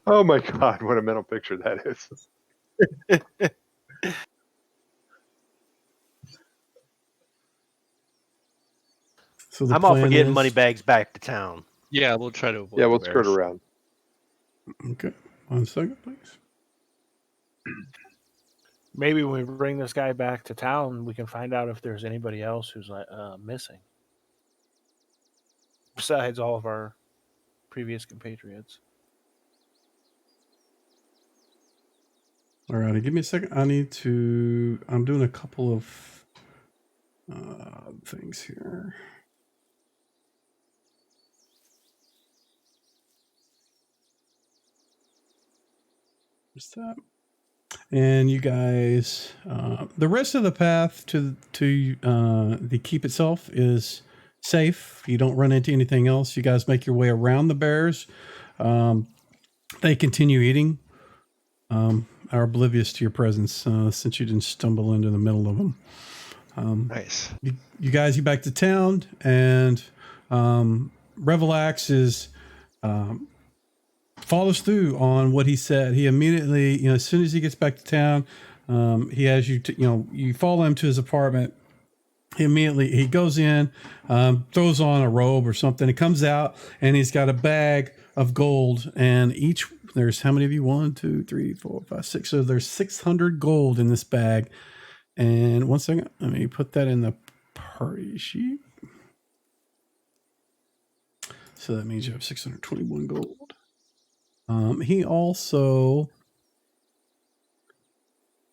Oh my God, what a mental picture that is. So I'm all for plan getting is- money bags back to town. Yeah, we'll try to avoid Yeah, we'll the skirt bears. around. Okay, 1 second, please. Maybe when we bring this guy back to town, we can find out if there's anybody else who's missing. Besides all of our previous compatriots. All right, give me a second. I'm doing a couple of things here. What's that? And you guys, the rest of the path to the keep itself is safe. You don't run into anything else. You guys make your way around the bears. They continue eating. Are oblivious to your presence since you didn't stumble into the middle of them. Nice. You guys get back to town, and Revelax is follows through on what he said. He immediately, as soon as he gets back to town, he has you. You follow him to his apartment. He goes in, throws on a robe or something. He comes out, and he's got a bag of gold, and there's how many of you? 1, 2, 3, 4, 5, 6. So there's 600 gold in this bag. And 1 second, let me put that in the party sheet. So that means you have 621 gold. He also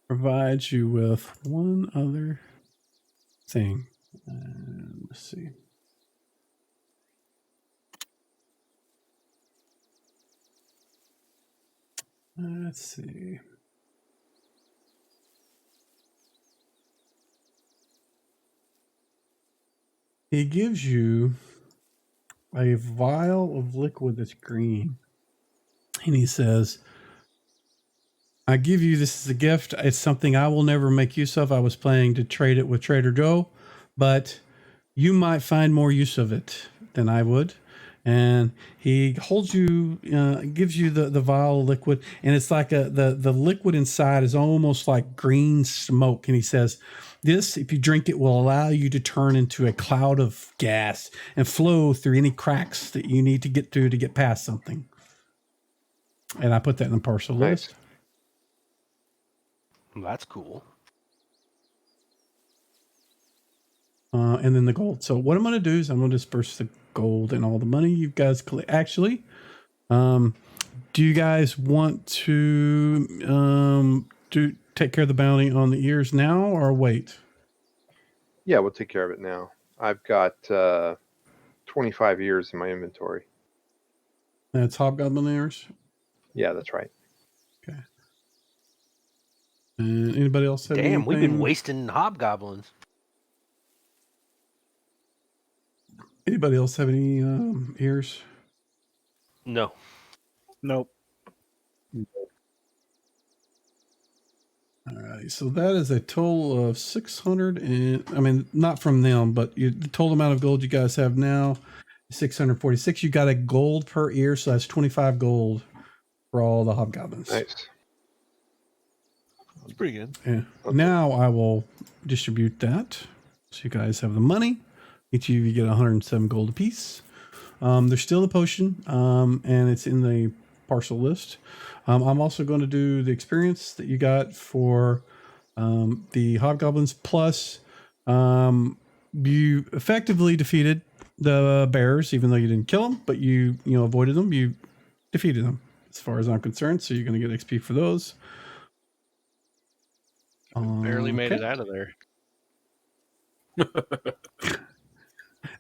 provides you with one other thing. Let's see. Let's see. he gives you a vial of liquid that's green. And he says, I give you this as a gift. It's something I will never make use of. I was planning to trade it with Trader Joe, but you might find more use of it than I would. And he holds you, gives you the vial of liquid, and it's like the liquid inside is almost like green smoke. And he says, this, if you drink it, will allow you to turn into a cloud of gas and flow through any cracks that you need to get through to get past something. And I put that in the parcel Nice. list. Well, that's cool. And then the gold. So what I'm going to do is I'm going to disperse the gold and all the money you guys collect. Actually, do you guys want to take care of the bounty on the ears now or wait? Yeah, we'll take care of it now. I've got 25 years in my inventory. That's hobgoblin ears. Yeah, that's right. Okay. And anybody else have Damn, we've been anything? wasting hobgoblins. Anybody else have any ears? No. Nope. All right, so that is a total of 600 and I mean, not from them, but the total amount of gold you guys have now, 646. You got a gold per ear, so that's 25 gold for all the hobgoblins. Nice. It's pretty good. Yeah. Okay. Now I will distribute that, so you guys have the money. Each of you get 107 gold apiece. There's still a potion, and it's in the parcel list. I'm also going to do the experience that you got for the hobgoblins. Plus, you effectively defeated the bears, even though you didn't kill them, but you avoided them. You defeated them, as far as I'm concerned. So you're going to get XP for those. Barely made Okay. it out of there.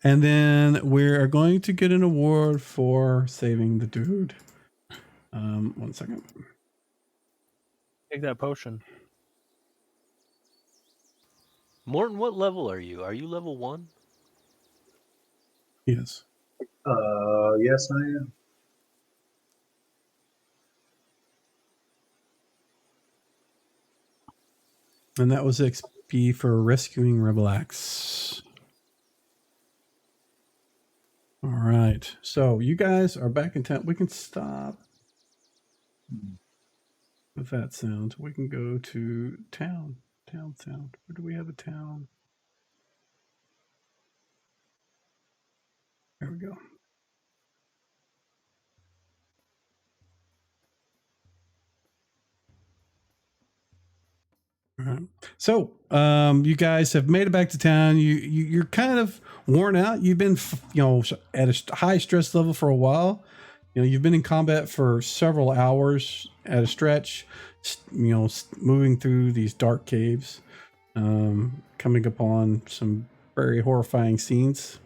And then we are going to get an award for saving the dude. 1 second. Take that potion. Morton, what level are you? Are you level 1? Yes. Yes, I am. And that was XP for rescuing Rebel Axe. All right. So you guys are back in town. We can stop with that sound. We can go to town. Town sound. Where do we have a town? There we go. All right. So, you guys have made it back to town. You're kind of worn out. You've been, at a high stress level for a while. You've been in combat for several hours at a stretch. Moving through these dark caves, coming upon some very horrifying scenes.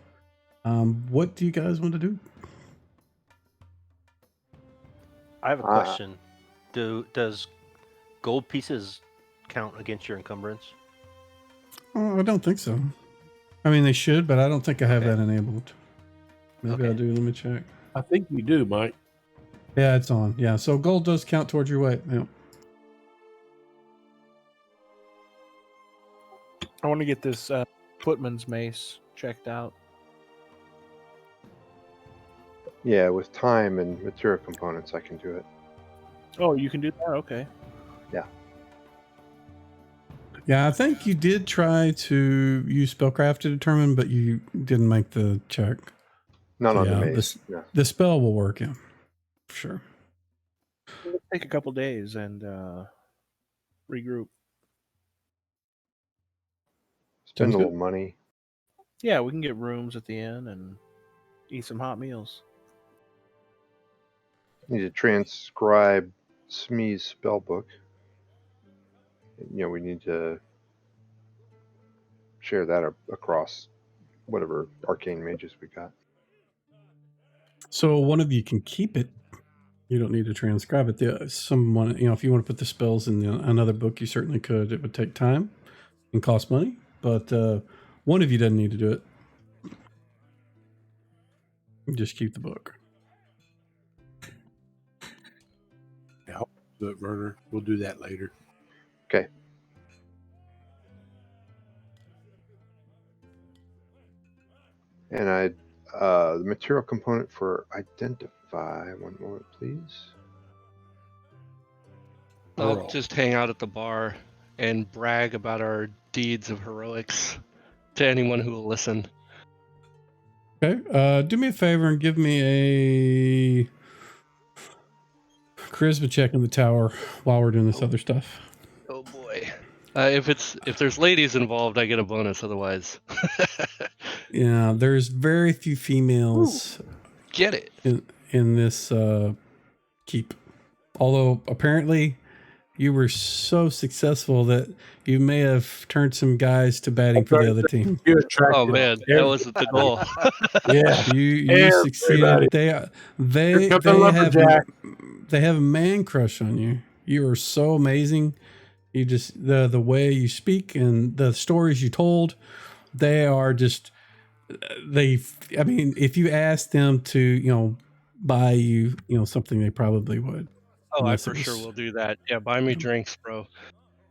What do you guys want to do? I have a question. Does gold pieces count against your encumbrance? Oh, I don't think so. I mean, they should, but I don't think I have that enabled. Maybe I do. Let me check. I think you do, Mike. Yeah, it's on. Yeah, so gold does count towards your weight. Yeah. I want to get this footman's mace checked out. Yeah, with time and material components, I can do it. Oh, you can do that? Okay. Yeah, I think you did try to use spellcraft to determine, but you didn't make the check. Not on Yeah, the mace. No. The spell will work, yeah. For sure. It'll take a couple days and regroup. Spend Sounds a little good. money. Yeah, we can get rooms at the inn and eat some hot meals. Need to transcribe Smee's spell book. We need to share that across whatever arcane mages we got. So one of you can keep it. You don't need to transcribe it. Someone, if you want to put the spells in another book, you certainly could. It would take time and cost money, but one of you doesn't need to do it. Just keep the book. Yeah, do it, Werner. We'll do that later. Okay. And the material component for identify. One moment, please. I'll Pearl. just hang out at the bar and brag about our deeds of heroics to anyone who will listen. Okay. Do me a favor and give me a charisma check in the tower while we're doing this other stuff. Oh boy. If there's ladies involved, I get a bonus. Otherwise, Yeah, there's very few females get it. in this keep. Although apparently you were so successful that you may have turned some guys to batting for the other team. You attracted Oh man, that wasn't the goal. Yeah. You succeeded. Here comes the lumberjack. They have a man crush on you. You are so amazing. You just the way you speak and the stories you told, they are just I mean, if you asked them to, buy you, something, they probably would. Oh, I Unless for it sure was- will do that. Yeah, buy me drinks, bro.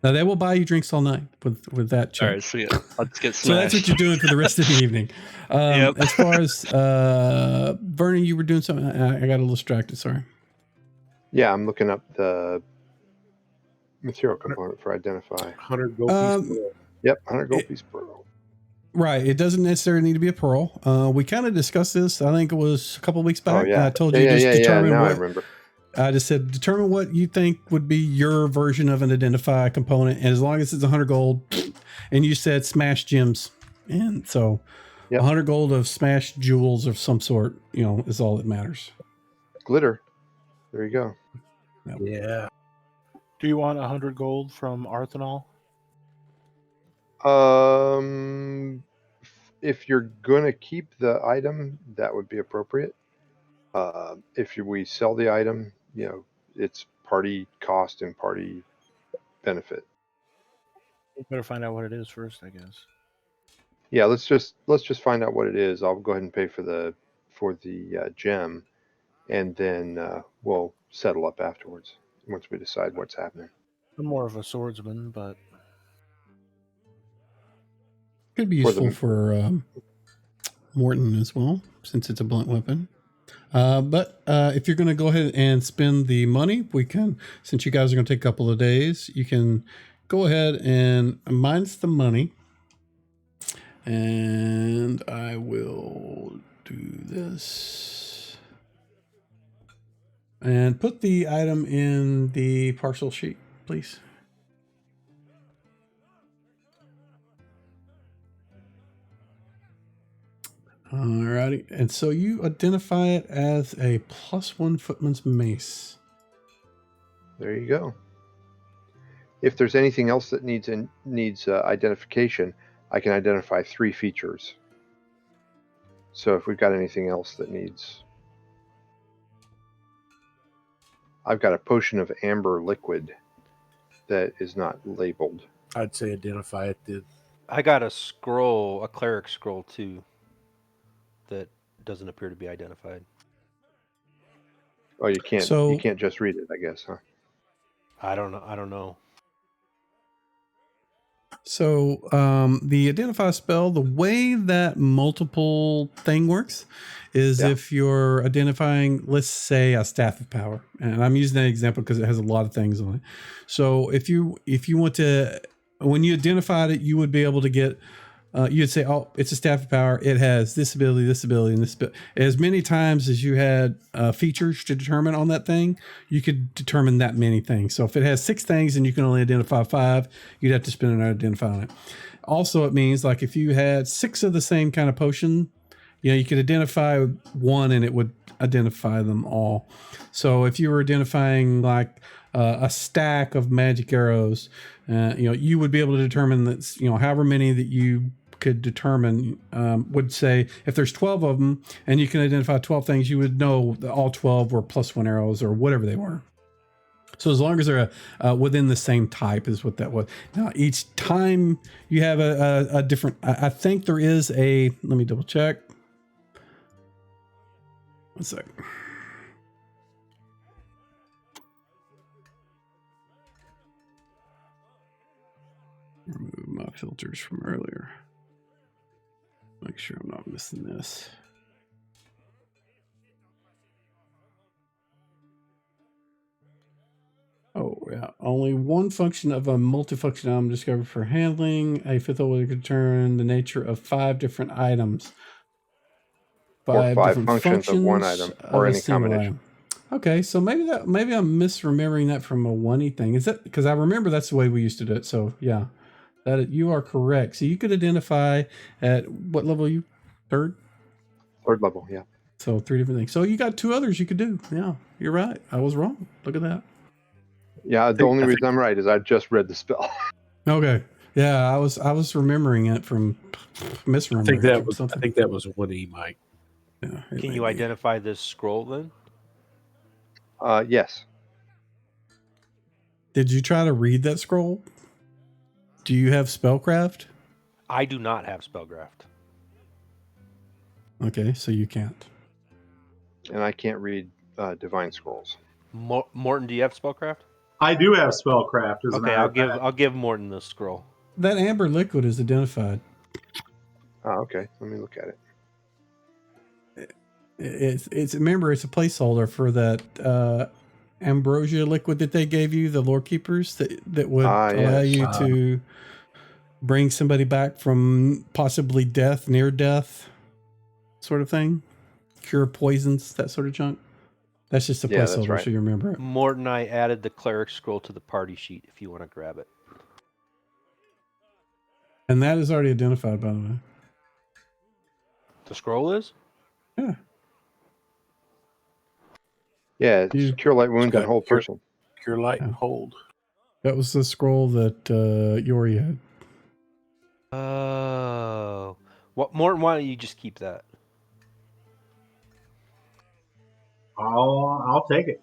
Now they will buy you drinks all night with that check. All right, sweet. Let's get smashed. So that's what you're doing for the rest of the evening. Yep. As far as Vernon, you were doing something. I got a little distracted. Sorry. Yeah, I'm looking up the material component for identify. 100 gold pieces. Yep, 100 gold piece pearl. Right. It doesn't necessarily need to be a pearl. We kind of discussed this. I think it was a couple of weeks back. Oh, yeah. I told you determine now I what. remember. I just said determine what you think would be your version of an identify component, and as long as it's 100 gold, and you said smash gems, and so 100 gold of smash jewels of some sort, is all that matters. Glitter. There you go. Yeah. Do you want 100 gold from Arthanol? If you're gonna keep the item, that would be appropriate. If we sell the item, it's party cost and party benefit. We better find out what it is first, I guess. Yeah, let's just find out what it is. I'll go ahead and pay for the gem, and then we'll settle up afterwards once we decide what's happening. I'm more of a swordsman, but Could be useful for Morton as well, since it's a blunt weapon. But if you're going to go ahead and spend the money, we can, since you guys are going to take a couple of days, you can go ahead and minus the money. And I will do this. And put the item in the parcel sheet, please. Alrighty, and so you identify it as a +1 footman's mace. There you go. If there's anything else that needs identification, I can identify 3 features. So if we've got anything else that needs, I've got a potion of amber liquid that is not labeled. I'd say identify it then. I got a scroll, a cleric scroll too, that doesn't appear to be identified. Oh, you can't. So- you can't just read it, I guess, huh? I don't know. So the identify spell, the way that multiple thing works is if you're identifying, let's say, a staff of power, and I'm using that example because it has a lot of things on it. So if you want to, when you identified it, you would be able to get, you'd say, oh, it's a staff of power. It has this ability, and this ability. As many times as you had features to determine on that thing, you could determine that many things. So if it has 6 things and you can only identify 5, you'd have to spend an hour identifying it. Also, it means like if you had 6 of the same kind of potion, you could identify 1 and it would identify them all. So if you were identifying like a stack of magic arrows, you would be able to determine that, however many that you could determine would say if there's 12 of them and you can identify 12 things, you would know that all 12 were +1 arrows or whatever they were. So as long as they're within the same type is what that was. Now, each time you have a different, I think there is let me double check. One sec. Remove my filters from earlier. Make sure I'm not missing this. Oh, yeah. Only one function of a multifunction item discovered for handling. A fifth level could turn the nature of 5 different items. Or 5 5 different functions of one functions item, of or a any single combination. item. Okay, so maybe I'm misremembering that from a 1E thing. Is that because I remember that's the way we used to do it? So yeah, you are correct. So you could identify at what level you? Third. 3rd level, yeah. So 3 different things. So you got 2 others you could do. Yeah, you're right. I was wrong. Look at that. Yeah, the only reason I'm right is I just read the spell. Okay. Yeah, I was remembering it from misremembering. I think that was 1E, Mike. Yeah, Can you identify this scroll then? Yes. Did you try to read that scroll? Do you have spellcraft? I do not have spellcraft. Okay, so you can't. And I can't read divine scrolls. Morton, do you have spellcraft? I do have spellcraft. As a Okay, matter of fact. I'll give Morton this scroll. That amber liquid is identified. Oh, okay. Let me look at it. It's remember, it's a placeholder for that ambrosia liquid that they gave you, the lore keepers, that would allow yes. you to bring somebody back from possibly death, near death, sort of thing. Cure poisons, that sort of junk. That's just a placeholder, that's right. so you remember it. Morton, I added the cleric scroll to the party sheet if you want to grab it. And that is already identified, by the way. The scroll is? Yeah. Yeah, it's cure light wounds and hold person. Cure light and hold. That was the scroll that Yori had. Oh. What, Morton, why don't you just keep that? I'll take it.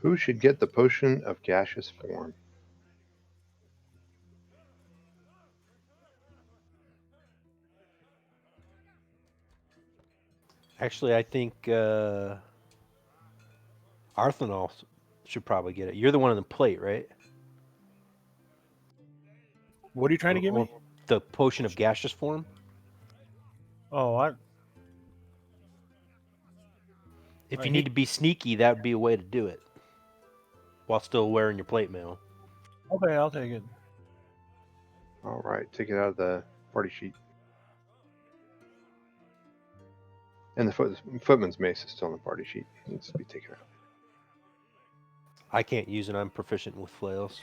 Who should get the potion of gaseous form? Actually, I think Arthanol should probably get it. You're the one on the plate, right? What are you trying to give me? The potion of gaseous form. Oh, If you need to be sneaky, that would be a way to do it. While still wearing your plate mail. Okay, I'll take it. All right, take it out of the party sheet. And the footman's mace is still on the party sheet. It needs to be taken out. I can't use it. I'm proficient with flails.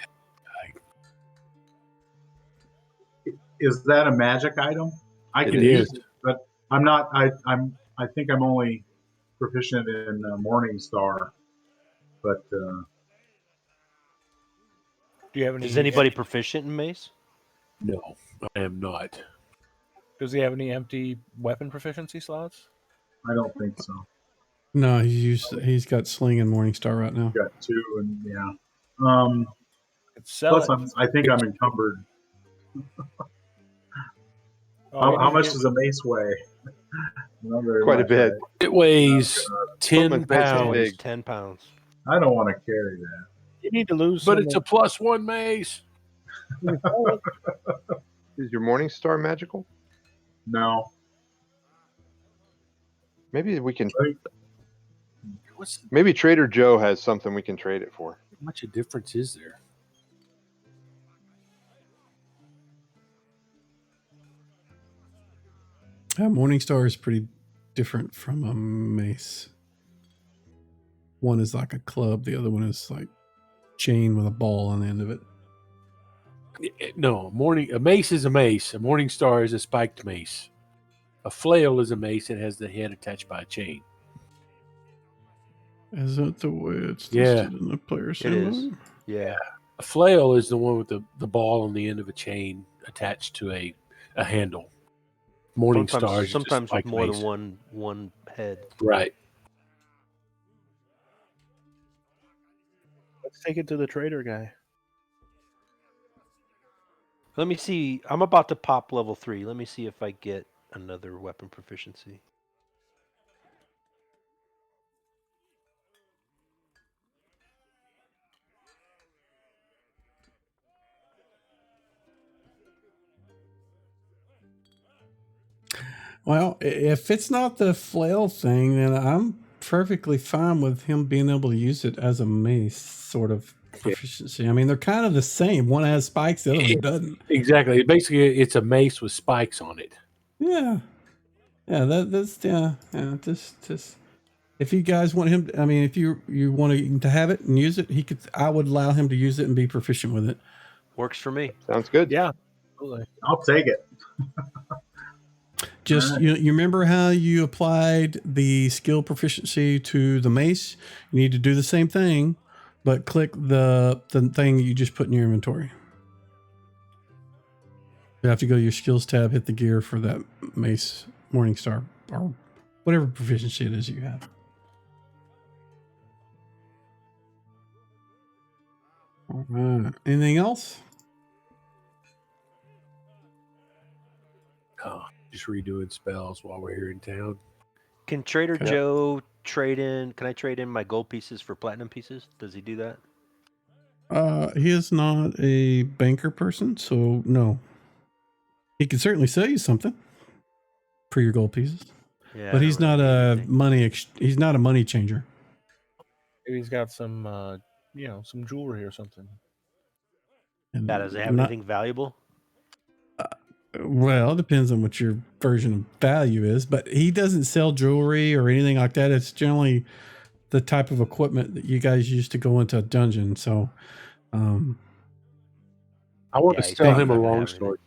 Is that a magic item? I can use it, but I'm not. I think I'm only proficient in Morningstar. But do you have any? Is anybody proficient in mace? No, I am not. Does he have any empty weapon proficiency slots? I don't think so. No, he's got Sling and Morningstar right now. Got 2, and yeah. Plus, I think I'm encumbered. How much does a mace weigh? Quite a bit. It weighs 10 pounds. 10 pounds. I don't want to carry that. You need to lose. But it's a +1 mace. Is your Morningstar magical? No. Maybe we can. Maybe Trader Joe has something we can trade it for. How much a difference is there? Morningstar is pretty different from a mace. One is like a club. The other one is like chain with a ball on the end of it. No, a mace is a mace. A Morningstar is a spiked mace. A flail is a mace that has the head attached by a chain. Is that the way it's listed in the player symbol? It is. Yeah. A flail is the one with the ball on the end of a chain attached to a handle. Morningstar sometimes with more than one head. Right. Let's take it to the trader guy. Let me see. I'm about to pop level 3. Let me see if I get another weapon proficiency. Well, if it's not the flail thing, then I'm perfectly fine with him being able to use it as a mace sort of proficiency. I mean, they're kind of the same. One has spikes, the other one doesn't. Exactly. Basically, it's a mace with spikes on it. Yeah. Yeah, that's just if you guys want him, I mean, if you want him to have it and use it, I would allow him to use it and be proficient with it. Works for me. Sounds good. Yeah, absolutely. I'll take it. Just you remember how you applied the skill proficiency to the mace? You need to do the same thing, but click the thing you just put in your inventory. You have to go to your skills tab, hit the gear for that mace Morningstar or whatever proficiency it is you have. All right. Anything else? Oh, just redoing spells while we're here in town. Can Trader Yeah. Joe trade in? Can I trade in my gold pieces for platinum pieces? Does he do that? He is not a banker person, so no. He can certainly sell you something for your gold pieces, Yeah. but I he's don't not really need a anything. money. He's not a money changer. Maybe he's got some, some jewelry or something. And Yeah, does it have not, anything valuable? well, it depends on what your version of value is, but he doesn't sell jewelry or anything like that. It's generally the type of equipment that you guys use to go into a dungeon. So, I want Yeah, to he's sell probably him a not gonna have longsword.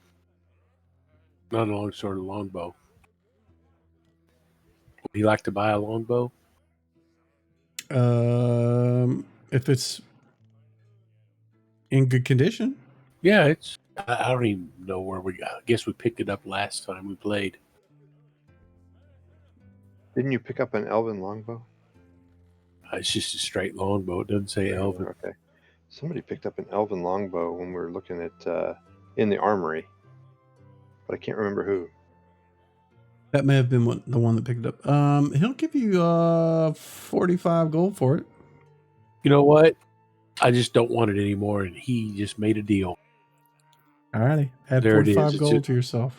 Not a longsword, a longbow. Would he like to buy a longbow? if it's in good condition, Yeah, it's. I don't even know where we got. I guess we picked it up last time we played. Didn't you pick up an elven longbow? It's just a straight longbow. It doesn't say elven. Okay. Somebody picked up an elven longbow when we were looking at in the armory, but I can't remember who. that may have been the one that picked it up. He'll give you 45 gold for it. You know what? I just don't want it anymore, and he just made a deal. Alrighty, add There it is. 45 It's gold just- to yourself.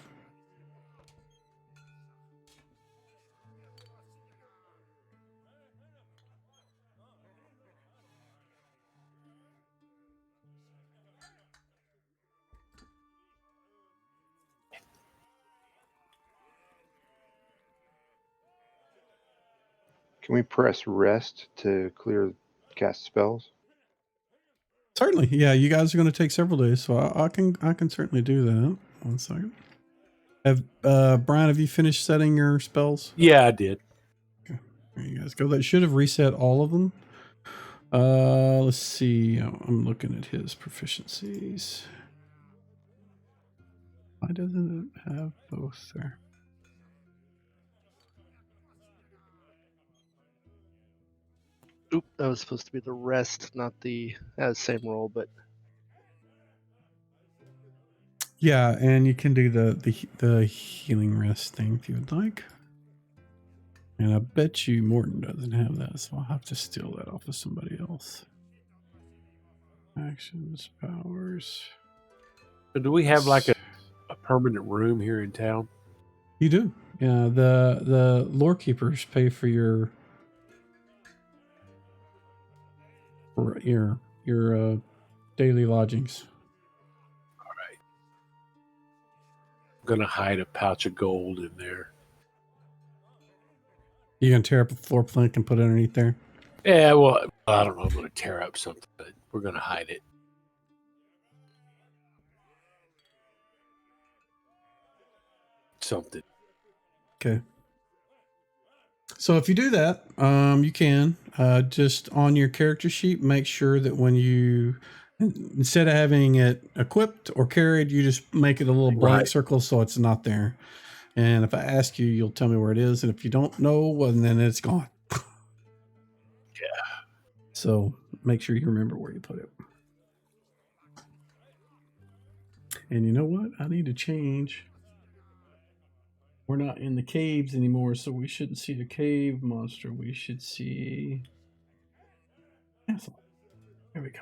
Can we press rest to cast spells? Certainly, yeah. You guys are going to take several days, so I can certainly do that. 1 second. Have Brian, have you finished setting your spells? Yeah, I did. Okay, there you guys go. That should have reset all of them. Let's see. I'm looking at his proficiencies. Why doesn't it have both there? Oop, that was supposed to be the rest, not the same roll, but Yeah, and you can do the healing rest thing if you would like. And I bet you Morton doesn't have that, so I'll have to steal that off of somebody else. Actions, powers. So do we have like a permanent room here in town? You do. Yeah, the lore keepers pay for your daily lodgings. I'm gonna hide a pouch of gold in there. You gonna tear up a floor plank and put it underneath there? Yeah, well, I don't know. I'm gonna tear up something, but we're gonna hide it. Something. Okay. So if you do that, you can just on your character sheet make sure that when you instead of having it equipped or carried, you just make it a little blank Right. circle so it's not there. And if I ask you, you'll tell me where it is. And if you don't know, well, then it's gone. Yeah. So make sure you remember where you put it. And you know what? I need to change We're not in the caves anymore, so we shouldn't see a cave monster. We should see. There we go.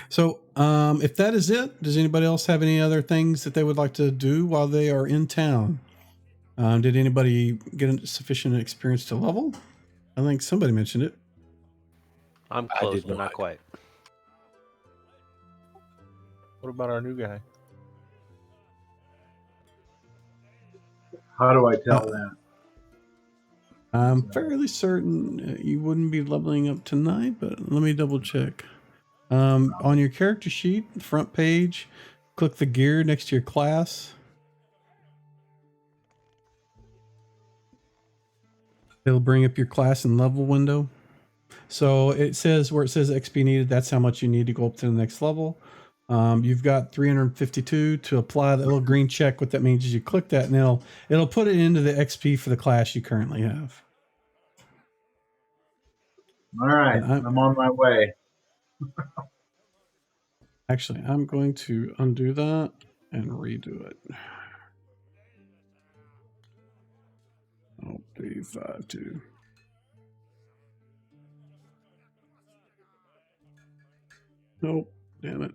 So, if that is it, does anybody else have any other things that they would like to do while they are in town? Did anybody get sufficient experience to level? I think somebody mentioned it. I'm I close, did but not not. quite. What about our new guy? How do I tell that? I'm fairly certain you wouldn't be leveling up tonight, but let me double check. On your character sheet, front page, click the gear next to your class. It'll bring up your class and level window. So it says where it says XP needed, that's how much you need to go up to the next level. You've got 352 to apply that little green check. What that means is you click that and it'll put it into the XP for the class you currently have. All right, I'm on my way. Actually, I'm going to undo that and redo it. Oh, 352. Nope, damn it.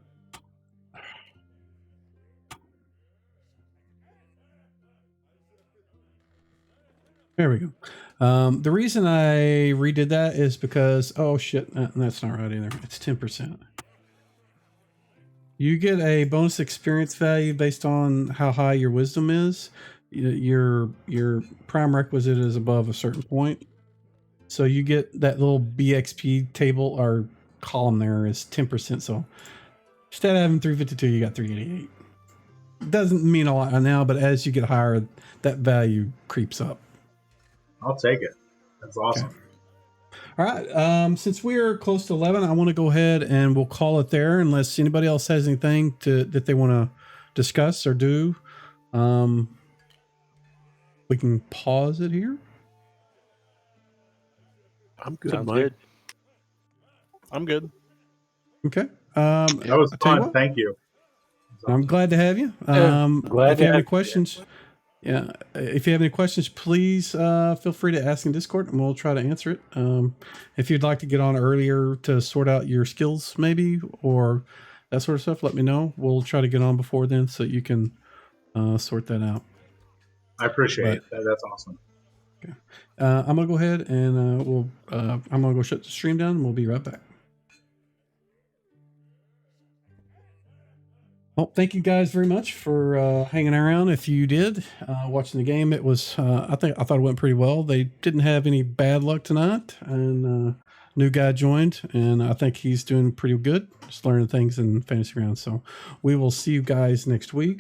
There we go. The reason I redid that is because, oh shit, that's not right either. It's 10%. You get a bonus experience value based on how high your wisdom is. Your prime requisite is above a certain point. So you get that little BXP table or column there is 10%. So instead of having 352, you got 388. Doesn't mean a lot now, but as you get higher, that value creeps up. I'll take it. That's awesome. Okay. All right. Since we're close to 11, I want to go ahead and we'll call it there unless anybody else has anything that they want to discuss or do. We can pause it here. I'm good. Sounds Mike. good. I'm good. Okay. That was fun. Thank you. I'm glad to have you. Glad if you to have any have questions, if you have any questions, please feel free to ask in Discord, and we'll try to answer it. If you'd like to get on earlier to sort out your skills, maybe or that sort of stuff, let me know. We'll try to get on before then, so you can sort that out. I appreciate it. That's awesome. Okay. I'm gonna go ahead and I'm gonna go shut the stream down, and we'll be right back. Well, thank you guys very much for hanging around. If you did watching the game, it was I thought it went pretty well. They didn't have any bad luck tonight, and new guy joined, and I think he's doing pretty good, just learning things in fantasy rounds. So we will see you guys next week.